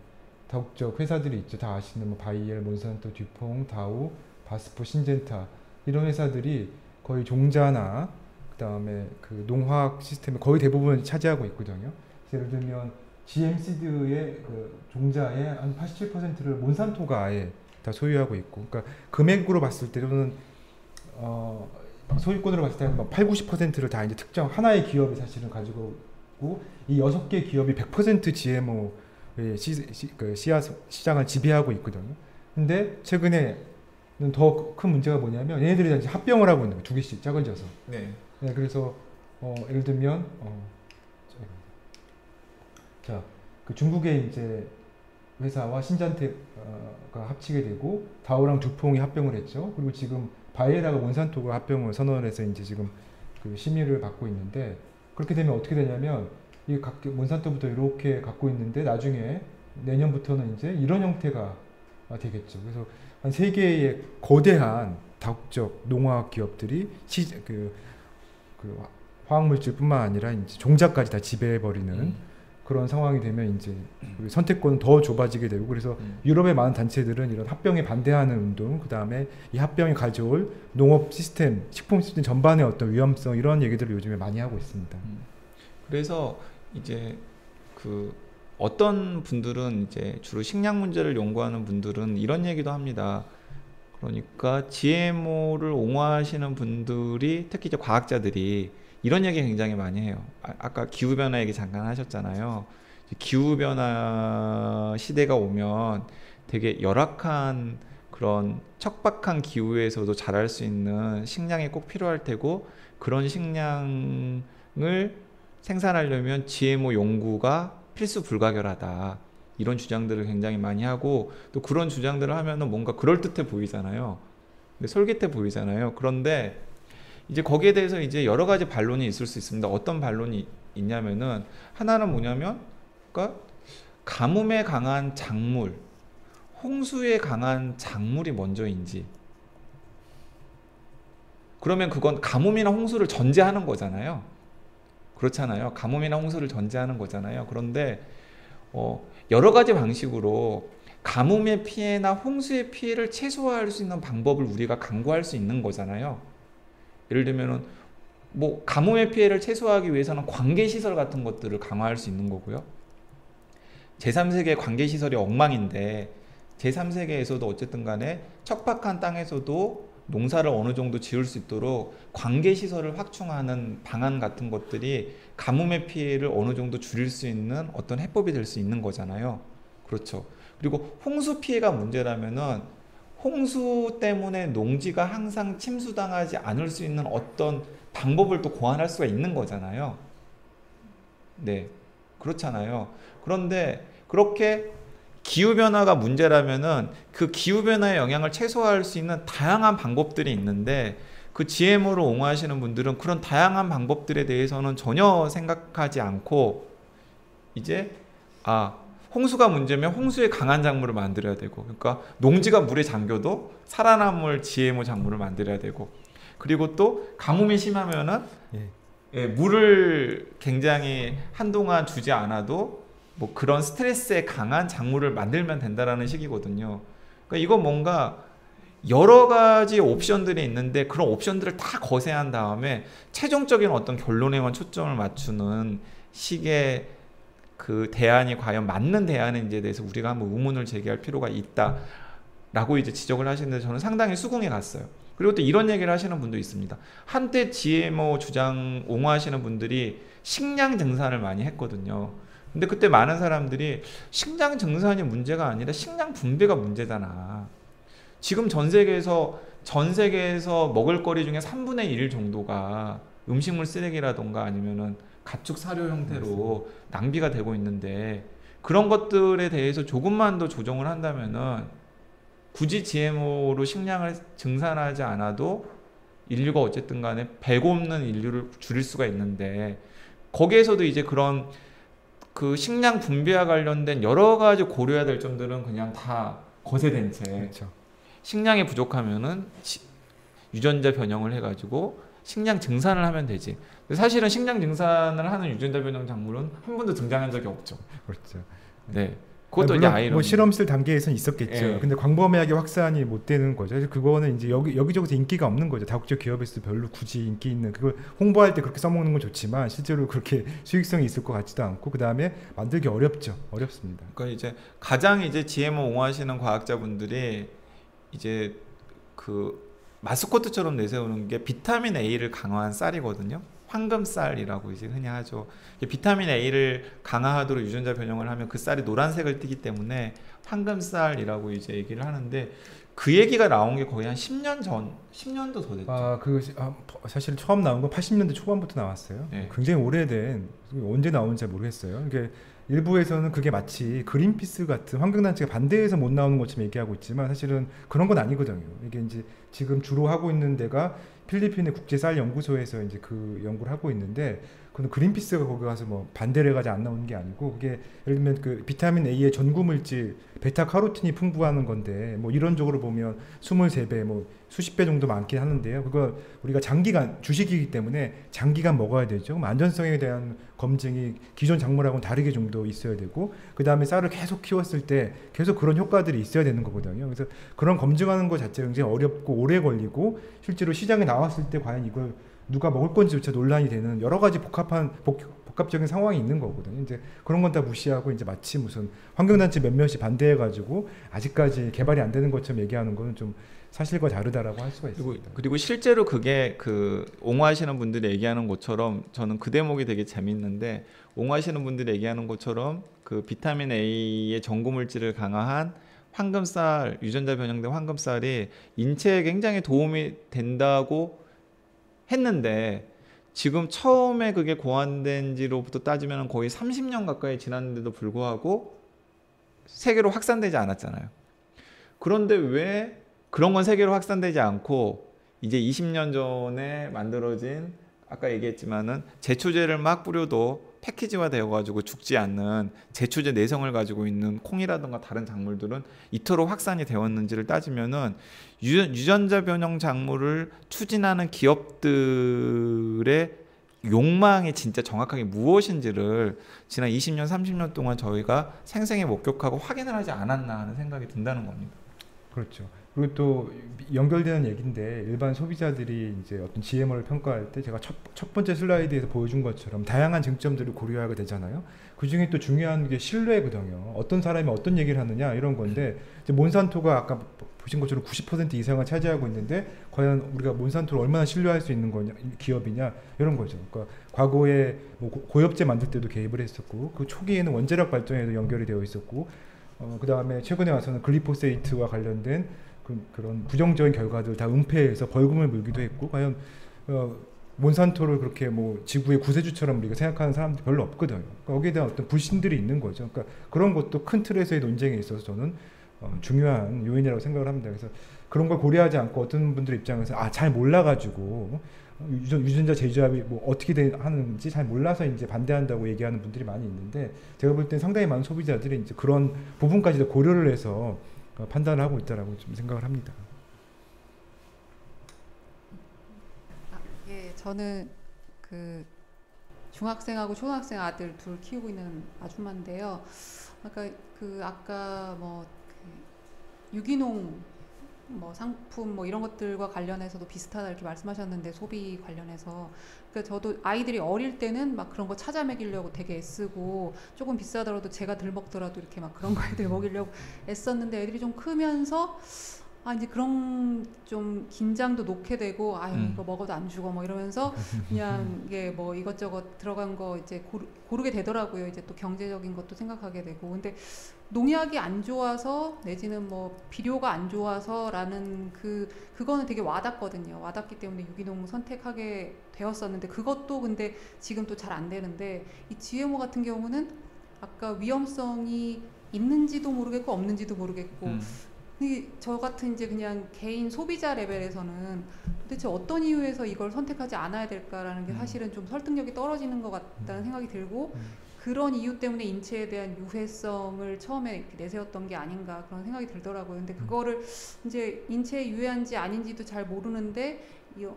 다국적 회사들이 있죠. 다 아시는 뭐 바이엘, 몬산토, 듀퐁, 다우, 바스포, 신젠타 이런 회사들이 거의 종자나 그다음에 그 농화학 시스템을 거의 대부분 차지하고 있거든요. 예를 들면 GM시드의 그 종자의 한 87%를 몬산토가 아예 다 소유하고 있고, 그러니까 금액으로 봤을 때는 소유권으로 봤을 때는 80-90%를 다 이제 특정 하나의 기업이 사실은 가지고 있고, 이 6개 기업이 100% GMO의 시장을 지배하고 있거든요. 근데 최근에 더 큰 문제가 뭐냐면 얘네들이 이제 합병을 하고 있는 거예요. 2개씩 짝을 져서. 네. 네, 그래서 예를 들면 그 중국의 이제 회사와 신잔테가 합치게 되고 다우랑 두퐁이 합병을 했죠. 그리고 지금 바이에라가 몬산토가 합병을 선언을 해서 이제 지금 그 심의를 받고 있는데, 그렇게 되면 어떻게 되냐면 이 몬산토부터 이렇게 갖고 있는데 나중에 내년부터는 이제 이런 형태가 되겠죠. 그래서 한 3개의 거대한 다국적 농화학 기업들이 그 화학물질뿐만 아니라 이제 종자까지 다 지배해버리는 그런 상황이 되면 이제 선택권은 더 좁아지게 되고, 그래서 유럽의 많은 단체들은 이런 합병에 반대하는 운동, 그 다음에 이 합병이 가져올 농업 시스템, 식품 시스템 전반의 어떤 위험성, 이런 얘기들을 요즘에 많이 하고 있습니다. 그래서 이제 그 어떤 분들은 이제 주로 식량 문제를 연구하는 분들은 이런 얘기도 합니다. 그러니까 GMO를 옹호하시는 분들이, 특히 이제 과학자들이 이런 얘기 굉장히 많이 해요. 아까 기후변화 얘기 잠깐 하셨잖아요. 기후변화 시대가 오면 되게 열악한 그런 척박한 기후에서도 자랄 수 있는 식량이 꼭 필요할 테고, 그런 식량을 생산하려면 GMO 연구가 필수 불가결하다, 이런 주장들을 굉장히 많이 하고, 또 그런 주장들을 하면은 뭔가 그럴듯해 보이잖아요. 근데 솔깃해 보이잖아요. 그런데 이제 거기에 대해서 이제 여러 가지 반론이 있을 수 있습니다. 어떤 반론이 있냐면은, 하나는 뭐냐면, 그러니까 가뭄에 강한 작물, 홍수에 강한 작물이 먼저인지, 그러면 그건 가뭄이나 홍수를 전제하는 거잖아요. 그렇잖아요. 가뭄이나 홍수를 전제하는 거잖아요. 그런데 여러 가지 방식으로 가뭄의 피해나 홍수의 피해를 최소화할 수 있는 방법을 우리가 강구할 수 있는 거잖아요. 예를 들면은 뭐 가뭄의 피해를 최소화하기 위해서는 관계시설 같은 것들을 강화할 수 있는 거고요. 제3세계 관계시설이 엉망인데 제3세계에서도 어쨌든 간에 척박한 땅에서도 농사를 어느 정도 지을 수 있도록 관계시설을 확충하는 방안 같은 것들이 가뭄의 피해를 어느 정도 줄일 수 있는 어떤 해법이 될 수 있는 거잖아요. 그렇죠. 그리고 홍수 피해가 문제라면은 홍수 때문에 농지가 항상 침수당하지 않을 수 있는 어떤 방법을 또 고안할 수가 있는 거잖아요. 네, 그렇잖아요. 그런데 그렇게 기후변화가 문제라면은 그 기후변화의 영향을 최소화할 수 있는 다양한 방법들이 있는데, 그 GMO를 옹호하시는 분들은 그런 다양한 방법들에 대해서는 전혀 생각하지 않고, 이제 홍수가 문제면 홍수에 강한 작물을 만들어야 되고, 그러니까 농지가 물에 잠겨도 살아남을 GMO 작물을 만들어야 되고, 그리고 또 가뭄이 심하면은 물을 굉장히 한동안 주지 않아도 뭐 그런 스트레스에 강한 작물을 만들면 된다라는 식이거든요. 그러니까 이거 뭔가 여러 가지 옵션들이 있는데 그런 옵션들을 다 거세한 다음에 최종적인 어떤 결론에만 초점을 맞추는 식의 그 대안이 과연 맞는 대안인지에 대해서 우리가 한번 의문을 제기할 필요가 있다라고 이제 지적을 하시는데, 저는 상당히 수긍해 갔어요. 그리고 또 이런 얘기를 하시는 분도 있습니다. 한때 GMO 주장 옹호하시는 분들이 식량 증산을 많이 했거든요. 근데 그때 많은 사람들이 식량 증산이 문제가 아니라 식량 분배가 문제잖아. 지금 전 세계에서 먹을거리 중에 3분의 1 정도가 음식물 쓰레기라던가 아니면은 가축 사료 형태로 낭비가 되고 있는데, 그런 것들에 대해서 조금만 더 조정을 한다면은 굳이 GMO로 식량을 증산하지 않아도 인류가 어쨌든 간에 배고 없는 인류를 줄일 수가 있는데, 거기에서도 이제 그런 그 식량 분배와 관련된 여러 가지 고려해야 될 점들은 그냥 다 거세된 채, 그렇죠. 식량이 부족하면은 유전자 변형을 해가지고 식량 증산을 하면 되지. 근데 사실은 식량 증산을 하는 유전자 변형 작물은 한 번도 등장한 적이 없죠. 그렇죠. 네. 그것도 이제 물론 아이러니. 뭐 실험실 단계에서는 있었겠죠. 예. 근데 광범위하게 확산이 못 되는 거죠. 그래서 그거는 이제 여기저기서 인기가 없는 거죠. 다국적 기업에서 별로 굳이 인기 있는, 그걸 홍보할 때 그렇게 써먹는 건 좋지만 실제로 그렇게 수익성이 있을 것 같지도 않고, 그 다음에 만들기 어렵습니다. 그러니까 이제 가장 이제 GMO 옹호하시는 과학자분들이 이제 그 마스코트처럼 내세우는 게 비타민 A를 강화한 쌀이거든요. 황금쌀이라고 이제 흔히 하죠. 비타민 A를 강화하도록 유전자 변형을 하면 그 쌀이 노란색을 띠기 때문에 황금쌀이라고 이제 얘기를 하는데, 그 얘기가 나온 게 거의 한 10년 전, 10년도 더 됐죠. 사실 처음 나온 건 80년대 초반부터 나왔어요. 네. 굉장히 오래된, 언제 나온지 잘 모르겠어요. 이게 일부에서는 그게 마치 그린피스 같은 환경단체가 반대해서 못 나오는 것처럼 얘기하고 있지만 사실은 그런 건 아니거든요. 이게 이제 지금 주로 하고 있는 데가 필리핀의 국제쌀연구소에서 이제 그 연구를 하고 있는데, 그건 그린피스가 거기 가서 뭐 반대를 해가지고 안 나오는 게 아니고, 그게 예를 들면 그 비타민 A의 전구물질 베타카로틴이 풍부하는 건데, 뭐 이론적으로 보면 23배, 뭐 수십 배 정도 많긴 하는데요. 그거 우리가 장기간 주식이기 때문에 장기간 먹어야 되죠. 그럼 안전성에 대한 검증이 기존 작물하고는 다르게 좀 더 있어야 되고, 그 다음에 쌀을 계속 키웠을 때 계속 그런 효과들이 있어야 되는 거거든요. 그래서 그런 검증하는 것 자체가 굉장히 어렵고 오래 걸리고, 실제로 시장에 나왔을 때 과연 이걸 누가 먹을 건지조차 논란이 되는 여러 가지 복합적인 상황이 있는 거거든요. 이제 그런 건 다 무시하고 이제 마치 무슨 환경단체 몇몇이 반대해가지고 아직까지 개발이 안 되는 것처럼 얘기하는 거는 좀 사실과 다르다라고 할 수가 있습니다. 그리고 실제로 그게 그 옹호하시는 분들이 얘기하는 것처럼, 저는 그 대목이 되게 재밌는데, 옹호하시는 분들이 얘기하는 것처럼 그 비타민 A의 전구물질을 강화한 황금쌀, 유전자 변형된 황금쌀이 인체에 굉장히 도움이 된다고 했는데, 지금 처음에 그게 고안된 지로부터 따지면 거의 30년 가까이 지났는데도 불구하고 세계로 확산되지 않았잖아요. 그런데 왜 그런 건 세계로 확산되지 않고 이제 20년 전에 만들어진, 아까 얘기했지만은 제초제를 막 뿌려도 패키지화 되어가지고 죽지 않는 제초제 내성을 가지고 있는 콩이라든가 다른 작물들은 이토록 확산이 되었는지를 따지면은 유전자 변형 작물을 추진하는 기업들의 욕망이 진짜 정확하게 무엇인지를 지난 20년, 30년 동안 저희가 생생히 목격하고 확인을 하지 않았나 하는 생각이 든다는 겁니다. 그렇죠. 그리고 또 연결되는 얘기인데, 일반 소비자들이 이제 어떤 GMO를 평가할 때 제가 첫 번째 슬라이드에서 보여준 것처럼 다양한 쟁점들을 고려하게 되잖아요. 그 중에 또 중요한 게 신뢰거든요. 어떤 사람이 어떤 얘기를 하느냐 이런 건데, 이제 몬산토가 아까 보신 것처럼 90% 이상을 차지하고 있는데, 과연 우리가 몬산토를 얼마나 신뢰할 수 있는 거냐, 기업이냐 이런 거죠. 그러니까 과거에 뭐 고엽제 만들 때도 개입을 했었고, 그 초기에는 원자력 발전에도 연결이 되어 있었고, 그 다음에 최근에 와서는 글리포세이트와 관련된 그런 부정적인 결과들 다 은폐해서 벌금을 물기도 했고, 과연 몬산토를 그렇게 뭐 지구의 구세주처럼 우리가 생각하는 사람들 별로 없거든요. 그러니까 거기에 대한 어떤 불신들이 있는 거죠. 그러니까 그런 것도 큰 틀에서의 논쟁에 있어서 저는 중요한 요인이라고 생각을 합니다. 그래서 그런 걸 고려하지 않고 어떤 분들 입장에서 잘 몰라가지고 유전자 재조합이 뭐 어떻게 하는지 잘 몰라서 이제 반대한다고 얘기하는 분들이 많이 있는데, 제가 볼 땐 상당히 많은 소비자들이 이제 그런 부분까지도 고려를 해서 판단을 하고 있다라고 좀 생각을 합니다. 예, 저는 그 중학생하고 초등학생 아들 둘 키우고 있는 아줌마인데요. 아까 뭐 유기농 뭐 상품 뭐 이런 것들과 관련해서도 비슷하다 이렇게 말씀하셨는데, 소비 관련해서, 그러니까 저도 아이들이 어릴 때는 막 그런 거 찾아 먹이려고 되게 애쓰고, 조금 비싸더라도 제가 덜 먹더라도 이렇게 막 그런 거 애들 먹이려고 애썼는데, 애들이 좀 크면서 이제 그런 좀 긴장도 놓게 되고 이거 먹어도 안 죽어 뭐 이러면서 그냥 이게 뭐 이것저것 들어간 거 이제 고르게 되더라고요. 이제 또 경제적인 것도 생각하게 되고. 근데 농약이 안 좋아서 내지는 뭐 비료가 안 좋아서라는 그거는 되게 와닿거든요. 와닿기 때문에 유기농 선택하게 되었었는데 그것도 근데 지금 또 잘 안 되는데 이 GMO 같은 경우는 아까 위험성이 있는지도 모르겠고 없는지도 모르겠고 저 같은 이제 그냥 개인 소비자 레벨에서는 도대체 어떤 이유에서 이걸 선택하지 않아야 될까라는 게 사실은 좀 설득력이 떨어지는 것 같다는 생각이 들고 그런 이유 때문에 인체에 대한 유해성을 처음에 이렇게 내세웠던 게 아닌가 그런 생각이 들더라고요. 근데 그거를 이제 인체에 유해한지 아닌지도 잘 모르는데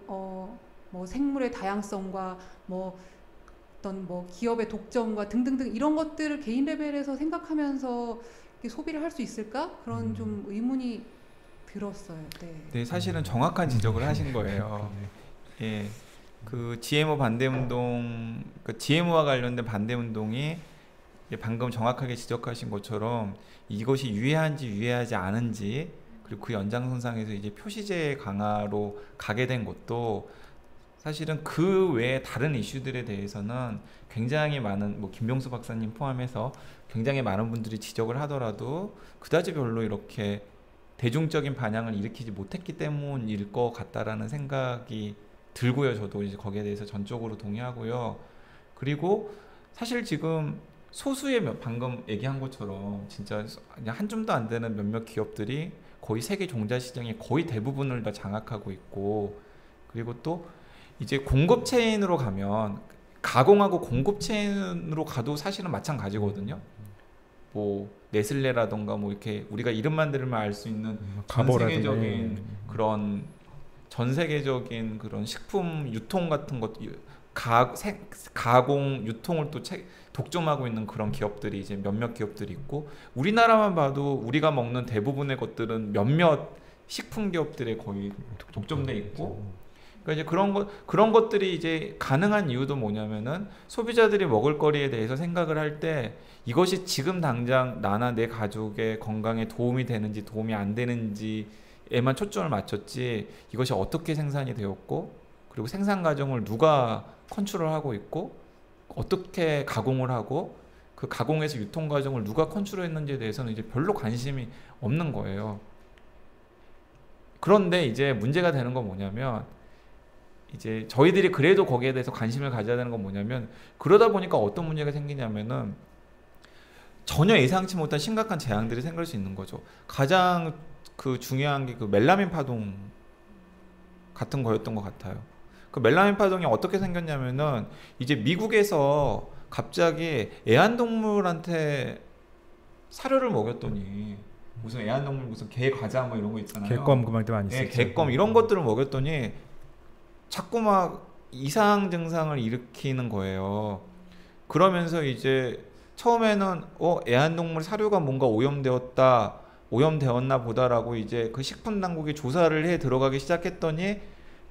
뭐 생물의 다양성과 뭐 어떤 뭐 기업의 독점과 등등등 이런 것들을 개인 레벨에서 생각하면서 소비를 할 수 있을까? 그런 좀 의문이 들었어요. 네, 사실은 정확한 지적을 하신 거예요. 예, 그 GMO 반대 운동, 그 GMO와 관련된 반대 운동이 방금 정확하게 지적하신 것처럼 이것이 유해한지 유해하지 않은지 그리고 그 연장선상에서 이제 표시제 강화로 가게 된 것도 사실은 그 외에 다른 이슈들에 대해서는 굉장히 많은 뭐 김병수 박사님 포함해서 굉장히 많은 분들이 지적을 하더라도 그다지 별로 이렇게 대중적인 반향을 일으키지 못했기 때문일 것 같다라는 생각이 들고요. 저도 이제 거기에 대해서 전적으로 동의하고요. 그리고 사실 지금 소수의 방금 얘기한 것처럼 진짜 그냥 한 줌도 안 되는 몇몇 기업들이 거의 세계 종자 시장의 거의 대부분을 다 장악하고 있고 그리고 또 이제 공급 체인으로 가면 가공하고 공급 체인으로 가도 사실은 마찬가지거든요. 뭐 네슬레라던가 뭐 이렇게 우리가 이름만 들으면 알 수 있는 전 세계적인 그런 식품 유통 같은 것 가공 유통을 또 독점하고 있는 그런 기업들이 이제 몇몇 기업들이 있고 우리나라만 봐도 우리가 먹는 대부분의 것들은 몇몇 식품 기업들에 거의 독점돼 있고 그러니까 이제 그런 것들이 이제 가능한 이유도 뭐냐면은 소비자들이 먹을 거리에 대해서 생각을 할 때 이것이 지금 당장 나나 내 가족의 건강에 도움이 되는지 도움이 안 되는지에만 초점을 맞췄지 이것이 어떻게 생산이 되었고 그리고 생산 과정을 누가 컨트롤하고 있고 어떻게 가공을 하고 그 가공에서 유통 과정을 누가 컨트롤했는지에 대해서는 이제 별로 관심이 없는 거예요. 그런데 이제 문제가 되는 건 뭐냐면 이제 저희들이 그래도 거기에 대해서 관심을 가져야 되는 건 뭐냐면 그러다 보니까 어떤 문제가 생기냐면은 전혀 예상치 못한 심각한 재앙들이 생길 수 있는 거죠. 가장 그 중요한 게 그 멜라민 파동 같은 거였던 것 같아요. 그 멜라민 파동이 어떻게 생겼냐면은 이제 미국에서 갑자기 애완동물한테 사료를 먹였더니 무슨 애완동물 무슨 개 과자 뭐 이런 거 있잖아요. 개껌 그 말도 많이 있었죠. 개껌 이런 것들을 먹였더니 자꾸 막 이상 증상을 일으키는 거예요. 그러면서 이제 처음에는 애완동물 사료가 뭔가 오염되었나 보다라고 이제 그 식품당국이 조사를 해 들어가기 시작했더니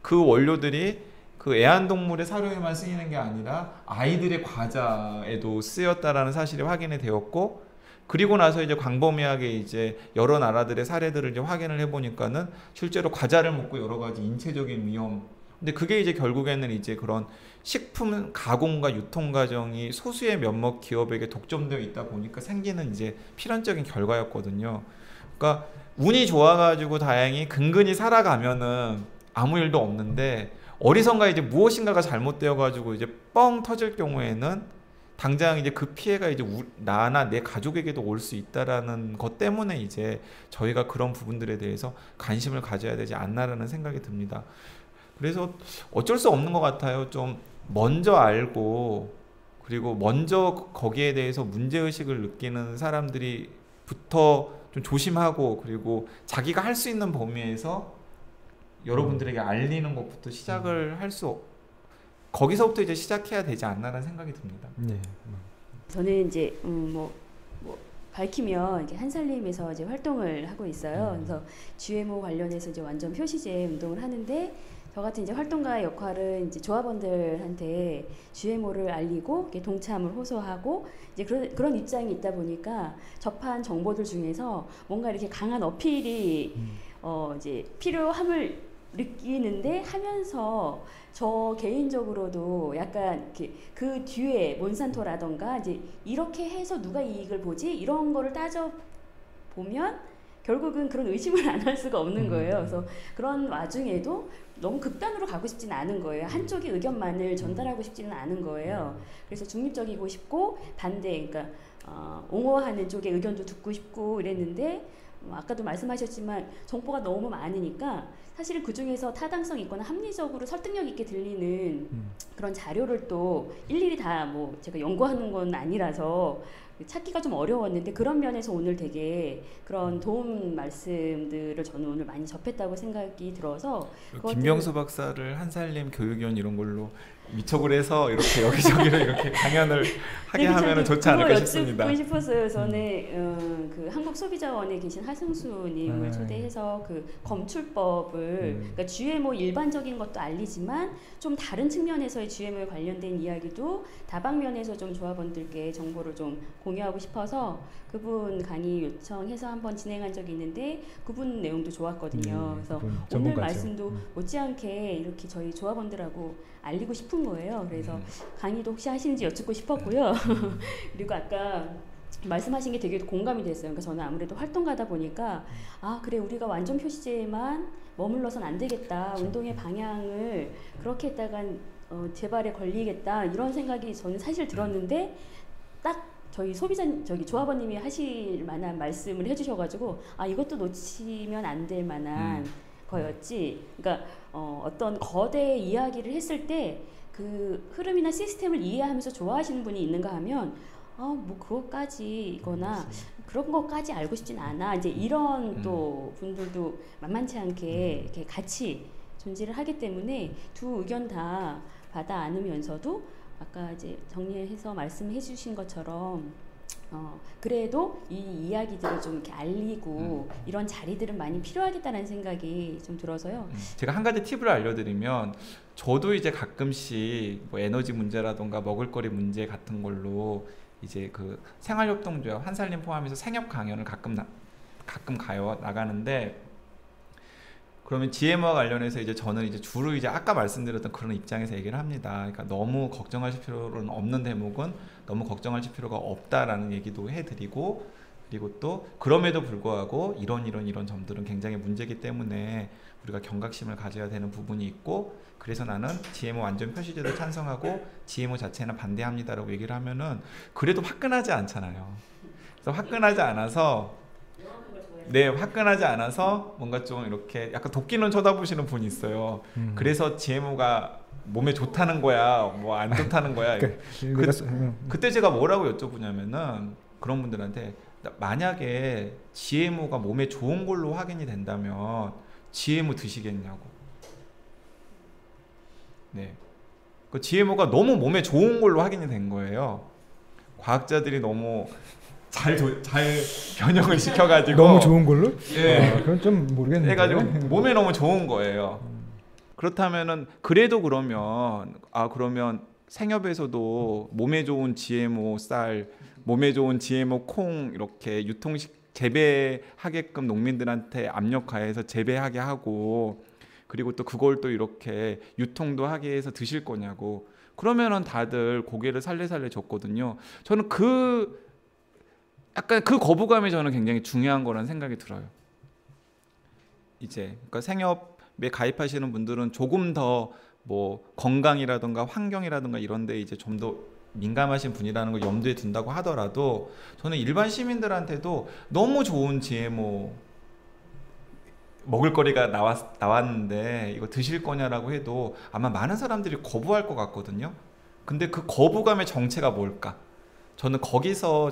그 원료들이 그 애완동물의 사료에만 쓰이는 게 아니라 아이들의 과자에도 쓰였다라는 사실이 확인이 되었고 그리고 나서 이제 광범위하게 이제 여러 나라들의 사례들을 이제 확인을 해보니까는 실제로 과자를 먹고 여러 가지 인체적인 위험 근데 그게 이제 결국에는 이제 그런 식품 가공과 유통 과정이 소수의 몇몇 기업에게 독점되어 있다 보니까 생기는 이제 필연적인 결과였거든요. 그러니까 운이 좋아가지고 다행히 근근히 살아가면은 아무 일도 없는데 어디선가 이제 무엇인가가 잘못되어가지고 이제 뻥 터질 경우에는 당장 이제 그 피해가 이제 나나 내 가족에게도 올 수 있다라는 것 때문에 이제 저희가 그런 부분들에 대해서 관심을 가져야 되지 않나라는 생각이 듭니다. 그래서 어쩔 수 없는 것 같아요. 좀 먼저 알고 그리고 먼저 거기에 대해서 문제의식을 느끼는 사람들이부터 좀 조심하고 그리고 자기가 할 수 있는 범위에서 여러분들에게 알리는 것부터 시작을 거기서부터 이제 시작해야 되지 않나라는 생각이 듭니다. 네. 저는 이제 밝히면 이렇게 한살림에서 이제 활동을 하고 있어요. 그래서 GMO 관련해서 이제 완전 표시제 운동을 하는데 저 같은 이제 활동가의 역할은 이제 조합원들한테 GMO를 알리고 동참을 호소하고 이제 그런 입장이 있다 보니까 접한 정보들 중에서 뭔가 이렇게 강한 어필이 이제 필요함을 느끼는데 하면서 저 개인적으로도 약간 그 뒤에 몬산토라던가 이제 이렇게 해서 누가 이익을 보지 이런 거를 따져 보면 결국은 그런 의심을 안 할 수가 없는 거예요. 그래서 그런 와중에도 너무 극단으로 가고 싶지는 않은 거예요. 한쪽의 의견만을 전달하고 싶지는 않은 거예요. 그래서 중립적이고 싶고 반대, 그러니까 옹호하는 쪽의 의견도 듣고 싶고 이랬는데 아까도 말씀하셨지만 정보가 너무 많으니까 사실은 그 중에서 타당성 있거나 합리적으로 설득력 있게 들리는 그런 자료를 또 일일이 다 뭐 제가 연구하는 건 아니라서 찾기가 좀 어려웠는데 그런 면에서 오늘 되게 그런 도움 말씀들을 저는 오늘 많이 접했다고 생각이 들어서 김병수 박사를 한살림 교육위원 이런 걸로 미척을 해서 이렇게 여기저기로 이렇게 강연을 하게 하면 좋지 않을까 싶습니다. 여쭙고 싶었어요. 저는 그 한국소비자원에 계신 하승수님을 초대해서 그 검출법을 그러니까 GMO 일반적인 것도 알리지만 좀 다른 측면에서의 GMO에 관련된 이야기도 다방면에서 좀 조합원들께 정보를 좀 공유하고 싶어서 그분 강의 요청해서 한번 진행한 적이 있는데 그분 내용도 좋았거든요. 그래서 오늘 말씀도 못지않게 이렇게 저희 조합원들하고 알리고 싶은 거예요. 그래서 강의도 혹시 하시는지 여쭙고 싶었고요. 그리고 아까 말씀하신 게 되게 공감이 됐어요. 그러니까 저는 아무래도 활동가다 보니까 아 그래 우리가 완전 표시제에만 머물러선 안 되겠다. 운동의 방향을 그렇게 했다간 재발에 걸리겠다. 이런 생각이 저는 사실 들었는데 딱 저희 저기 조합원님이 하실 만한 말씀을 해주셔가지고 아 이것도 놓치면 안 될 만한 거였지. 그러니까 어떤 거대 이야기를 했을 때 그 흐름이나 시스템을 이해하면서 좋아하시는 분이 있는가 하면 뭐 그것까지거나 그런 것까지 알고 싶진 않아. 이제 이런 또 분들도 만만치 않게 이렇게 같이 존재를 하기 때문에 두 의견 다 받아 안으면서도 아까 이제 정리해서 말씀해 주신 것처럼 그래도 이 이야기들을 좀 이렇게 알리고 이런 자리들은 많이 필요하겠다는 생각이 좀 들어서요. 제가 한 가지 팁을 알려드리면 저도 이제 가끔씩 뭐 에너지 문제라던가 먹을거리 문제 같은 걸로 이제 그 생활협동조합 한살림 포함해서 생협 강연을 가끔 가요 나가는데 그러면 GMO와 관련해서 이제 저는 이제 주로 이제 아까 말씀드렸던 그런 입장에서 얘기를 합니다. 그러니까 너무 걱정하실 필요는 없는 대목은 너무 걱정하실 필요가 없다라는 얘기도 해드리고 그리고 또 그럼에도 불구하고 이런 점들은 굉장히 문제이기 때문에 우리가 경각심을 가져야 되는 부분이 있고 그래서 나는 GMO 완전 표시제도 찬성하고 GMO 자체는 반대합니다라고 얘기를 하면은 그래도 화끈하지 않잖아요. 그래서 화끈하지 않아서 뭔가 좀 이렇게 약간 도끼는 쳐다보시는 분이 있어요. 그래서 GMO가 몸에 좋다는 거야, 뭐 안 좋다는 거야. 그때 제가 뭐라고 여쭤보냐면은 그런 분들한테 만약에 GMO가 몸에 좋은 걸로 확인이 된다면 GMO 드시겠냐고. 네, 그 GMO가 너무 몸에 좋은 걸로 확인이 된 거예요. 과학자들이 너무 잘 변형을 시켜가지고 너무 좋은 걸로? 예, 그건 좀 모르겠는데. 해가지고 몸에 너무 좋은 거예요. 그렇다면은 그래도 그러면 생협에서도 몸에 좋은 GMO 쌀, 몸에 좋은 GMO 콩 이렇게 재배하게끔 농민들한테 압력 가해서 재배하게 하고 그리고 또 그걸 또 이렇게 유통도 하게 해서 드실 거냐고. 그러면은 다들 고개를 살래살래 줬거든요. 저는 약간 그 거부감이 저는 굉장히 중요한 거라는 생각이 들어요. 이제 그러니까 생협에 가입하시는 분들은 조금 더 뭐 건강이라든가 환경이라든가 이런데 이제 좀 더 민감하신 분이라는 걸 염두에 둔다고 하더라도 저는 일반 시민들한테도 너무 좋은 GMO 먹을거리가 나왔는데 이거 드실 거냐라고 해도 아마 많은 사람들이 거부할 것 같거든요. 근데 그 거부감의 정체가 뭘까? 저는 거기서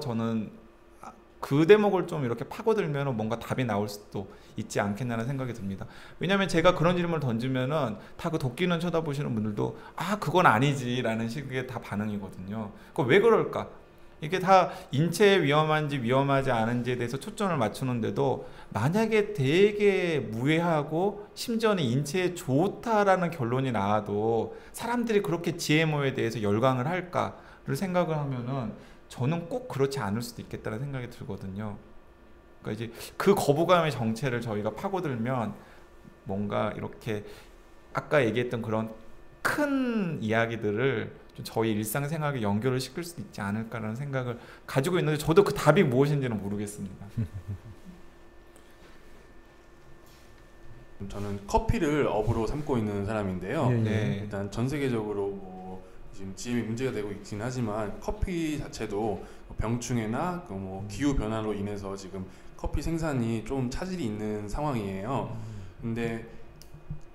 그 대목을 좀 이렇게 파고들면 뭔가 답이 나올 수도 있지 않겠나는 생각이 듭니다. 왜냐하면 제가 그런 질문을 던지면은 다 그 도끼는 쳐다보시는 분들도 그건 아니지라는 식의 다 반응이거든요. 왜 그럴까? 이게 다 인체에 위험한지 위험하지 않은지에 대해서 초점을 맞추는데도 만약에 되게 무해하고 심지어는 인체에 좋다라는 결론이 나와도 사람들이 그렇게 GMO에 대해서 열광을 할까를 생각을 하면은 저는 꼭 그렇지 않을 수도 있겠다는 생각이 들거든요. 그러니까 이제 그 거부감의 정체를 저희가 파고들면 뭔가 이렇게 아까 얘기했던 그런 큰 이야기들을 좀 저희 일상생활에 연결을 시킬 수 있지 않을까라는 생각을 가지고 있는데 저도 그 답이 무엇인지는 모르겠습니다. 저는 커피를 업으로 삼고 있는 사람인데요. 예, 예. 네. 일단 전 세계적으로 뭐 지금 GM이 문제가 되고 있긴 하지만 커피 자체도 병충해나 뭐 기후 변화로 인해서 지금 커피 생산이 좀 차질이 있는 상황이에요. 근데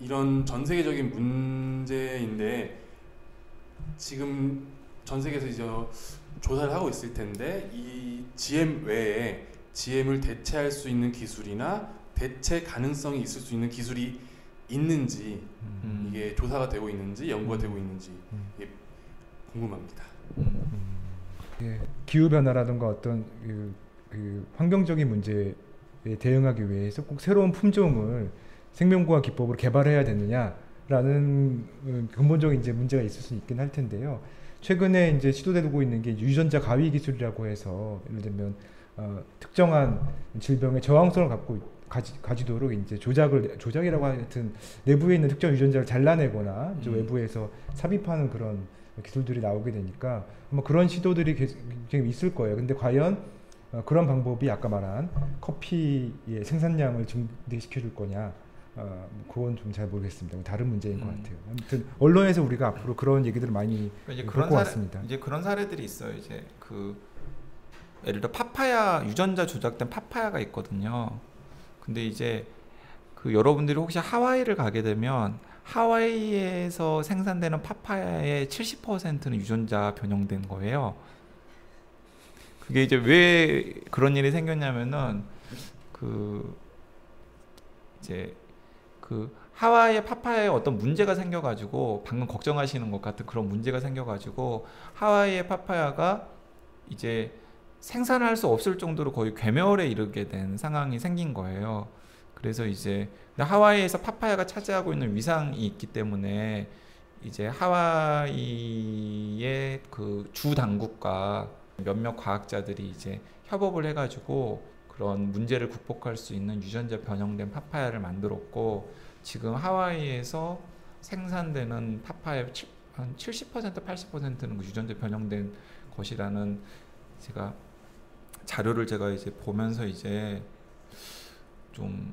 이런 전 세계적인 문제인데 지금 전 세계에서 이제 조사를 하고 있을 텐데 이 GM 외에 GM을 대체할 수 있는 기술이나 대체 가능성이 있을 수 있는 기술이 있는지 이게 조사가 되고 있는지 연구가 되고 있는지 이게 궁금합니다. 예, 기후 변화라든가 어떤 그 환경적인 문제에 대응하기 위해서 꼭 새로운 품종을 생명공학 기법으로 개발해야 되느냐라는 근본적인 이제 문제가 있을 수 있긴 할 텐데요. 최근에 이제 시도되고 있는 게 유전자 가위 기술이라고 해서 예를 들면 특정한 질병의 저항성을 가지도록 이제 조작이라고 하여튼 내부에 있는 특정 유전자를 잘라내거나 외부에서 삽입하는 그런 기술들이 나오게 되니까 아마 그런 시도들이 굉장히 있을 거예요. 근데 과연 그런 방법이 아까 말한 커피의 생산량을 증대시켜 줄 거냐, 그건 좀 잘 모르겠습니다. 다른 문제인 것 같아요. 아무튼 언론에서 우리가 앞으로 그런 얘기들을 많이 볼 것 같습니다. 이제 그런 사례들이 있어요. 이제 그 예를 들어 파파야 유전자 조작된 파파야가 있거든요. 근데 이제 그 여러분들이 혹시 하와이를 가게 되면 하와이에서 생산되는 파파야의 70%는 유전자 변형된 거예요. 그게 이제 왜 그런 일이 생겼냐면은 이제 하와이의 파파야에 어떤 문제가 생겨가지고 방금 걱정하시는 것 같은 그런 문제가 생겨가지고 하와이의 파파야가 이제 생산할 수 없을 정도로 거의 괴멸에 이르게 된 상황이 생긴 거예요. 그래서 이제 하와이에서 파파야가 차지하고 있는 위상이 있기 때문에 이제 하와이의 그 주 당국과 몇몇 과학자들이 이제 협업을 해가지고 그런 문제를 극복할 수 있는 유전자 변형된 파파야를 만들었고 지금 하와이에서 생산되는 파파야 한 70% 80%는 그 유전자 변형된 것이라는 제가 자료를 제가 이제 보면서 이제 좀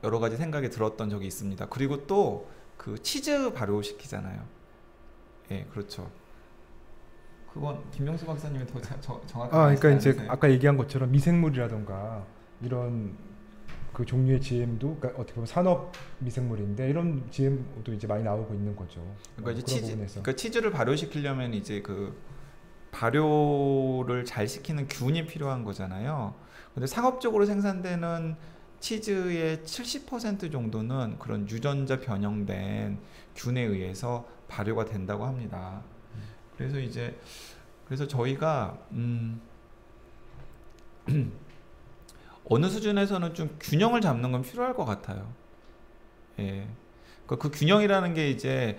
여러 가지 생각이 들었던 적이 있습니다. 그리고 또 그 치즈 발효시키잖아요. 예, 그렇죠. 그건 김명수 박사님이 더 정확하게 그러니까 이제 아까 얘기한 것처럼 미생물이라던가 이런 그 종류의 GM도 그러니까 어떻게 보면 산업 미생물인데 이런 GM도 이제 많이 나오고 있는 거죠. 그러니까 이제 그러니까 치즈를 발효시키려면 이제 그 발효를 잘 시키는 균이 필요한 거잖아요. 근데 상업적으로 생산되는 치즈의 70% 정도는 그런 유전자 변형된 균에 의해서 발효가 된다고 합니다. 그래서 저희가 어느 수준에서는 좀 균형을 잡는 건 필요할 것 같아요. 예. 그 균형이라는 게 이제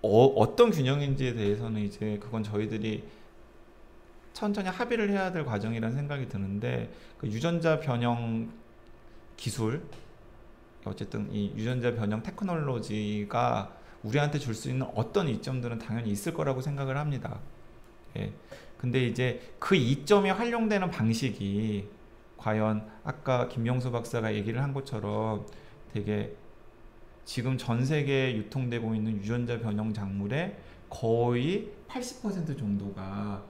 어떤 균형인지에 대해서는 이제 그건 저희들이 천천히 합의를 해야 될 과정이라는 생각이 드는데 그 유전자 변형 기술 어쨌든 이 유전자 변형 테크놀로지가 우리한테 줄 수 있는 어떤 이점들은 당연히 있을 거라고 생각을 합니다. 예. 근데 이제 그 이점이 활용되는 방식이 과연 아까 김명수 박사가 얘기를 한 것처럼 되게 지금 전 세계에 유통되고 있는 유전자 변형 작물의 거의 80% 정도가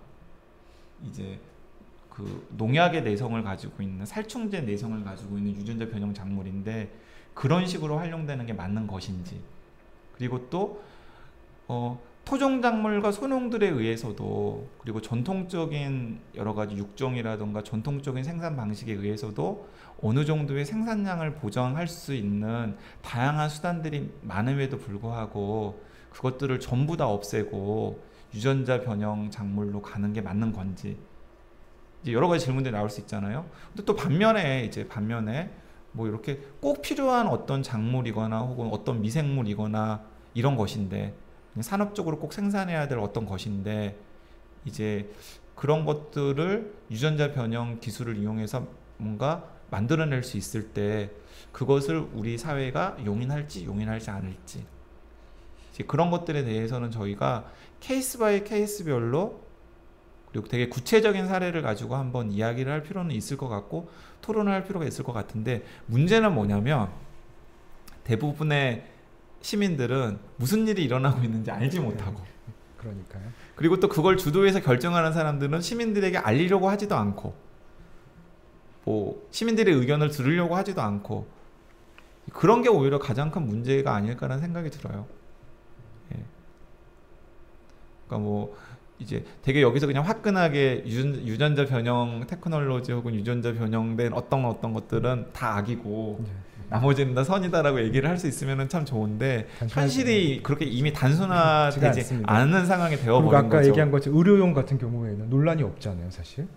이제 그 농약의 내성을 가지고 있는 살충제 내성을 가지고 있는 유전자 변형 작물인데 그런 식으로 활용되는 게 맞는 것인지 그리고 또 토종 작물과 소농들에 의해서도 그리고 전통적인 여러 가지 육종이라든가 전통적인 생산 방식에 의해서도 어느 정도의 생산량을 보장할 수 있는 다양한 수단들이 많음에도 불구하고 그것들을 전부 다 없애고 유전자 변형 작물로 가는 게 맞는 건지 이제 여러 가지 질문들이 나올 수 있잖아요. 근데 또 반면에 뭐 이렇게 꼭 필요한 어떤 작물이거나 혹은 어떤 미생물이거나 이런 것인데 산업적으로 꼭 생산해야 될 어떤 것인데 이제 그런 것들을 유전자 변형 기술을 이용해서 뭔가 만들어낼 수 있을 때 그것을 우리 사회가 용인할지 않을지 이제 그런 것들에 대해서는 저희가 케이스 바이 케이스별로 그리고 되게 구체적인 사례를 가지고 한번 이야기를 할 필요는 있을 것 같고 토론을 할 필요가 있을 것 같은데 문제는 뭐냐면 대부분의 시민들은 무슨 일이 일어나고 있는지 알지 못하고 그러니까요. 그리고 또 그걸 주도해서 결정하는 사람들은 시민들에게 알리려고 하지도 않고 뭐 시민들의 의견을 들으려고 하지도 않고 그런 게 오히려 가장 큰 문제가 아닐까라는 생각이 들어요. 예. 그러니까 뭐 이제 되게 여기서 그냥 화끈하게 유전자 변형 테크놀로지 혹은 유전자 변형된 어떤 것들은 다 악이고 나머지는 다 선이다라고 얘기를 할 수 있으면 참 좋은데 현실이 그렇게 이미 단순화되지 않는 상황이 되어버린 거죠. 아까 얘기한 것처럼 의료용 같은 경우에는 논란이 없잖아요, 사실.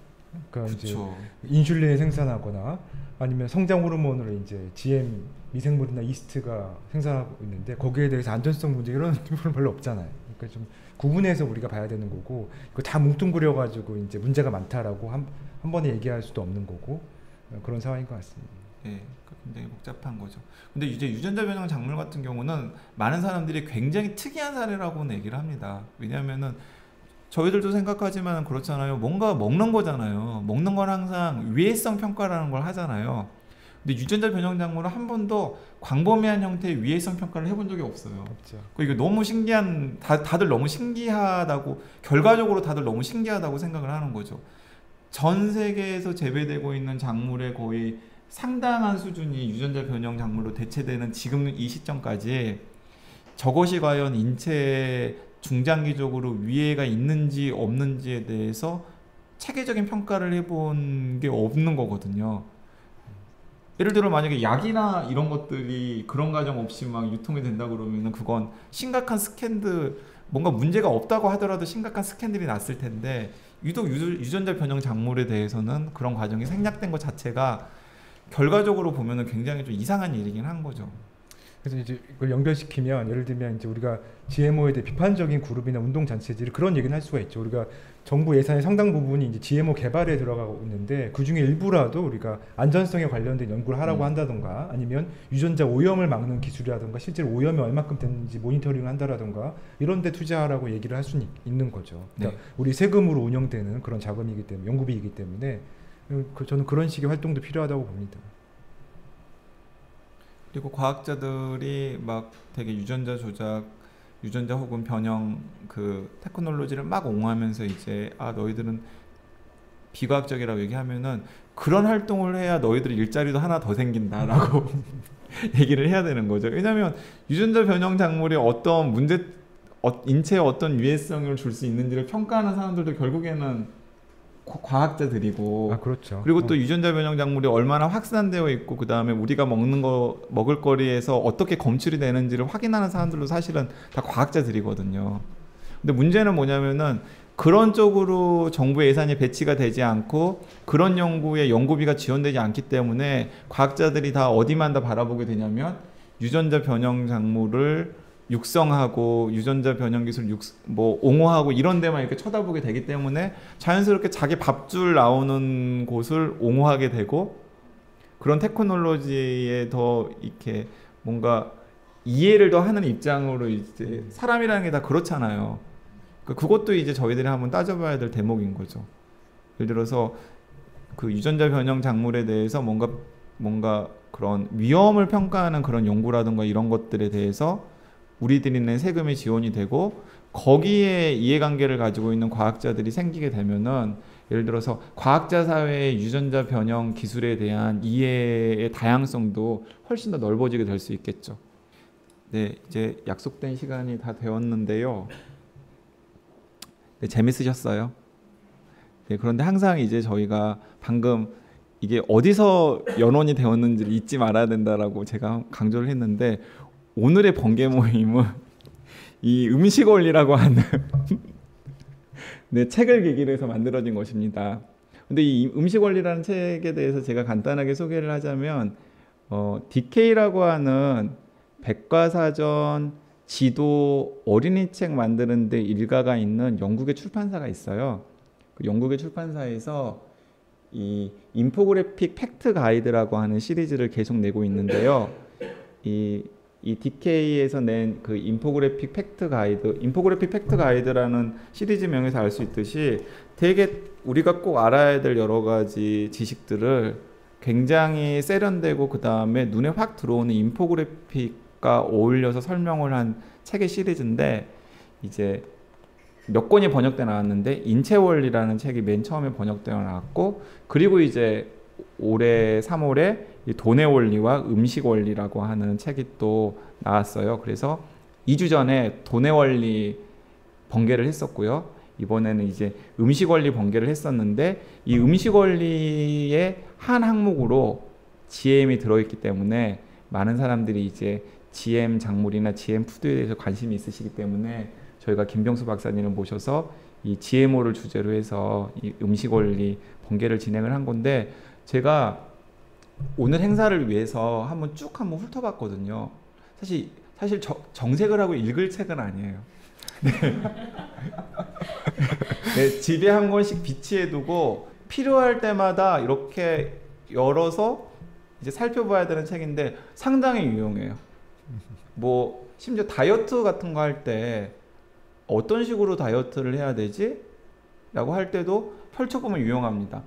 그러니까 이제 인슐린을 생산하거나 아니면 성장 호르몬을 이제 GM 미생물이나 이스트가 생산하고 있는데 거기에 대해서 안전성 문제 이런 부분 별로 없잖아요. 그러니까 좀 구분해서 우리가 봐야 되는 거고 이거 다 뭉뚱그려 가지고 이제 문제가 많다라고 한 번에 얘기할 수도 없는 거고 그런 상황인 것 같습니다. 네, 굉장히 복잡한 거죠. 근데 이제 유전자 변형 작물 같은 경우는 많은 사람들이 굉장히 특이한 사례라고는 얘기를 합니다. 왜냐하면은 저희들도 생각하지만 그렇잖아요. 뭔가 먹는 거잖아요. 먹는 건 항상 위해성 평가라는 걸 하잖아요. 근데 유전자 변형 작물은 한 번도 광범위한 형태의 위해성 평가를 해본 적이 없어요. 없죠. 이거 너무 신기한 다들 너무 신기하다고 결과적으로 다들 너무 신기하다고 생각을 하는 거죠. 전 세계에서 재배되고 있는 작물의 거의 상당한 수준이 유전자 변형 작물로 대체되는 지금 이 시점까지 저것이 과연 인체에 중장기적으로 위해가 있는지 없는지에 대해서 체계적인 평가를 해본 게 없는 거거든요. 예를 들어 만약에 약이나 이런 것들이 그런 과정 없이 막 유통이 된다 그러면은 그건 심각한 스캔들 뭔가 문제가 없다고 하더라도 심각한 스캔들이 났을 텐데 유독 유전자 변형 작물에 대해서는 그런 과정이 생략된 것 자체가 결과적으로 보면은 굉장히 좀 이상한 일이긴 한 거죠. 그래서 이제 이걸 연결시키면 예를 들면 이제 우리가 GMO에 대해 비판적인 그룹이나 운동 단체들이 그런 얘기는 할 수가 있죠. 우리가 정부 예산의 상당 부분이 이제 GMO 개발에 들어가고 있는데 그 중에 일부라도 우리가 안전성에 관련된 연구를 하라고 한다던가 아니면 유전자 오염을 막는 기술이라던가 실제로 오염이 얼마큼 됐는지 모니터링을 한다라던가 이런 데 투자하라고 얘기를 할 수는 있는 거죠. 그러니까 우리 세금으로 운영되는 그런 자금이기 때문에 연구비이기 때문에 저는 그런 식의 활동도 필요하다고 봅니다. 그리고 과학자들이 막 되게 유전자 조작, 유전자 혹은 변형 그 테크놀로지를 막 옹호하면서 이제 너희들은 비과학적이라고 얘기하면은 그런 활동을 해야 너희들 일자리도 하나 더 생긴다라고 얘기를 해야 되는 거죠. 왜냐하면 유전자 변형 작물이 어떤 인체에 어떤 유해성을 줄 수 있는지를 평가하는 사람들도 결국에는 과학자들이고 그렇죠. 그리고 또 유전자 변형 작물이 얼마나 확산되어 있고 그 다음에 우리가 먹을 거리에서 어떻게 검출이 되는지를 확인하는 사람들도 사실은 다 과학자들이거든요. 근데 문제는 뭐냐면은 그런 쪽으로 정부 예산이 배치가 되지 않고 그런 연구에 연구비가 지원되지 않기 때문에 과학자들이 다 어디만 다 바라보게 되냐면 유전자 변형 작물을 육성하고 유전자 변형 기술 옹호하고 이런 데만 이렇게 쳐다보게 되기 때문에 자연스럽게 자기 밥줄 나오는 곳을 옹호하게 되고 그런 테크놀로지에 더 이렇게 뭔가 이해를 더 하는 입장으로 이제 사람이라는 게 다 그렇잖아요. 그것도 이제 저희들이 한번 따져봐야 될 대목인 거죠. 예를 들어서 그 유전자 변형 작물에 대해서 뭔가 그런 위험을 평가하는 그런 연구라든가 이런 것들에 대해서 우리들이 낸 세금이 지원이 되고 거기에 이해관계를 가지고 있는 과학자들이 생기게 되면은 예를 들어서 과학자 사회의 유전자 변형 기술에 대한 이해의 다양성도 훨씬 더 넓어지게 될 수 있겠죠. 네, 이제 약속된 시간이 다 되었는데요. 네, 재밌으셨어요? 네, 그런데 항상 이제 저희가 방금 이게 어디서 연원이 되었는지를 잊지 말아야 된다라고 제가 강조를 했는데 오늘의 번개 모임은 이 음식 원리라고 하는 네, 책을 계기로 해서 만들어진 것입니다. 근데 이 음식 원리라는 책에 대해서 제가 간단하게 소개를 하자면 DK라고 하는 백과사전, 지도, 어린이 책 만드는 데 일가가 있는 영국의 출판사가 있어요. 그 영국의 출판사에서 이 인포그래픽 팩트 가이드라고 하는 시리즈를 계속 내고 있는데요. 이 DK에서 낸 그 인포그래픽 팩트 가이드라는 시리즈명에서 알 수 있듯이 되게 우리가 꼭 알아야 될 여러 가지 지식들을 굉장히 세련되고 그 다음에 눈에 확 들어오는 인포그래픽과 어울려서 설명을 한 책의 시리즈인데 이제 몇 권이 번역돼 나왔는데 인체원리라는 책이 맨 처음에 번역되어 나왔고 그리고 이제 올해 3월에 이 돈의 원리와 음식 원리라고 하는 책이 또 나왔어요. 그래서 2주 전에 돈의 원리 번개를 했었고요. 이번에는 이제 음식 원리 번개를 했었는데 이 음식 원리의 한 항목으로 GM이 들어있기 때문에 많은 사람들이 이제 GM 작물이나 GM 푸드에 대해서 관심이 있으시기 때문에 저희가 김병수 박사님을 모셔서 이 GMO를 주제로 해서 이 음식 원리 번개를 진행을 한 건데 제가 오늘 행사를 위해서 한번 훑어봤거든요. 사실 정색을 하고 읽을 책은 아니에요. 네, 집에 한 권씩 비치해두고 필요할 때마다 이렇게 열어서 이제 살펴봐야 되는 책인데 상당히 유용해요. 뭐 심지어 다이어트 같은 거 할 때 어떤 식으로 다이어트를 해야 되지? 라고 할 때도 펼쳐보면 유용합니다.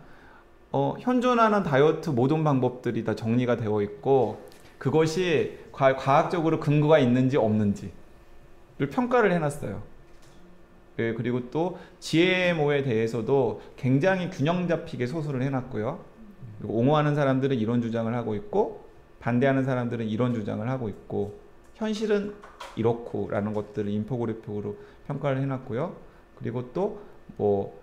현존하는 다이어트 모든 방법들이 다 정리가 되어 있고 그것이 과학적으로 근거가 있는지 없는지를 평가를 해놨어요. 네, 그리고 또 GMO에 대해서도 굉장히 균형 잡히게 소설을 해놨고요. 그리고 옹호하는 사람들은 이런 주장을 하고 있고 반대하는 사람들은 이런 주장을 하고 있고 현실은 이렇고 라는 것들을 인포그래픽으로 평가를 해놨고요. 그리고 또 뭐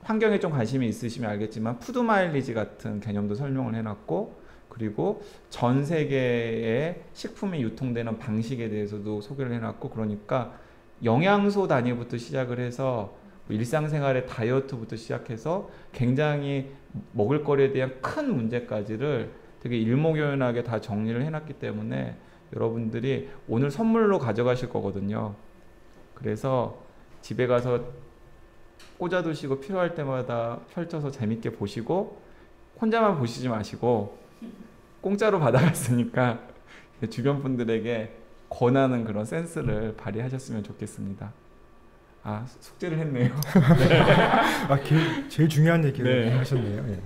환경에 좀 관심이 있으시면 알겠지만 푸드 마일리지 같은 개념도 설명을 해놨고 그리고 전 세계의 식품이 유통되는 방식에 대해서도 소개를 해놨고 그러니까 영양소 단위부터 시작을 해서 일상생활의 다이어트부터 시작해서 굉장히 먹을거리에 대한 큰 문제까지를 되게 일목요연하게 다 정리를 해놨기 때문에 여러분들이 오늘 선물로 가져가실 거거든요. 그래서 집에 가서 꽂아두시고 필요할 때마다 펼쳐서 재밌게 보시고 혼자만 보시지 마시고 공짜로 받아갔으니까 주변 분들에게 권하는 그런 센스를 발휘하셨으면 좋겠습니다. 아, 숙제를 했네요. 아, 제일 중요한 얘기를 하셨네요. 예.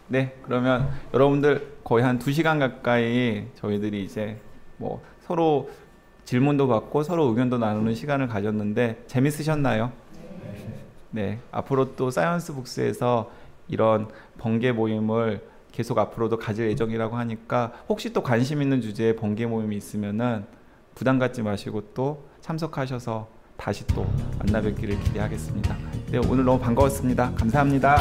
네, 그러면 여러분들 거의 한 2시간 가까이 저희들이 이제 뭐 서로 질문도 받고 서로 의견도 나누는 시간을 가졌는데 재밌으셨나요? 네, 앞으로 또 사이언스 북스에서 이런 번개 모임을 계속 앞으로도 가질 예정이라고 하니까 혹시 또 관심 있는 주제에 번개 모임이 있으면은 부담 갖지 마시고 또 참석하셔서 다시 또 만나 뵙기를 기대하겠습니다. 네, 오늘 너무 반가웠습니다. 감사합니다.